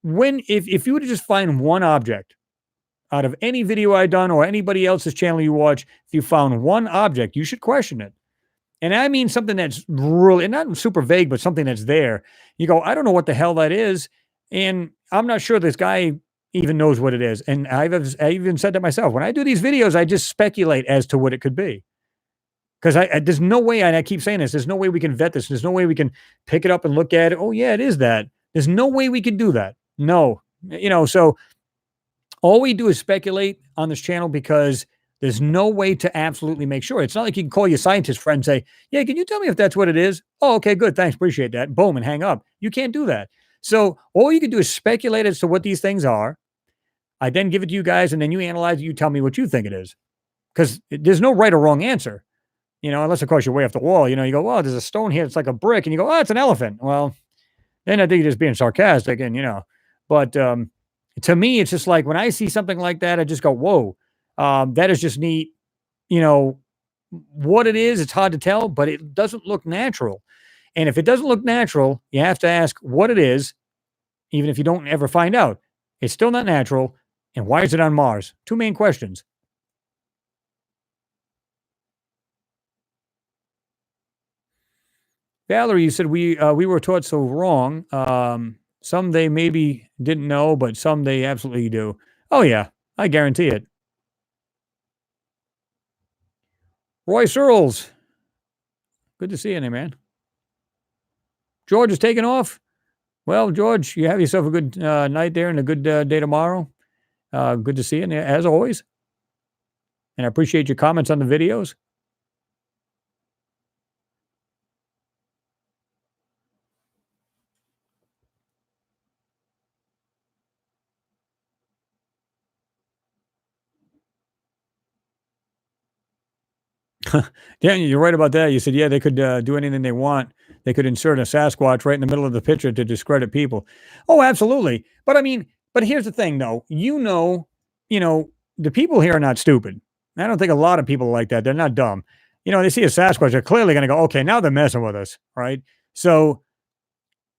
if you were to just find one object out of any video I've done or anybody else's channel you watch, if you found one object, you should question it. And I mean something that's really not super vague, but something that's there. You go, I don't know what the hell that is. And I'm not sure this guy even knows what it is. And I even said that myself. When I do these videos, I just speculate as to what it could be. Because there's no way, and I keep saying this, there's no way we can vet this. There's no way we can pick it up and look at it. Oh, yeah, it is that. There's no way we can do that. No. So all we do is speculate on this channel because there's no way to absolutely make sure. It's not like you can call your scientist friend and say, yeah, can you tell me if that's what it is? Oh, okay, good. Thanks. Appreciate that. Boom, and hang up. You can't do that. So all you can do is speculate as to what these things are. I then give it to you guys, and then you analyze it. You tell me what you think it is. Because there's no right or wrong answer. Unless, of course, you're way off the wall. You go, well, there's a stone here. It's like a brick. And you go, oh, it's an elephant. Well, then I think you're just being sarcastic. And, but to me, it's just like when I see something like that, I just go, whoa, that is just neat. What it is, it's hard to tell, but it doesn't look natural. And if it doesn't look natural, you have to ask what it is, even if you don't ever find out. It's still not natural. And why is it on Mars? Two main questions. Valerie, you said we were taught so wrong. Some they maybe didn't know, but some they absolutely do. Oh yeah, I guarantee it. Roy Searles, good to see you there, man. George is taking off. Well, George, you have yourself a good night there and a good day tomorrow. Good to see you, as always. And I appreciate your comments on the videos. Yeah, you're right about that. You said, yeah, they could do anything they want. They could insert a Sasquatch right in the middle of the picture to discredit people. Oh, absolutely. But I mean, but here's the thing, though. The people here are not stupid. I don't think a lot of people are like that. They're not dumb. They see a Sasquatch, they're clearly going to go, okay, now they're messing with us, right? So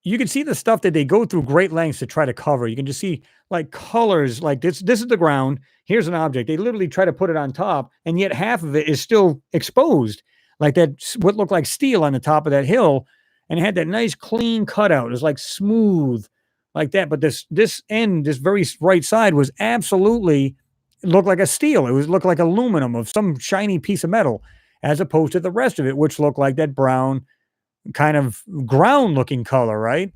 you can see the stuff that they go through great lengths to try to cover. You can just see like colors like this. This is the ground. Here's an object. They literally try to put it on top, and yet half of it is still exposed. Like that, what looked like steel on the top of that hill, and it had that nice clean cutout. It was like smooth, like that. But this end, this very right side, was absolutely, it looked like a steel. It looked like aluminum of some shiny piece of metal, as opposed to the rest of it, which looked like that brown kind of ground looking color, right?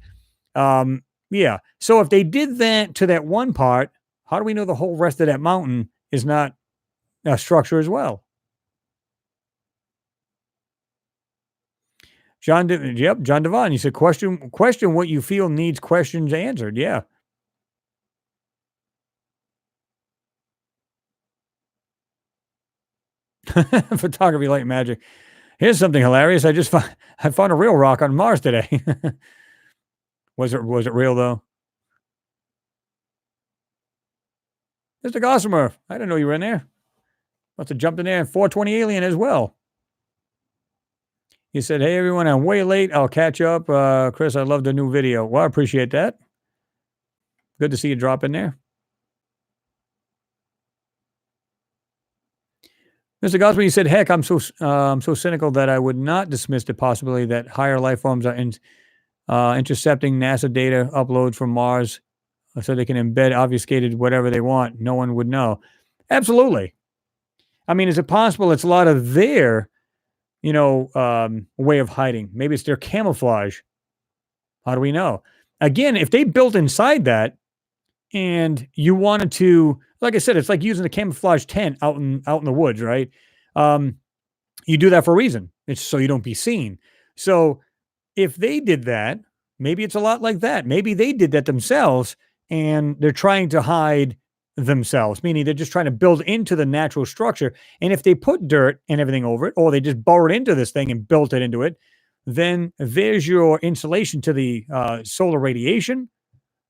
Yeah. So if they did that to that one part, how do we know the whole rest of that mountain is not a structure as well? John Devon, you said question what you feel needs questions answered. Yeah. Photography light magic. Here's something hilarious. I found a real rock on Mars today. Was it real though? Mr. Gossamer, I didn't know you were in there. Must have jumped in there. 420 alien as well. He said, hey, everyone, I'm way late. I'll catch up. Chris, I love the new video. Well, I appreciate that. Good to see you drop in there. Mr. Gosper, you said, heck, I'm so cynical that I would not dismiss the possibility that higher life forms are intercepting NASA data uploads from Mars so they can embed obfuscated whatever they want. No one would know. Absolutely. I mean, is it possible it's a lot of their, way of hiding? Maybe it's their camouflage. How do we know? Again, if they built inside that and you wanted to, like I said, it's like using a camouflage tent out in the woods, right? Um, you do that for a reason. It's so you don't be seen. So if they did that, maybe it's a lot like that. Maybe they did that themselves and they're trying to hide themselves, meaning they're just trying to build into the natural structure. And if they put dirt and everything over it, or they just burrowed into this thing and built it into it, then there's your insulation to the solar radiation.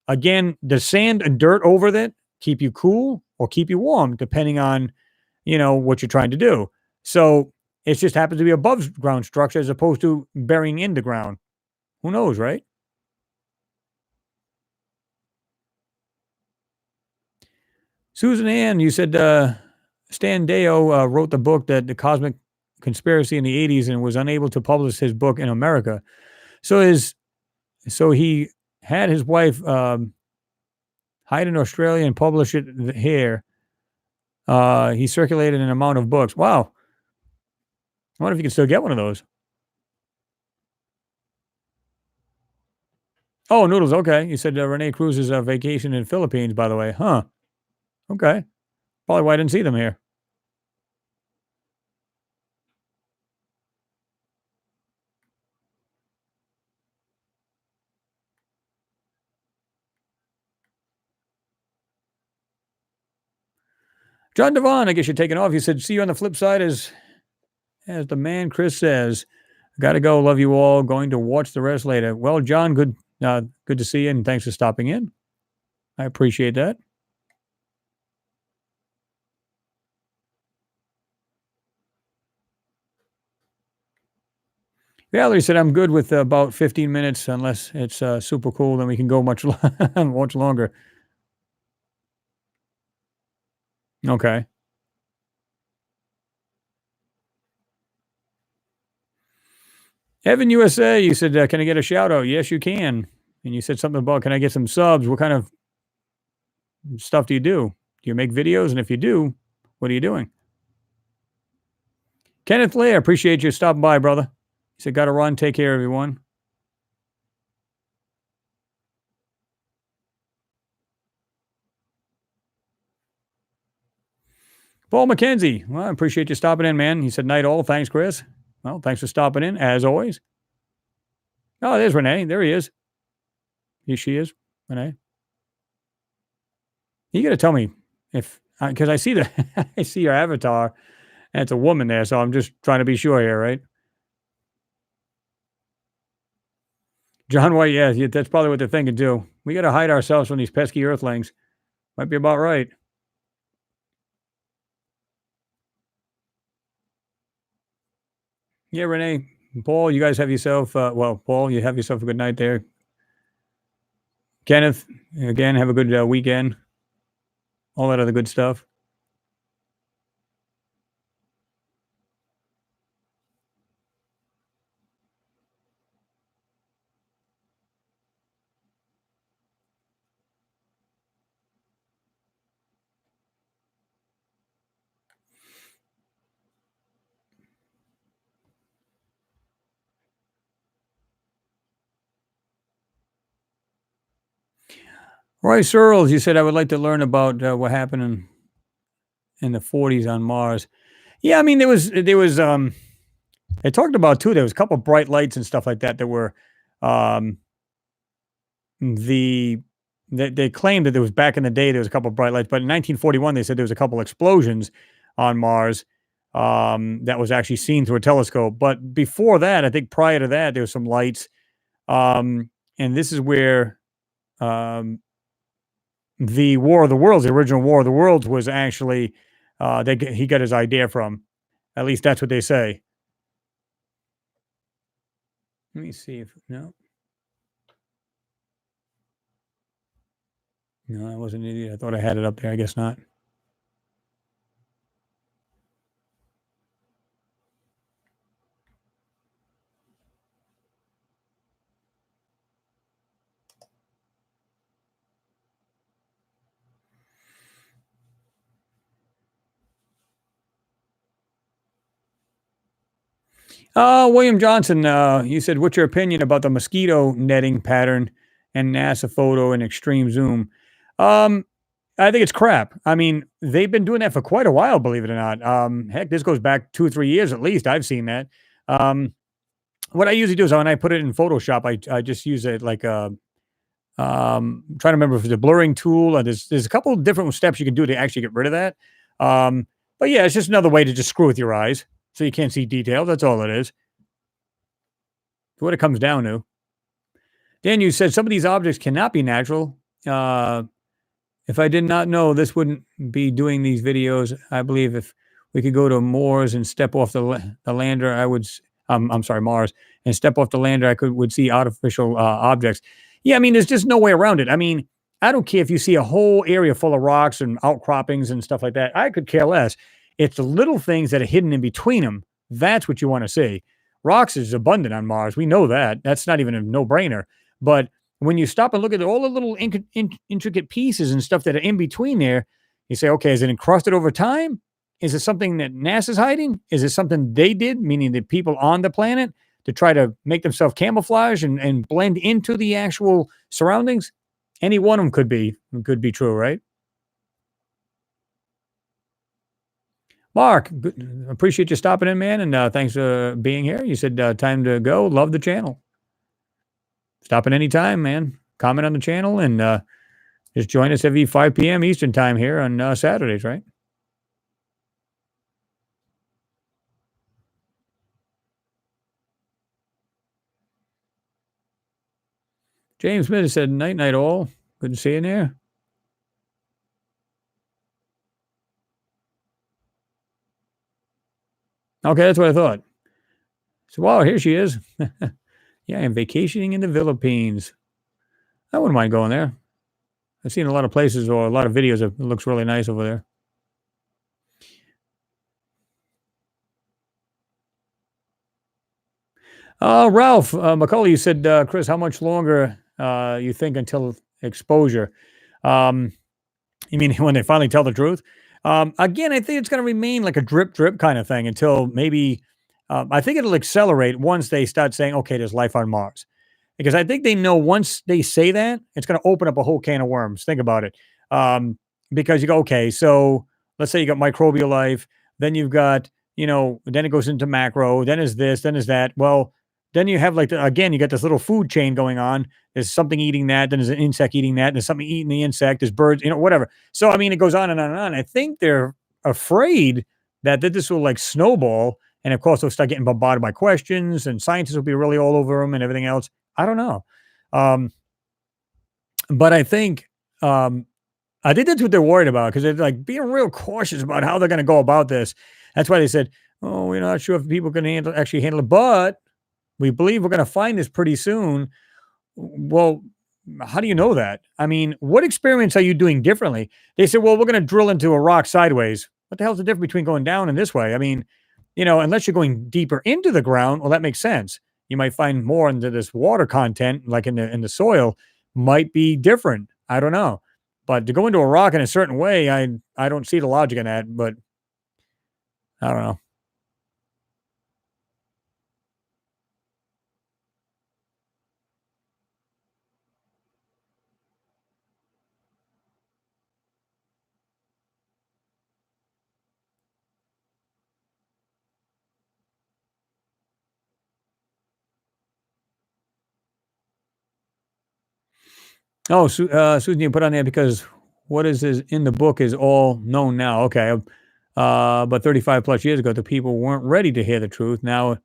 Again, the sand and dirt over that keep you cool or keep you warm, depending on what you're trying to do. So it just happens to be above ground structure as opposed to burying in the ground. Who knows, right? Susan Ann, you said Stan Deo wrote the book that the cosmic conspiracy in the 80s and was unable to publish his book in America. So he had his wife hide in Australia and publish it here. He circulated an amount of books. Wow. I wonder if you can still get one of those. Oh, noodles. Okay. You said Renee Cruz's vacation in Philippines, by the way. Huh. Okay. Probably why I didn't see them here. John Devon, I guess you're taking off. You said, see you on the flip side as the man Chris says. Got to go. Love you all. Going to watch the rest later. Well, John, good to see you, and thanks for stopping in. I appreciate that. Valerie said, I'm good with about 15 minutes, unless it's super cool. Then we can go much longer. Okay. Evan USA, you said, can I get a shout out? Yes, you can. And you said something about, can I get some subs? What kind of stuff do you do? Do you make videos? And if you do, what are you doing? Kenneth Lee, I appreciate you stopping by, brother. He said, got to run. Take care, everyone. Paul McKenzie, well, I appreciate you stopping in, man. He said, night all. Thanks, Chris. Well, thanks for stopping in, as always. Oh, there's Renee. There he is. She is, Renee. You got to tell me if, because I see I see your avatar, and it's a woman there, so I'm just trying to be sure here, right? John White, yeah, that's probably what they're thinking too. We got to hide ourselves from these pesky earthlings. Might be about right. Yeah, Renee, Paul, you guys have yourself, Paul, you have yourself a good night there. Kenneth, again, have a good weekend. All that other good stuff. Roy Searles, you said I would like to learn about what happened in the 40s on Mars. Yeah, I mean they talked about too. There was a couple of bright lights and stuff like that that were um, the they claimed that there was back in the day there was a couple of bright lights, but in 1941 they said there was a couple explosions on Mars that was actually seen through a telescope. But before that, I think prior to that, there was some lights, and this is where um, the War of the Worlds, the original War of the Worlds, was actually he got his idea from. At least that's what they say. Let me see if no. No, I wasn't an idiot. I thought I had it up there. I guess not. William Johnson, you said, what's your opinion about the mosquito netting pattern and NASA photo and extreme zoom? I think it's crap. I mean, they've been doing that for quite a while, believe it or not. Heck, this goes back 2 or 3 years at least. I've seen that. Um, what I usually do is when I put it in Photoshop, I just use it like a trying to remember if it's a blurring tool. Or there's a couple of different steps you can do to actually get rid of that. But yeah, it's just another way to just screw with your eyes so you can't see details. That's all it is. What it comes down to. Dan, you said some of these objects cannot be natural. If I did not know, this wouldn't be doing these videos. I believe if we could go to Mars and step off the lander, I'm sorry, Mars, and step off the lander, would see artificial objects. Yeah, I mean, there's just no way around it. I mean, I don't care if you see a whole area full of rocks and outcroppings and stuff like that. I could care less. It's the little things that are hidden in between them. That's what you want to see. Rocks is abundant on Mars. We know that. That's not even a no-brainer. But when you stop and look at all the little intricate pieces and stuff that are in between there, you say, okay, is it encrusted over time? Is it something that NASA's hiding? Is it something they did, meaning the people on the planet, to try to make themselves camouflage and blend into the actual surroundings? Any one of them could be true, right? Mark, appreciate you stopping in, man, and thanks for being here. You said time to go. Love the channel. Stop in anytime, man. Comment on the channel and just join us every 5 p.m. Eastern time here on Saturdays, right? James Smith said, night, night, all. Good to see you there. Okay, that's what I thought. So, wow, here she is. Yeah, I'm vacationing in the Philippines. I wouldn't mind going there. I've seen a lot of places or a lot of videos. It looks really nice over there. Ralph McCullough, you said, Chris, how much longer you think until exposure? You mean when they finally tell the truth? Again, I think it's going to remain like a drip, drip kind of thing until maybe. I think it'll accelerate once they start saying, okay, there's life on Mars. Because I think they know once they say that, it's going to open up a whole can of worms. Think about it. Because you go, okay, so let's say you got microbial life, then you've got, then it goes into macro, then is this, then is that. Well, then you have again, you got this little food chain going on. There's something eating that, then there's an insect eating that, there's something eating the insect, there's birds, whatever. So, I mean, it goes on and on and on. I think they're afraid that this will snowball. And of course, they'll start getting bombarded by questions and scientists will be really all over them and everything else. I don't know. But I think that's what they're worried about because they're like being real cautious about how they're going to go about this. That's why they said, "Oh, we're not sure if people can actually handle it, but we believe we're going to find this pretty soon." Well, how do you know that? I mean, what experiments are you doing differently? They said, "Well, we're going to drill into a rock sideways." What the hell's the difference between going down and this way? I mean, unless you're going deeper into the ground, well, that makes sense. You might find more into this water content, like in the soil, might be different. I don't know. But to go into a rock in a certain way, I don't see the logic in that, but I don't know. Oh, Susan, you put on there because what is in the book is all known now. Okay. But 35 plus years ago, the people weren't ready to hear the truth. Now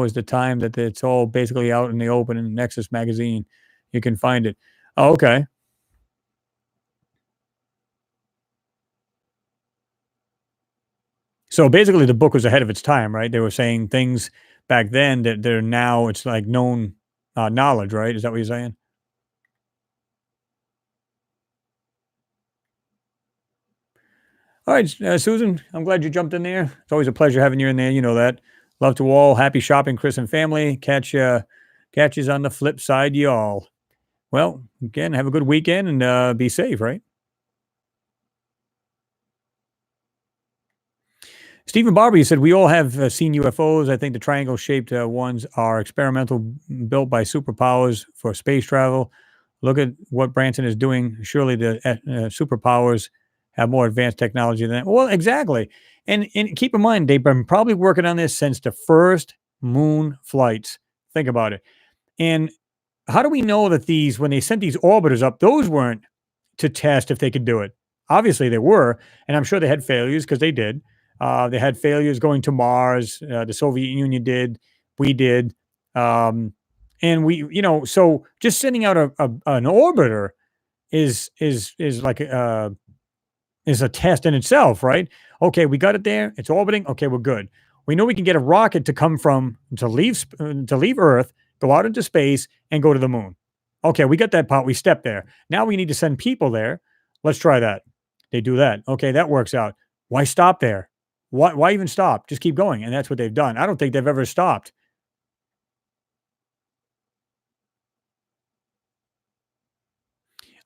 is the time that it's all basically out in the open in Nexus magazine. You can find it. Oh, okay. So basically, the book was ahead of its time, right? They were saying things back then that they're now, it's like known knowledge, right? Is that what you're saying? All right, Susan, I'm glad you jumped in there. It's always a pleasure having you in there. You know that. Love to all. Happy shopping, Chris and family. Catches on the flip side, y'all. Well, again, have a good weekend and be safe, right? Stephen Barber, you said we all have seen UFOs. I think the triangle shaped ones are experimental, built by superpowers for space travel. Look at what Branson is doing. Surely the superpowers have more advanced technology than that. Well, exactly. And keep in mind, they've been probably working on this since the first moon flights. Think about it. And how do we know that these, when they sent these orbiters up, those weren't to test if they could do it? Obviously, they were, and I'm sure they had failures because they did. They had failures going to Mars. The Soviet Union did. We did. And we, so just sending out an orbiter is like is a test in itself, right? Okay, we got it there. It's orbiting. Okay, we're good. We know we can get a rocket to come from to leave Earth, go out into space, and go to the moon. Okay, we got that part. We stepped there. Now we need to send people there. Let's try that. They do that. Okay, that works out. Why stop there? Why even stop? Just keep going. And that's what they've done. I don't think they've ever stopped.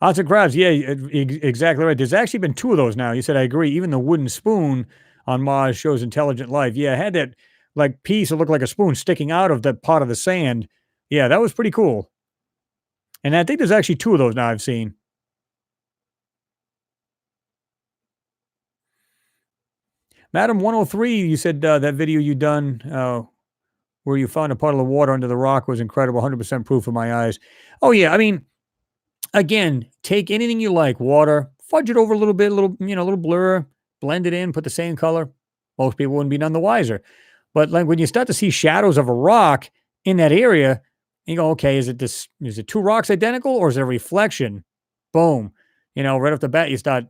Arts and crafts, yeah, exactly right. There's actually been two of those now. You said I agree. Even the wooden spoon on Mars shows intelligent life. Yeah, it had that like piece that looked like a spoon sticking out of that part of the sand. Yeah, that was pretty cool. And I think there's actually two of those now I've seen. Madam 103, you said that video you done where you found a puddle of water under the rock was incredible. 100% proof of my eyes. Oh yeah, I mean, again, take anything you like, water, fudge it over a little bit, a little, a little blur, blend it in, put the same color. Most people wouldn't be none the wiser. But like when you start to see shadows of a rock in that area, you go, okay, is it two rocks identical or is it a reflection? Boom. Right off the bat, you start,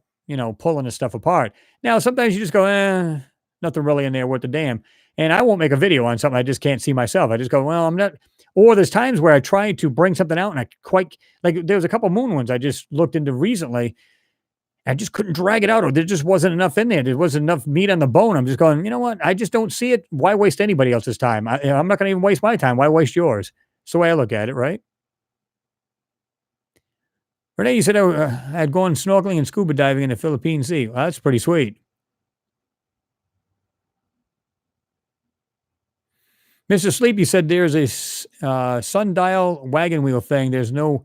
pulling this stuff apart. Now, sometimes you just go, nothing really in there worth the damn. And I won't make a video on something I just can't see myself. I just go, well, I'm not. Or there's times where I try to bring something out and I quite like there was a couple moon ones I just looked into recently. I just couldn't drag it out, or there just wasn't enough in there. There wasn't enough meat on the bone. I'm just going, you know what? I just don't see it. Why waste anybody else's time? I'm not going to even waste my time. Why waste yours? It's the way I look at it, right? Renee, you said I'd gone snorkeling and scuba diving in the Philippine Sea. Well, that's pretty sweet. Mr. Sleepy said there's a sundial wagon wheel thing. There's no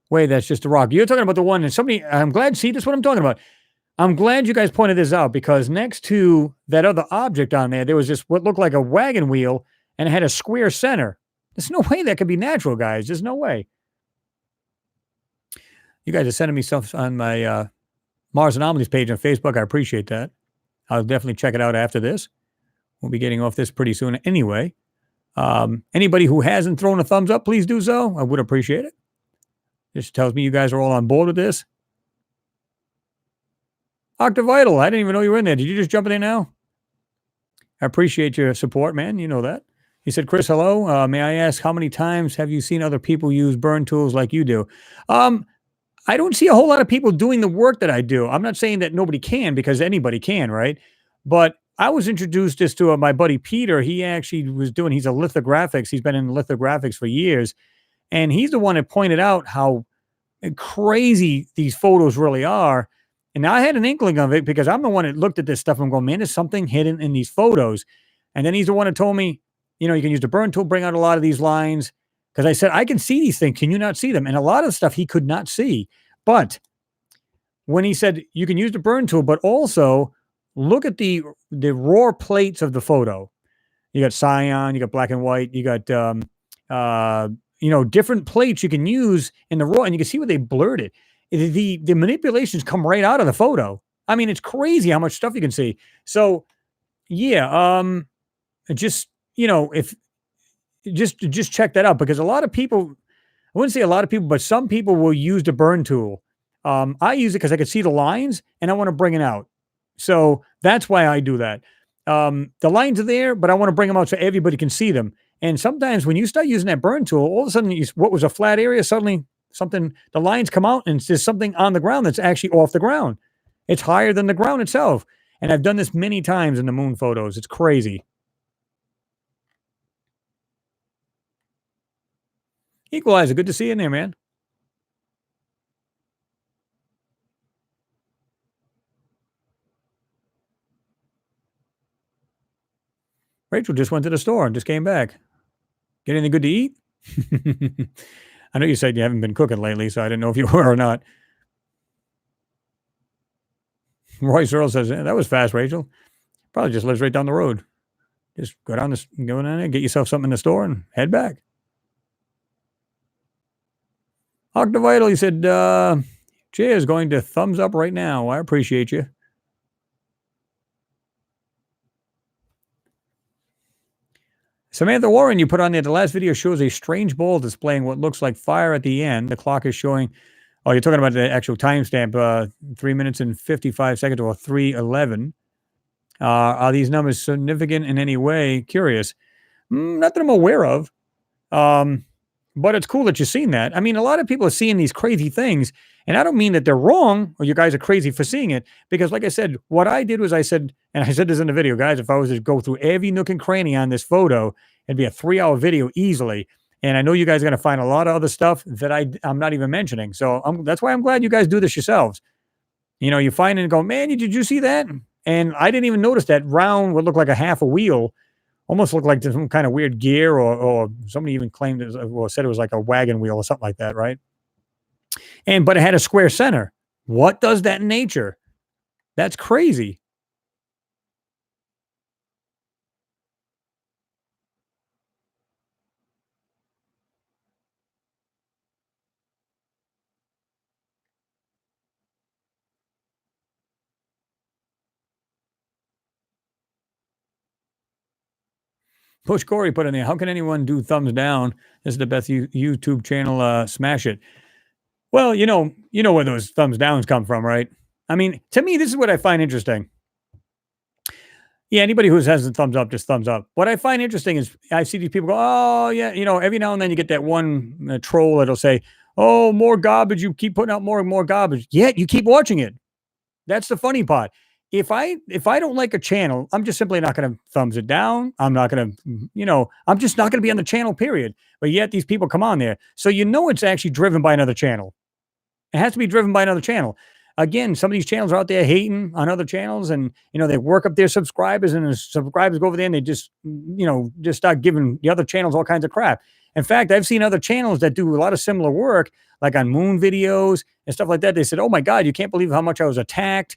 way that's just a rock. You're talking about the one that somebody, I'm glad, see, that's what I'm talking about. I'm glad you guys pointed this out because next to that other object on there was just what looked like a wagon wheel and it had a square center. There's no way that could be natural, guys. There's no way. You guys are sending me stuff on my Mars Anomalies page on Facebook. I appreciate that. I'll definitely check it out after this. We'll be getting off this pretty soon anyway. Anybody who hasn't thrown a thumbs up, please do so. I would appreciate it. This tells me you guys are all on board with this. Octavital, I didn't even know you were in there. Did you just jump in there now? I appreciate your support, man. You know that. He said, Chris, hello. May I ask how many times have you seen other people use burn tools like you do? I don't see a whole lot of people doing the work that I do. I'm not saying that nobody can because anybody can, right? But I was introduced this to my buddy Peter. He actually was he's a lithographics. He's been in lithographics for years. And he's the one that pointed out how crazy these photos really are. And now I had an inkling of it because I'm the one that looked at this stuff and I'm going, man, there's something hidden in these photos. And then he's the one that told me, you can use the burn tool, bring out a lot of these lines. Because I said, I can see these things. Can you not see them? And a lot of stuff he could not see. But when he said you can use the burn tool, but also look at the raw plates of the photo. You got cyan, you got black and white, you got different plates you can use in the raw, and you can see where they blurred it. The manipulations come right out of the photo. I mean, it's crazy how much stuff you can see. So yeah, just if just check that out because a lot of people, I wouldn't say a lot of people, but some people will use the burn tool. I use it because I can see the lines and I want to bring it out. So that's why I do that. The lines are there, but I want to bring them out so everybody can see them. And sometimes when you start using that burn tool, all of a sudden, what was a flat area, suddenly the lines come out and there's something on the ground that's actually off the ground. It's higher than the ground itself. And I've done this many times in the moon photos. It's crazy. Equalizer, good to see you in there, man. Rachel just went to the store and just came back. Get anything good to eat? I know you said you haven't been cooking lately, so I didn't know if you were or not. Royce Earl says, that was fast, Rachel. Probably just lives right down the road. Just go down there, get yourself something in the store and head back. Octavital, he said, Jay is going to thumbs up right now. I appreciate you. Samantha Warren, you put on there, the last video shows a strange ball displaying what looks like fire at the end. The clock is showing, oh, you're talking about the actual timestamp, 3 minutes and 55 seconds or 3:11. Are these numbers significant in any way? Curious. Not that I'm aware of. But it's cool that you've seen that. I mean, a lot of people are seeing these crazy things, and I don't mean that they're wrong or you guys are crazy for seeing it. Because, like I said, what I did was I said, and I said this in the video, guys, if I was to go through every nook and cranny on this photo, it'd be a 3-hour video easily. And I know you guys are going to find a lot of other stuff that I'm not even mentioning. So that's why I'm glad you guys do this yourselves. You know, you find it and go, man, did you see that? And I didn't even notice that round would look like a half a wheel. Almost looked like some kind of weird gear, or somebody even claimed it was, well, said it was like a wagon wheel or something like that, right? But it had a square center. What does that in nature? That's crazy. Push Corey put in there. How can anyone do thumbs down? This is the best YouTube channel. Smash it. Well, you know where those thumbs downs come from, right? I mean, to me, this is what I find interesting. Yeah, anybody who has a thumbs up, just thumbs up. What I find interesting is I see these people go, oh, yeah, every now and then you get that one troll that'll say, oh, more garbage. You keep putting out more and more garbage. Yet you keep watching it. That's the funny part. If I don't like a channel, I'm just simply not going to thumbs it down. I'm not going to, I'm just not going to be on the channel, period. But yet these people come on there. So it's actually driven by another channel. It has to be driven by another channel. Again, some of these channels are out there hating on other channels, and they work up their subscribers, and the subscribers go over there and they just start giving the other channels all kinds of crap. In fact, I've seen other channels that do a lot of similar work, like on moon videos and stuff like that. They said, "Oh my God, you can't believe how much I was attacked,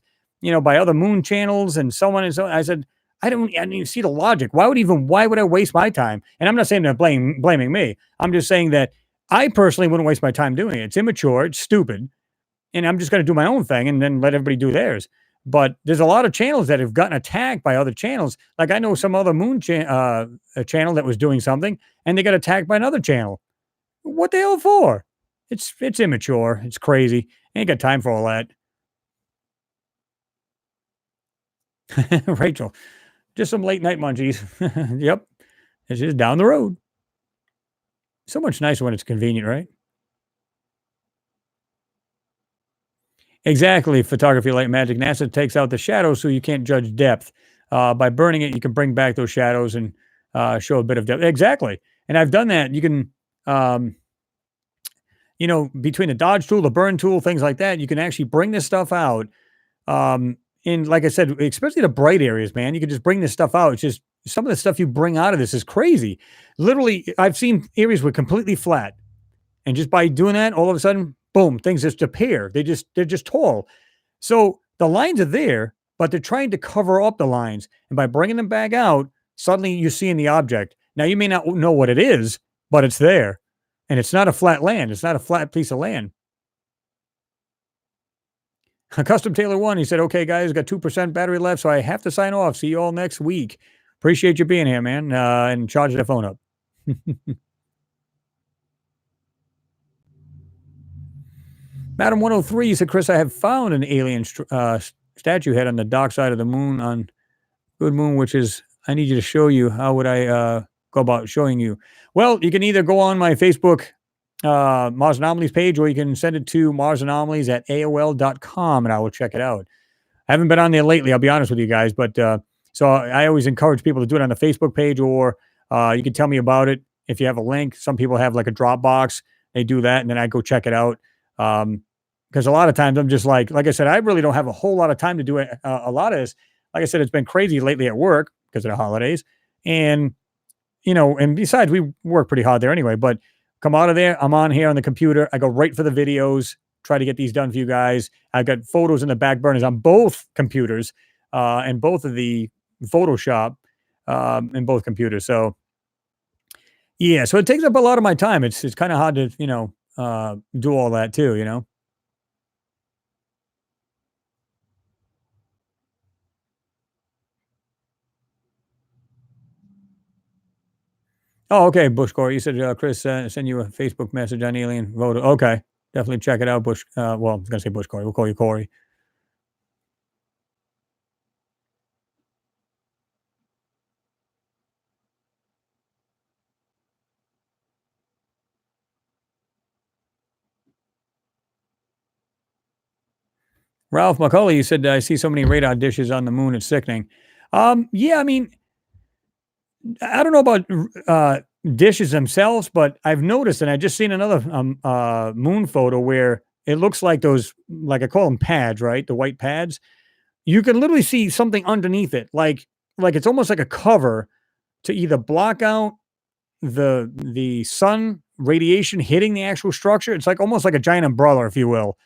by other moon channels and so on and so on." I said, I didn't even see the logic. Why would I waste my time? And I'm not saying they're blaming me. I'm just saying that I personally wouldn't waste my time doing it. It's immature. It's stupid. And I'm just going to do my own thing and then let everybody do theirs. But there's a lot of channels that have gotten attacked by other channels. Like I know some other moon a channel that was doing something and they got attacked by another channel. What the hell for? It's immature. It's crazy. Ain't got time for all that. Rachel, just some late night munchies. Yep. It's just down the road. So much nicer when it's convenient, right? Exactly. Photography light magic. NASA takes out the shadows so you can't judge depth. By burning it, you can bring back those shadows and show a bit of depth. Exactly. And I've done that. You can, between the dodge tool, the burn tool, things like that, you can actually bring this stuff out. And like I said, especially the bright areas, man, you can just bring this stuff out. It's just some of the stuff you bring out of this is crazy. Literally, I've seen areas were completely flat. And just by doing that, all of a sudden, boom, things just appear. They're just tall. So the lines are there, but they're trying to cover up the lines. And by bringing them back out, suddenly you're seeing the object. Now you may not know what it is, but it's there. And it's not a flat land. It's not a flat piece of land. Custom Taylor 1, he said, okay, guys, got 2% battery left, so I have to sign off. See you all next week. Appreciate you being here, man, and charge that phone up. Madam 103, said, Chris, I have found an alien statue head on the dark side of the moon on Good Moon, which is, I need you to show you. How would I go about showing you? Well, you can either go on my Facebook Mars Anomalies page, or you can send it to marsanomalies@aol.com, and I will check it out. I haven't been on there lately, I'll be honest with you guys, but so I always encourage people to do it on the Facebook page, or you can tell me about it if you have a link. Some people have like a Dropbox. They do that, and then I go check it out. Because a lot of times I'm just like I said, I really don't have a whole lot of time to do it. A lot of this, like I said, it's been crazy lately at work because of the holidays. And, and besides, we work pretty hard there anyway. But come out of there. I'm on here on the computer. I go right for the videos, try to get these done for you guys. I've got photos in the back burners on both computers and both of the Photoshop in both computers. So, yeah, so it takes up a lot of my time. It's kind of hard to, do all that too, you know? Oh, okay, Bushcore. You said Chris sent you a Facebook message on Alien Voter. Okay, definitely check it out, Bush. Well, I was gonna say Bushcore. We'll call you Corey. Ralph McCulley, you said I see so many radar dishes on the moon. It's sickening. Yeah, I mean, I don't know about dishes themselves, but I've noticed, and I just seen another moon photo where it looks like those, like I call them pads, right? The white pads. You can literally see something underneath it, like it's almost like a cover to either block out the sun radiation hitting the actual structure. It's like almost like a giant umbrella, if you will.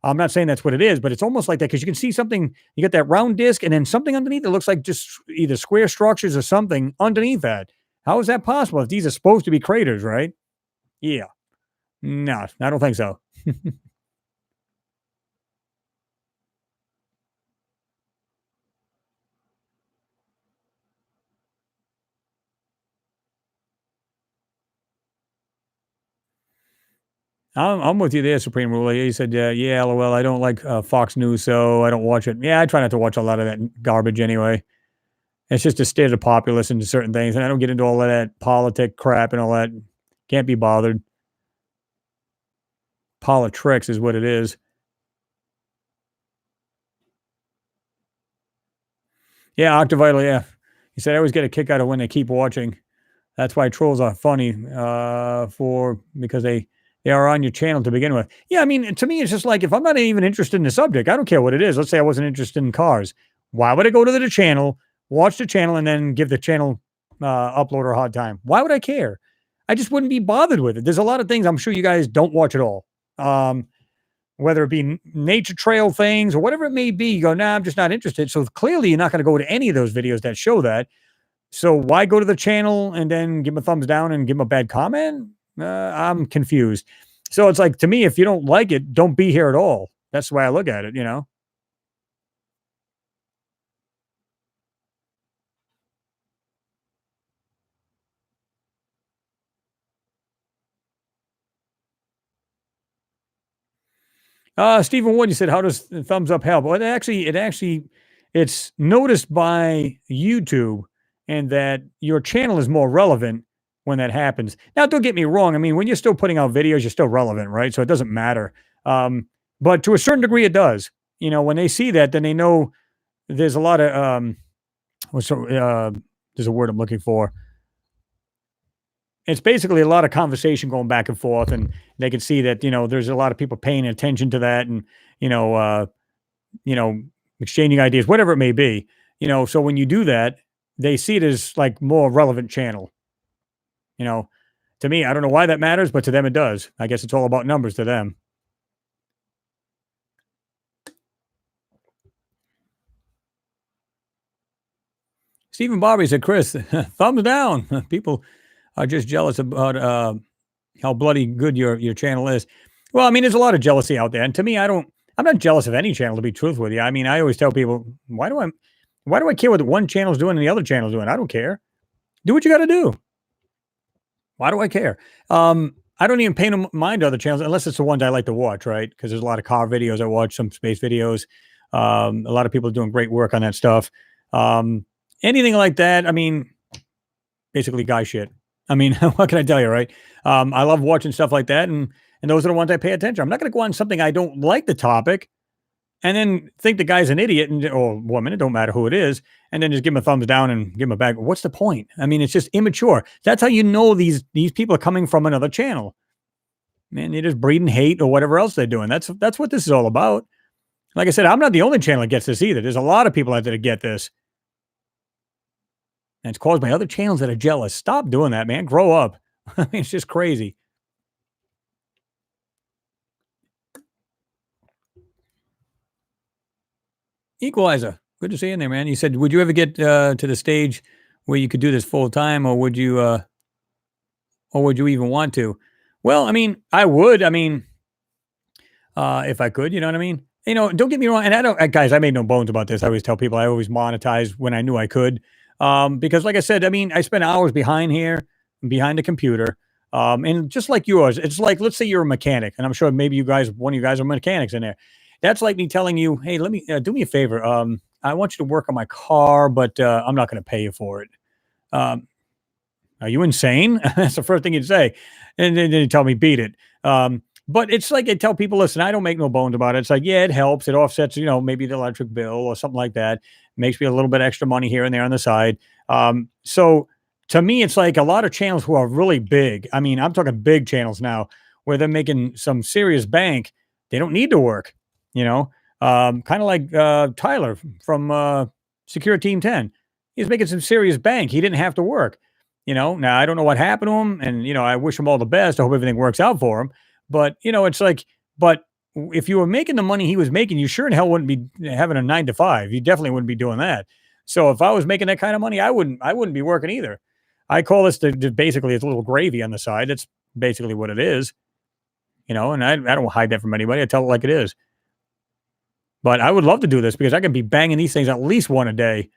I'm not saying that's what it is, but it's almost like that because you can see something. You get that round disc, and then something underneath it looks like just either square structures or something underneath that. How is that possible? If these are supposed to be craters, right? Yeah. No, I don't think so. I'm with you there, Supreme Ruler. He said, yeah, lol, I don't like Fox News, so I don't watch it. Yeah, I try not to watch a lot of that garbage anyway. It's just to steer the populace into certain things, and I don't get into all of that politic crap and all that. Can't be bothered. Politricks is what it is. Yeah, Octavital, yeah. He said, I always get a kick out of when they keep watching. That's why trolls are funny because they are on your channel to begin with. Yeah, I mean, to me, it's just like if I'm not even interested in the subject, I don't care what it is. Let's say I wasn't interested in cars. Why would I go to the channel, watch the channel, and then give the channel uploader a hard time? Why would I care? I just wouldn't be bothered with it. There's a lot of things I'm sure you guys don't watch at all. Whether it be nature trail things or whatever it may be, you go, nah, I'm just not interested. So clearly you're not going to go to any of those videos that show that. So why go to the channel and then give them a thumbs down and give them a bad comment? I'm confused. So it's like, to me, if you don't like it, don't be here at all. That's the way I look at it, you know? Stephen Wood, you said, how does the thumbs up help? Well, it's noticed by YouTube and that your channel is more relevant when that happens. Now, don't get me wrong. I mean, when you're still putting out videos, you're still relevant, right? So it doesn't matter. But to a certain degree, it does. You know, when they see that, then they know there's a lot of, there's a word I'm looking for. It's basically a lot of conversation going back and forth, and they can see that, there's a lot of people paying attention to that, and you know, uh, you know, exchanging ideas, whatever it may be. So when you do that, they see it as like more relevant channel. You know, to me, I don't know why that matters, but to them it does. I guess it's all about numbers to them. Stephen Bobby said, Chris, thumbs down. People are just jealous about how bloody good your channel is. Well, I mean, there's a lot of jealousy out there, and to me, I'm not jealous of any channel, to be truthful with you. I mean, I always tell people, why do I care what the one channel's doing and the other channel's doing? I don't care. Do what you got to do. Why do I care? I don't even pay no mind to other channels unless it's the ones I like to watch, right? Because there's a lot of car videos I watch, some space videos. A lot of people are doing great work on that stuff. Anything like that, I mean, basically guy shit. I mean, what can I tell you, right? I love watching stuff like that, and those are the ones I pay attention. I'm not going to go on something I don't like the topic, and then think the guy's an idiot or woman. It don't matter who it is, and then just give him a thumbs down and give him a back. What's the point? I mean, it's just immature. That's how you know these people are coming from another channel. Man, they're just breeding hate or whatever else they're doing. That's what this is all about. Like I said, I'm not the only channel that gets this either. There's a lot of people out there that get this. And it's caused by other channels that are jealous. Stop doing that, man. Grow up. I mean, it's just crazy. Equalizer, good to see you in there, man. You said, would you ever get to the stage where you could do this full time, or would you even want to? Well, I mean, I would. I mean, if I could, you know what I mean? Don't get me wrong. And I don't, guys, I made no bones about this. I always tell people I always monetize when I knew I could. Because like I said, I mean, I spent hours behind here, behind the computer. And just like yours, it's like, let's say you're a mechanic, and I'm sure maybe one of you guys are mechanics in there. That's like me telling you, hey, let me do me a favor. I want you to work on my car, but I'm not going to pay you for it. Um, are you insane? That's the first thing you'd say. And then you tell me, beat it. But it's like I tell people, listen, I don't make no bones about it. It's like, yeah, it helps. It offsets, maybe the electric bill or something like that. Makes me a little bit extra money here and there on the side. So to me, it's like a lot of channels who are really big. I mean, I'm talking big channels now where they're making some serious bank. They don't need to work, kind of like Tyler from Secure Team 10. He's making some serious bank. He didn't have to work. Now I don't know what happened to him, and I wish him all the best. I hope everything works out for him. But it's like, but if you were making the money he was making, you sure in hell wouldn't be having a 9 to 5. You definitely wouldn't be doing that. So if I was making that kind of money, I wouldn't be working either. I call this basically it's a little gravy on the side. That's basically what it is. And I don't hide that from anybody. I tell it like it is. But I would love to do this because I can be banging these things at least one a day.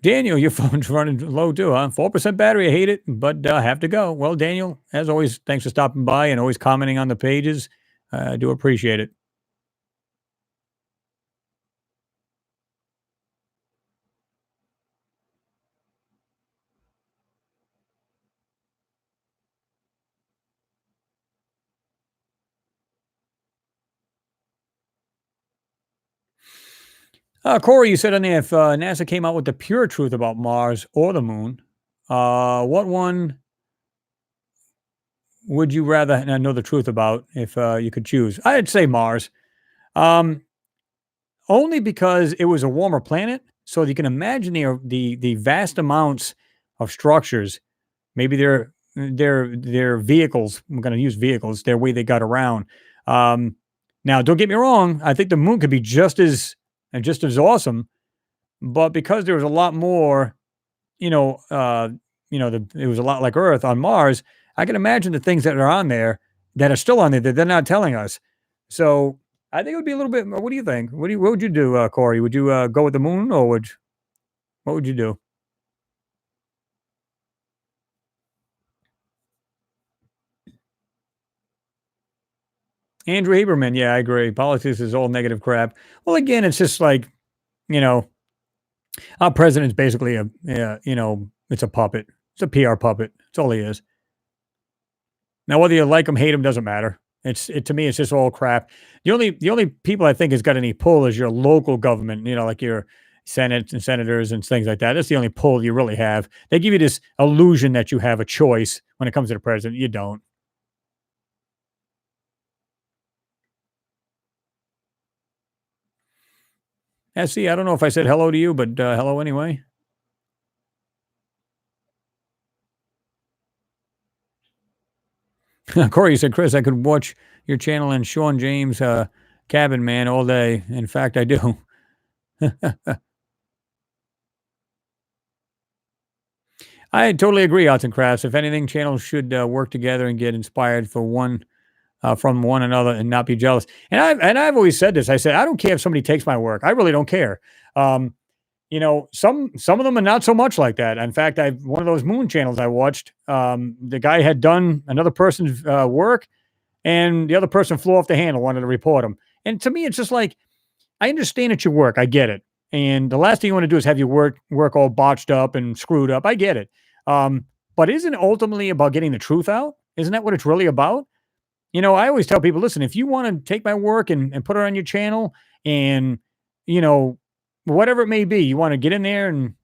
Daniel, your phone's running low too, huh? 4% battery. I hate it, but have to go. Well, Daniel, as always, thanks for stopping by and always commenting on the pages. I do appreciate it. Corey, you said on there if NASA came out with the pure truth about Mars or the moon, what one would you rather know the truth about if you could choose? I'd say Mars. Um, Only because it was a warmer planet, so you can imagine the vast amounts of structures. Maybe their vehicles. I'm going to use vehicles. Their way they got around. Um, Now, don't get me wrong. I think the moon could be just as awesome, but because there was a lot more, you know, uh, it was a lot like Earth on Mars. I can imagine the things that are on there that are still on there that they're not telling us. So I think it would be a little bit. What do you think? What would you do, Corey? Would you go with the moon, or what would you do? Andrew Haberman, yeah, I agree. Politics is all negative crap. Well, again, it's just like you know, our president's basically it's a puppet. It's a PR puppet. That's all he is. Now, whether you like him, hate him, doesn't matter. To me, it's just all crap. The only people I think has got any pull is your local government. Like your Senate and senators and things like that. That's the only pull you really have. They give you this illusion that you have a choice when it comes to the president. You don't. See, I don't know if I said hello to you, but hello anyway. Corey, you said, Chris, I could watch your channel and Sean James Cabin Man all day. In fact, I do. I totally agree, Arts and Crafts. If anything, channels should work together and get inspired from one another and not be jealous. And I've always said this. I said I don't care if somebody takes my work. I really don't care. Um, some of them are not so much like that. In fact, I one of those moon channels I watched. The guy had done another person's work, and the other person flew off the handle, wanted to report him. And to me, it's just like I understand it's your work. I get it. And the last thing you want to do is have your work all botched up and screwed up. I get it. But isn't it ultimately about getting the truth out? Isn't that what it's really about? I always tell people, listen, if you want to take my work and put it on your channel and, you know, whatever it may be, you want to get in there and,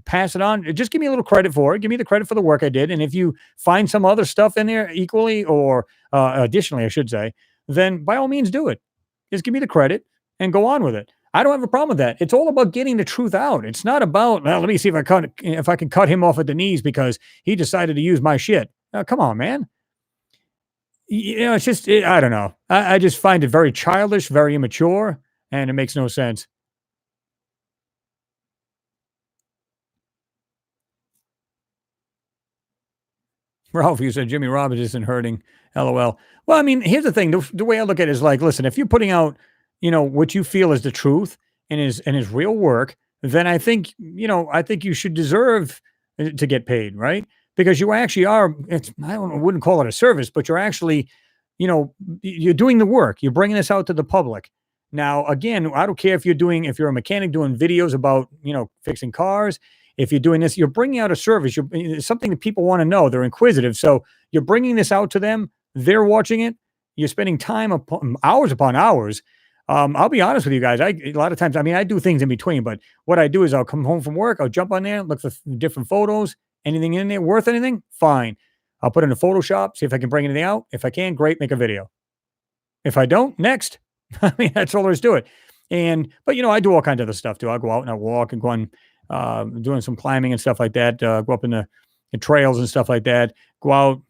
pass it on, just give me a little credit for it. Give me the credit for the work I did. And if you find some other stuff in there equally or additionally, I should say, then by all means do it. Just give me the credit and go on with it. I don't have a problem with that. It's all about getting the truth out. It's not about, well, let me see if I can cut him off at the knees because he decided to use my shit. Come on, man. It's just, I don't know. I just find it very childish, very immature, and it makes no sense. Ralph, you said Jimmy Robbins isn't hurting. LOL. Well, I mean, here's the thing. The way I look at it is like, listen, if you're putting out, what you feel is the truth and is real work, then I think you should deserve to get paid, right? Because you actually are. I wouldn't call it a service, but you're actually, you're doing the work. You're bringing this out to the public. Now, again, I don't care if you're a mechanic doing videos about, fixing cars, if you're doing this, you're bringing out a service. It's something that people want to know. They're inquisitive. So you're bringing this out to them. They're watching it. You're spending time upon hours. I'll be honest with you guys. A lot of times, I mean, I do things in between, but what I do is I'll come home from work. I'll jump on there, look for different photos. Anything in there worth anything? Fine. I'll put it in Photoshop, see if I can bring anything out. If I can, great, make a video. If I don't, next. I mean, that's all there is to it. But I do all kinds of other stuff too. I'll go out and I walk and go on, doing some climbing and stuff like that. Go up in the trails and stuff like that. Go out,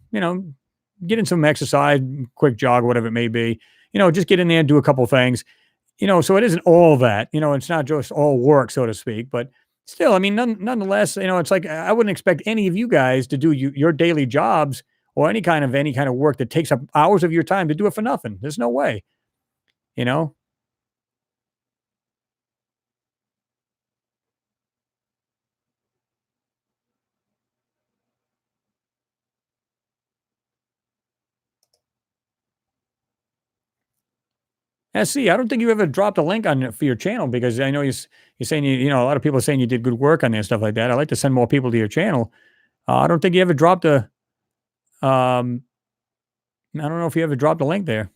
get in some exercise, quick jog, whatever it may be. Just get in there and do a couple things. So it isn't all that. It's not just all work, so to speak. But still, I mean, nonetheless, it's like I wouldn't expect any of you guys to do your daily jobs or any kind of work that takes up hours of your time to do it for nothing. There's no way. You know. SC, I don't think you ever dropped a link on it for your channel because I know you're saying a lot of people are saying you did good work on there and stuff like that. I like to send more people to your channel. I don't think you ever dropped a. Um, I don't know if you ever dropped a link there.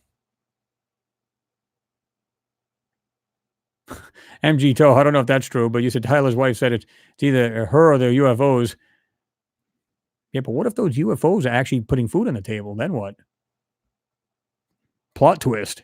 MG Toe, I don't know if that's true, but you said Tyler's wife said it's either her or the UFOs. Yeah, but what if those UFOs are actually putting food on the table? Then what? Plot twist.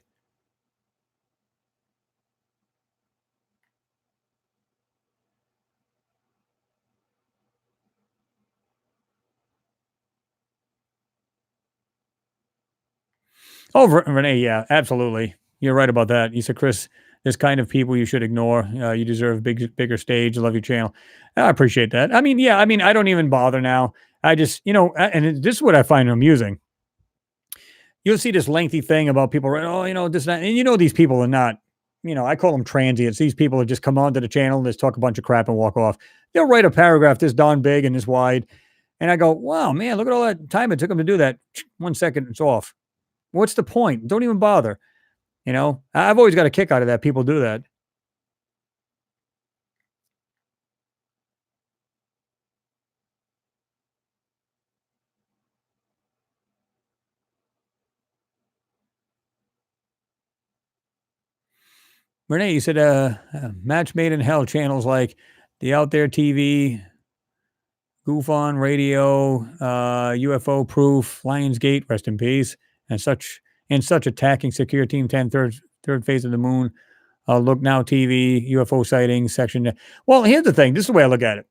Oh, Renee, yeah, absolutely. You're right about that. You said, Chris, this kind of people you should ignore. You deserve bigger stage. Love your channel. I appreciate that. I mean, yeah, I mean, I don't even bother now. I just, this is what I find amusing. You'll see this lengthy thing about people, right? Oh, this, and that. And these people are not, I call them transients. These people have just come onto the channel and just talk a bunch of crap and walk off. They'll write a paragraph this darn big and this wide. And I go, wow, man, look at all that time it took them to do that. 1 second, it's off. What's the point? Don't even bother. I've always got a kick out of that. People do that. Renee, you said match made in hell channels like the Out There TV, Goof On Radio, UFO Proof, Lionsgate, rest in peace, and such attacking Secure Team 10, third phase of the moon, Look Now TV, UFO sightings section. Well, here's the thing. This is the way I look at it.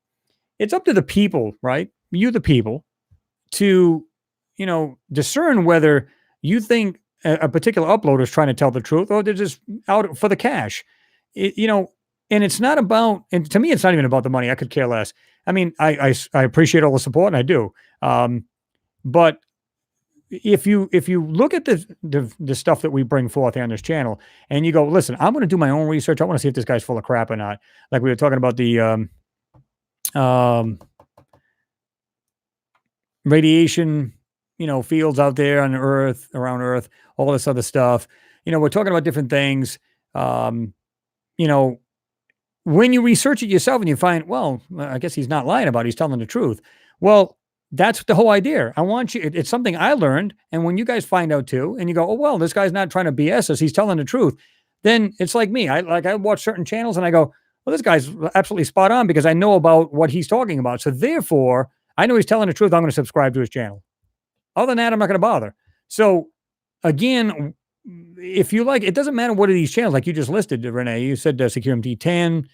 It's up to the people, right? You, the people, to discern whether you think a particular uploader is trying to tell the truth or they're just out for the cash. And it's not about, and to me, it's not even about the money. I could care less. I mean, I appreciate all the support and I do. But if you look at the stuff that we bring forth here on this channel and you go, listen, I'm going to do my own research. I want to see if this guy's full of crap or not. Like we were talking about the radiation, fields out there on Earth, around Earth, all this other stuff. We're talking about different things. You know, when you research it yourself and you find, well, I guess he's not lying about it, he's telling the truth. Well, that's the whole idea. I want you, it's something I learned. And when you guys find out too, and you go, oh, well, this guy's not trying to BS us, he's telling the truth. Then it's like me. I watch certain channels and I go, well, this guy's absolutely spot on because I know about what he's talking about. So therefore, I know he's telling the truth. I'm going to subscribe to his channel. Other than that, I'm not going to bother. So again, if you like, it doesn't matter what are these channels, like you just listed, Renee, you said Secure MT 10,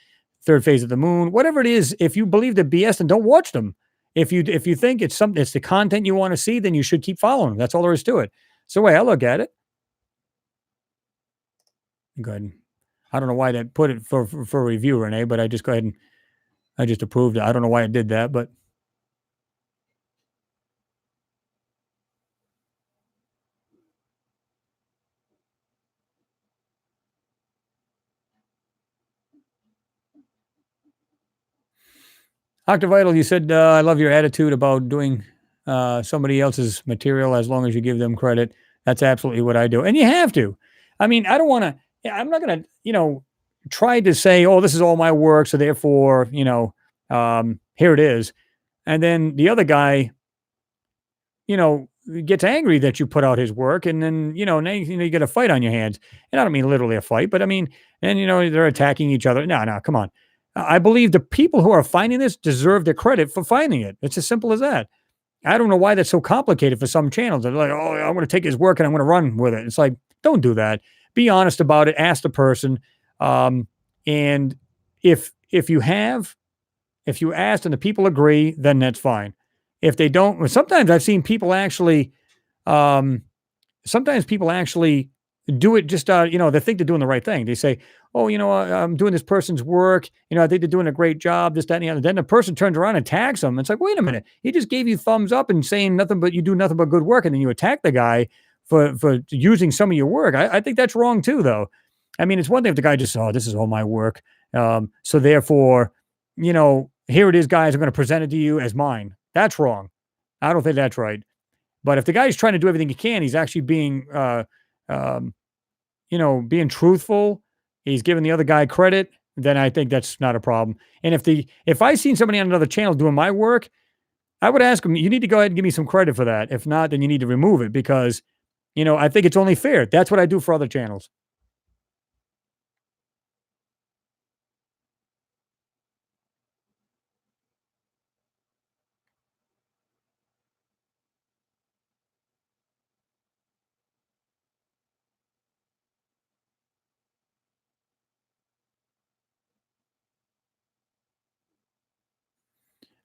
third phase of the moon, whatever it is. If you believe the BS, then don't watch them. If you think it's the content you want to see, then you should keep following them. That's all there is to it. It's the way I look at it. Go ahead. I don't know why that put it for review, Renee, but I just go ahead and I just approved it. I don't know why it did that, but Octavital, you said, I love your attitude about doing somebody else's material as long as you give them credit. That's absolutely what I do. And you have to. I mean, I don't want to, I'm not going to, try to say, oh, this is all my work. So therefore, here it is. And then the other guy, gets angry that you put out his work. And then, now you get a fight on your hands. And I don't mean literally a fight, but I mean, and, they're attacking each other. No, come on. I believe the people who are finding this deserve the credit for finding it. It's as simple as that. I don't know why that's so complicated for some channels. They're like, oh, I'm going to take his work and I'm going to run with it. It's like, don't do that. Be honest about it. Ask the person. And if you asked and the people agree, then that's fine. If they don't, sometimes I've seen people actually, sometimes people actually do it just, they think they're doing the right thing. They say, oh, I'm doing this person's work. I think they're doing a great job, this, that, and the other. Then the person turns around and tags them. It's like, wait a minute. He just gave you thumbs up and saying nothing but you do nothing but good work. And then you attack the guy for using some of your work. I think that's wrong too, though. I mean, it's one thing if the guy just, oh, this is all my work. So therefore, here it is, guys. I'm going to present it to you as mine. That's wrong. I don't think that's right. But if the guy's trying to do everything he can, he's actually being, being truthful. He's giving the other guy credit. Then I think that's not a problem. And if I seen somebody on another channel doing my work, I would ask him, you need to go ahead and give me some credit for that. If not, then you need to remove it because, I think it's only fair. That's what I do for other channels.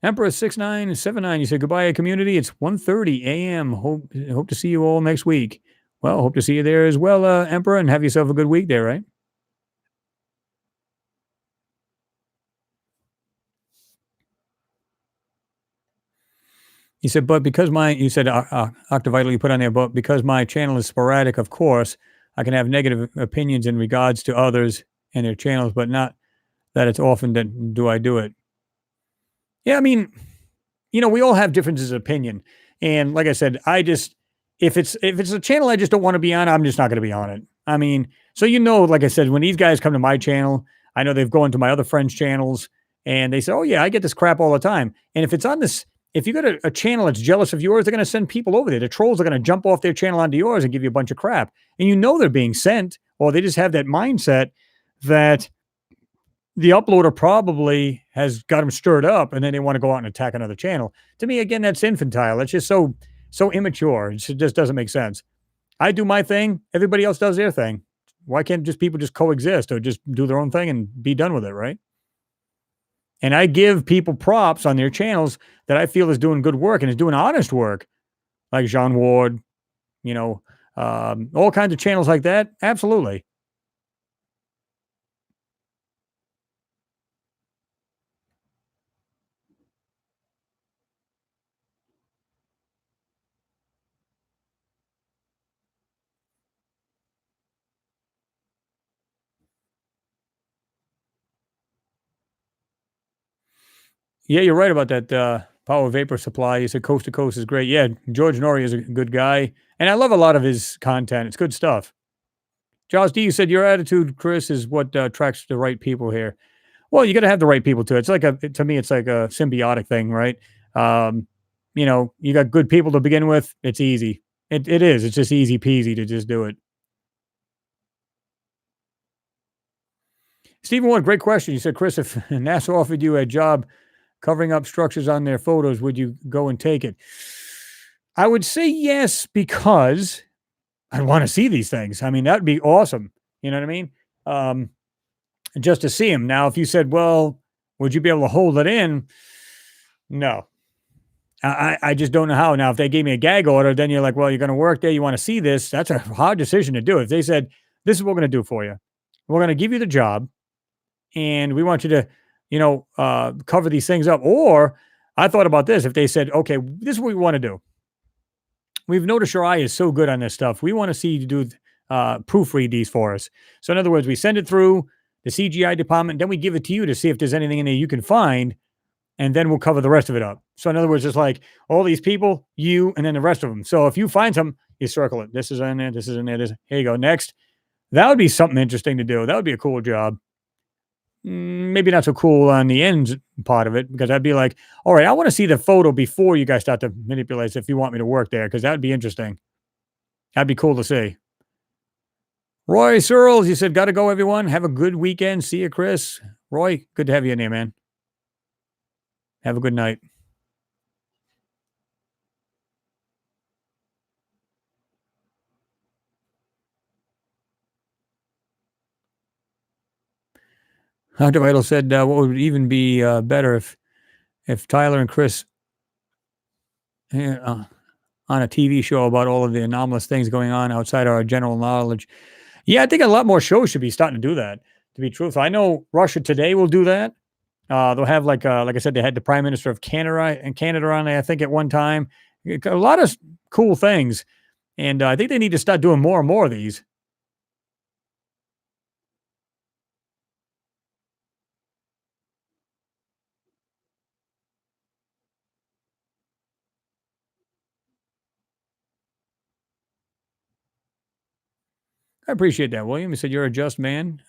Emperor 6979, you said goodbye, community. It's 1:30 a.m. Hope to see you all next week. Well, hope to see you there as well, Emperor, and have yourself a good week there, right? You said, but because you said, Octavital, you put on there, but because my channel is sporadic, of course, I can have negative opinions in regards to others and their channels, but not that it's often that do I do it. Yeah, I mean, we all have differences of opinion. And like I said, if it's a channel I just don't want to be on, I'm just not going to be on it. I mean, so like I said, when these guys come to my channel, I know they've gone to my other friends' channels and they say, oh yeah, I get this crap all the time. And if you got a channel that's jealous of yours, they're going to send people over there. The trolls are going to jump off their channel onto yours and give you a bunch of crap. And they're being sent, or they just have that mindset that the uploader probably has got them stirred up and then they want to go out and attack another channel. To me, again, that's infantile. That's just so immature. It just doesn't make sense. I do my thing. Everybody else does their thing. Why can't people just coexist or just do their own thing and be done with it, right? And I give people props on their channels that I feel is doing good work and is doing honest work, like Jean Ward, all kinds of channels like that. Absolutely. Yeah, you're right about that power vapor supply. You said coast to coast is great. Yeah, George Norrie is a good guy. And I love a lot of his content. It's good stuff. Josh D, you said your attitude, Chris, is what attracts the right people here. Well, you got to have the right people too. To me, it's like a symbiotic thing, right? You got good people to begin with. It's easy. It is. It's just easy peasy to just do it. Stephen Wood, great question. You said, Chris, if NASA offered you a job covering up structures on their photos, would you go and take it? I would say yes, because I want to see these things. I mean, that'd be awesome. You know what I mean? Just to see them. Now, if you said, well, would you be able to hold it in? No. I just don't know how. Now, if they gave me a gag order, then you're like, well, you're going to work there. You want to see this. That's a hard decision to do. If they said, this is what we're going to do for you, we're going to give you the job and we want you to, cover these things up. Or I thought about this. If they said, okay, this is what we want to do. We've noticed your eye is so good on this stuff. We want to see you do proofread these for us. So in other words, we send it through the CGI department, then we give it to you to see if there's anything in there you can find, and then we'll cover the rest of it up. So in other words, it's like all these people, you, and then the rest of them. So if you find some, you circle it. This is in there. This is in there. Here you go. Next. That would be something interesting to do. That would be a cool job. Maybe not so cool on the ends part of it, because I'd be like, all right, I want to see the photo before you guys start to manipulate if you want me to work there, because that would be interesting. That'd be cool to see. Roy Searles, you said, got to go, everyone. Have a good weekend. See you, Chris. Roy, good to have you in there, man. Have a good night. Dr. Vital said, what would even be better if Tyler and Chris on a TV show about all of the anomalous things going on outside our general knowledge? Yeah, I think a lot more shows should be starting to do that, to be truthful. I know Russia Today will do that. They'll have like I said, they had the Prime Minister of Canada on there, I think, at one time. A lot of cool things. And I think they need to start doing more and more of these. I appreciate that, William. You said you're a just man,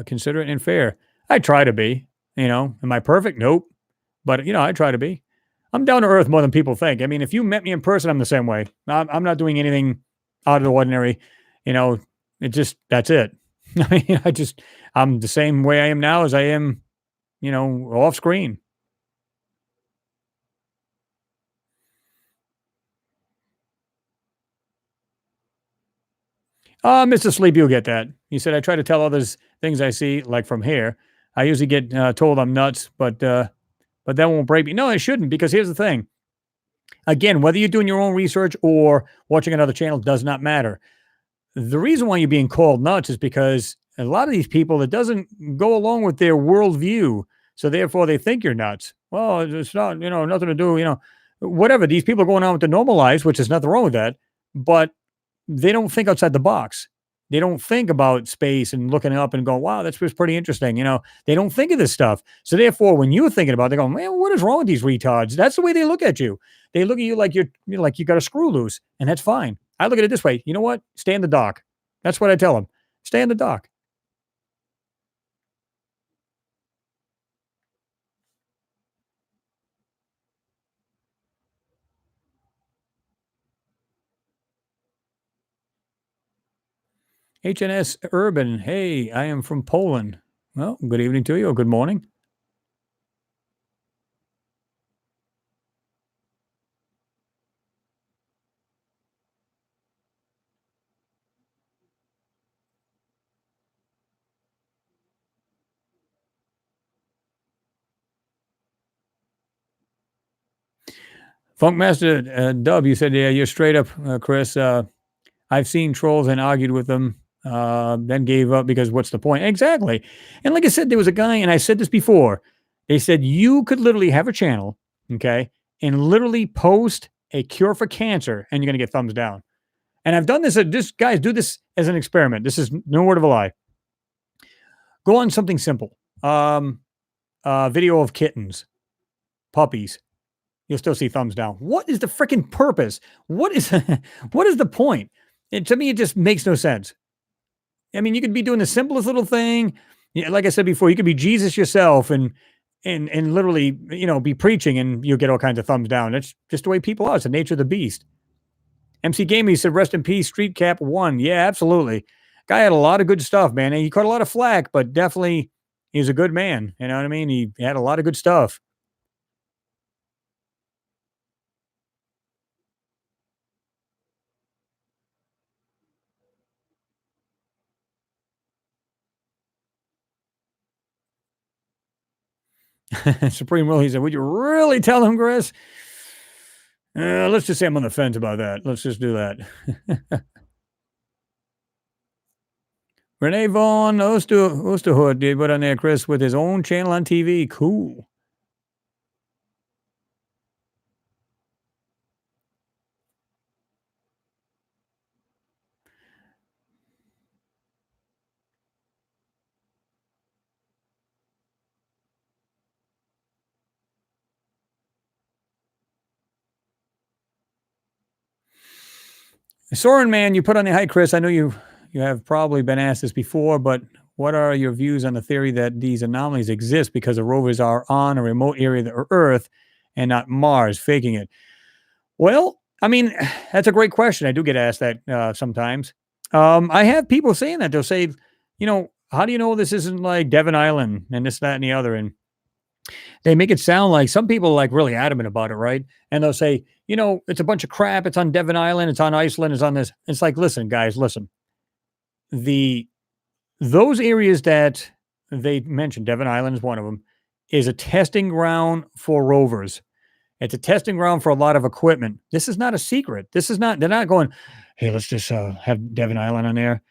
considerate and fair. I try to be. Am I perfect? Nope. But I try to be. I'm down to earth more than people think. I mean, if you met me in person, I'm the same way. I'm not doing anything out of the ordinary. You know, that's it. I mean, I'm the same way I am now as I am, off screen. Mr. Sleep, you'll get that. He said, I try to tell others things I see, like from here. I usually get told I'm nuts, but that won't break me. No, it shouldn't, because here's the thing. Again, whether you're doing your own research or watching another channel does not matter. The reason why you're being called nuts is because a lot of these people, it doesn't go along with their worldview. So therefore they think you're nuts. Well, it's not, nothing to do, whatever. These people are going on with the normal lives, which is nothing wrong with that. But they don't think outside the box. They don't think about space and looking up and going, wow, that's pretty interesting. They don't think of this stuff. So therefore, when you're thinking about it, they go, man, what is wrong with these retards? That's the way they look at you. They look at you like like you got a screw loose, and that's fine. I look at it this way. You know what? Stay in the dock. That's what I tell them. Stay in the dock. HNS Urban. Hey, I am from Poland. Well, good evening to you, or good morning. Funkmaster Dub, you said, yeah, you're straight up, Chris. I've seen trolls and argued with them, then gave up because what's the point? Exactly. And like I said, there was a guy, and I said this before. They said you could literally have a channel, okay, and literally post a cure for cancer, and you're going to get thumbs down. And I've done this. This guys do this as an experiment. This is no word of a lie. Go on something simple. Video of kittens, puppies. You'll still see thumbs down. What is the freaking purpose? What is what is the point? To me, it just makes no sense. I mean, you could be doing the simplest little thing. Yeah, like I said before, you could be Jesus yourself and literally, be preaching, and you'll get all kinds of thumbs down. That's just the way people are. It's the nature of the beast. MC Gaming said, rest in peace, Street Cap 1. Yeah, absolutely. Guy had a lot of good stuff, man. And he caught a lot of flack, but definitely he's a good man. You know what I mean? He had a lot of good stuff. Supreme Will, he said, would you really tell him, Chris? Let's just say I'm on the fence about that. Let's just do that. Renee Vaughn Osterhood did what on there, Chris, with his own channel on TV. Cool. Soren, man, you put on the hi, Chris. I know you have probably been asked this before, but what are your views on the theory that these anomalies exist because the rovers are on a remote area of the Earth and not Mars, faking it? Well, I mean, that's a great question. I do get asked that sometimes. I have people saying that. They'll say, how do you know this isn't like Devon Island and this, that, and the other? And they make it sound like some people are like really adamant about it, right? And they'll say, it's a bunch of crap. It's on Devon Island. It's on Iceland. It's on this. It's like, listen, guys, listen. Those areas that they mentioned, Devon Island is one of them, is a testing ground for rovers. It's a testing ground for a lot of equipment. This is not a secret. This is not. They're not going, hey, let's just have Devon Island on there,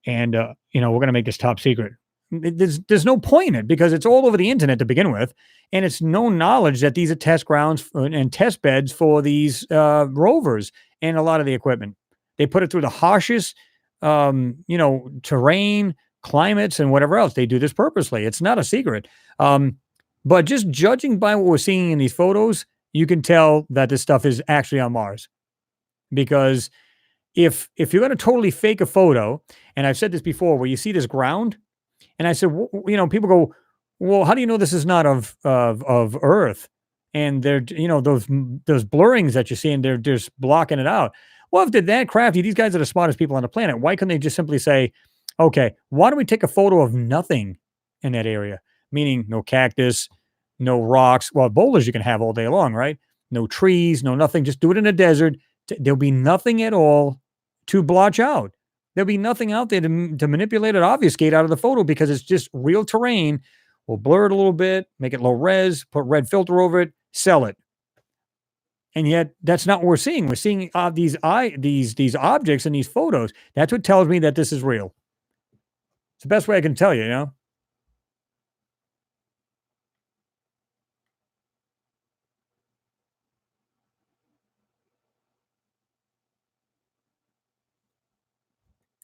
and we're going to make this top secret. There's no point in it because it's all over the internet to begin with, and it's known knowledge that these are test grounds and test beds for these rovers and a lot of the equipment. They put it through the harshest, terrain, climates, and whatever else. They do this purposely. It's not a secret. But just judging by what we're seeing in these photos, you can tell that this stuff is actually on Mars because if you're going to totally fake a photo, and I've said this before, where you see this ground, and I said, people go, well, how do you know this is not of Earth? And they're, those blurrings that you're seeing, they're just blocking it out. Well, if they're that crafty, these guys are the smartest people on the planet. Why couldn't they just simply say, okay, why don't we take a photo of nothing in that area? Meaning no cactus, no rocks. Well, boulders you can have all day long, right? No trees, no nothing. Just do it in a desert. There'll be nothing at all to blotch out. There'll be nothing out there to manipulate or obfuscate out of the photo because it's just real terrain. We'll blur it a little bit, make it low res, put red filter over it, sell it. And yet, that's not what we're seeing. We're seeing these objects in these photos. That's what tells me that this is real. It's the best way I can tell you,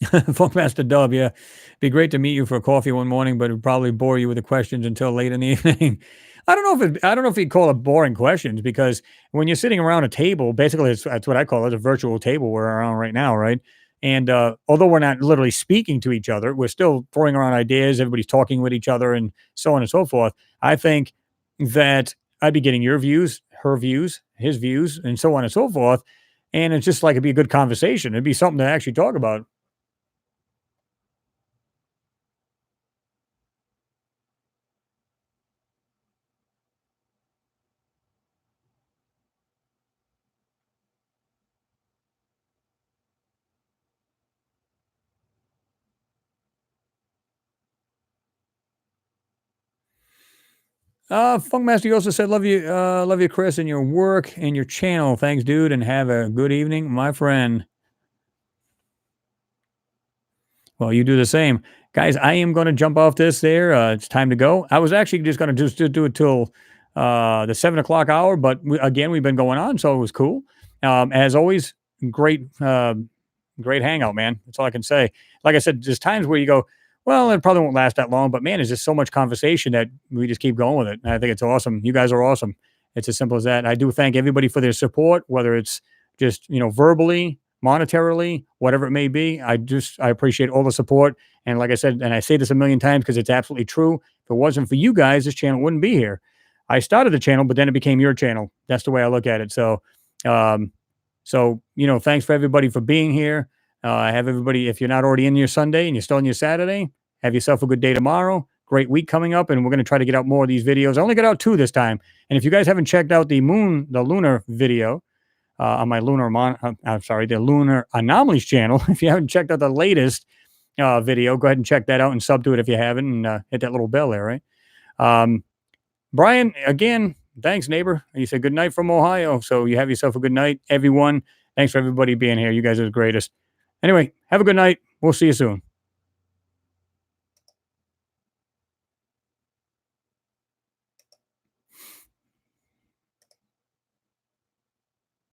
Funkmaster Dub, yeah. Be great to meet you for coffee one morning, but it'd probably bore you with the questions until late in the evening. I don't know if you'd call it boring questions because when you're sitting around a table, basically that's what I call it, a virtual table we're on right now, right? And although we're not literally speaking to each other, we're still throwing around ideas. Everybody's talking with each other, and so on and so forth. I think that I'd be getting your views, her views, his views, and so on and so forth. And it's just like it'd be a good conversation. It'd be something to actually talk about. Funkmaster, you also said, love you, Chris, and your work and your channel. Thanks, dude, and have a good evening, my friend. Well, you do the same. Guys, I am going to jump off this there. It's time to go. I was actually just going to just do it till the 7 o'clock hour, but again, we've been going on, so it was cool. As always, great, great hangout, man. That's all I can say. Like I said, there's times where you go, well, it probably won't last that long, but man, there's just so much conversation that we just keep going with it. And I think it's awesome. You guys are awesome. It's as simple as that. I do thank everybody for their support, whether it's just, verbally, monetarily, whatever it may be. I appreciate all the support. And like I said, and I say this a million times because it's absolutely true. If it wasn't for you guys, this channel wouldn't be here. I started the channel, but then it became your channel. That's the way I look at it. So, thanks for everybody for being here. Have everybody, if you're not already in your Sunday and you're still in your Saturday, have yourself a good day tomorrow. Great week coming up, and we're going to try to get out more of these videos. I only got out 2 this time. And if you guys haven't checked out the lunar video on my the Lunar Anomalies channel, if you haven't checked out the latest video, go ahead and check that out and sub to it if you haven't, and hit that little bell there, right? Brian, again, Thanks, neighbor. And you said good night from Ohio. So you have yourself a good night, everyone. Thanks for everybody being here. You guys are the greatest. Anyway, have a good night. We'll see you soon.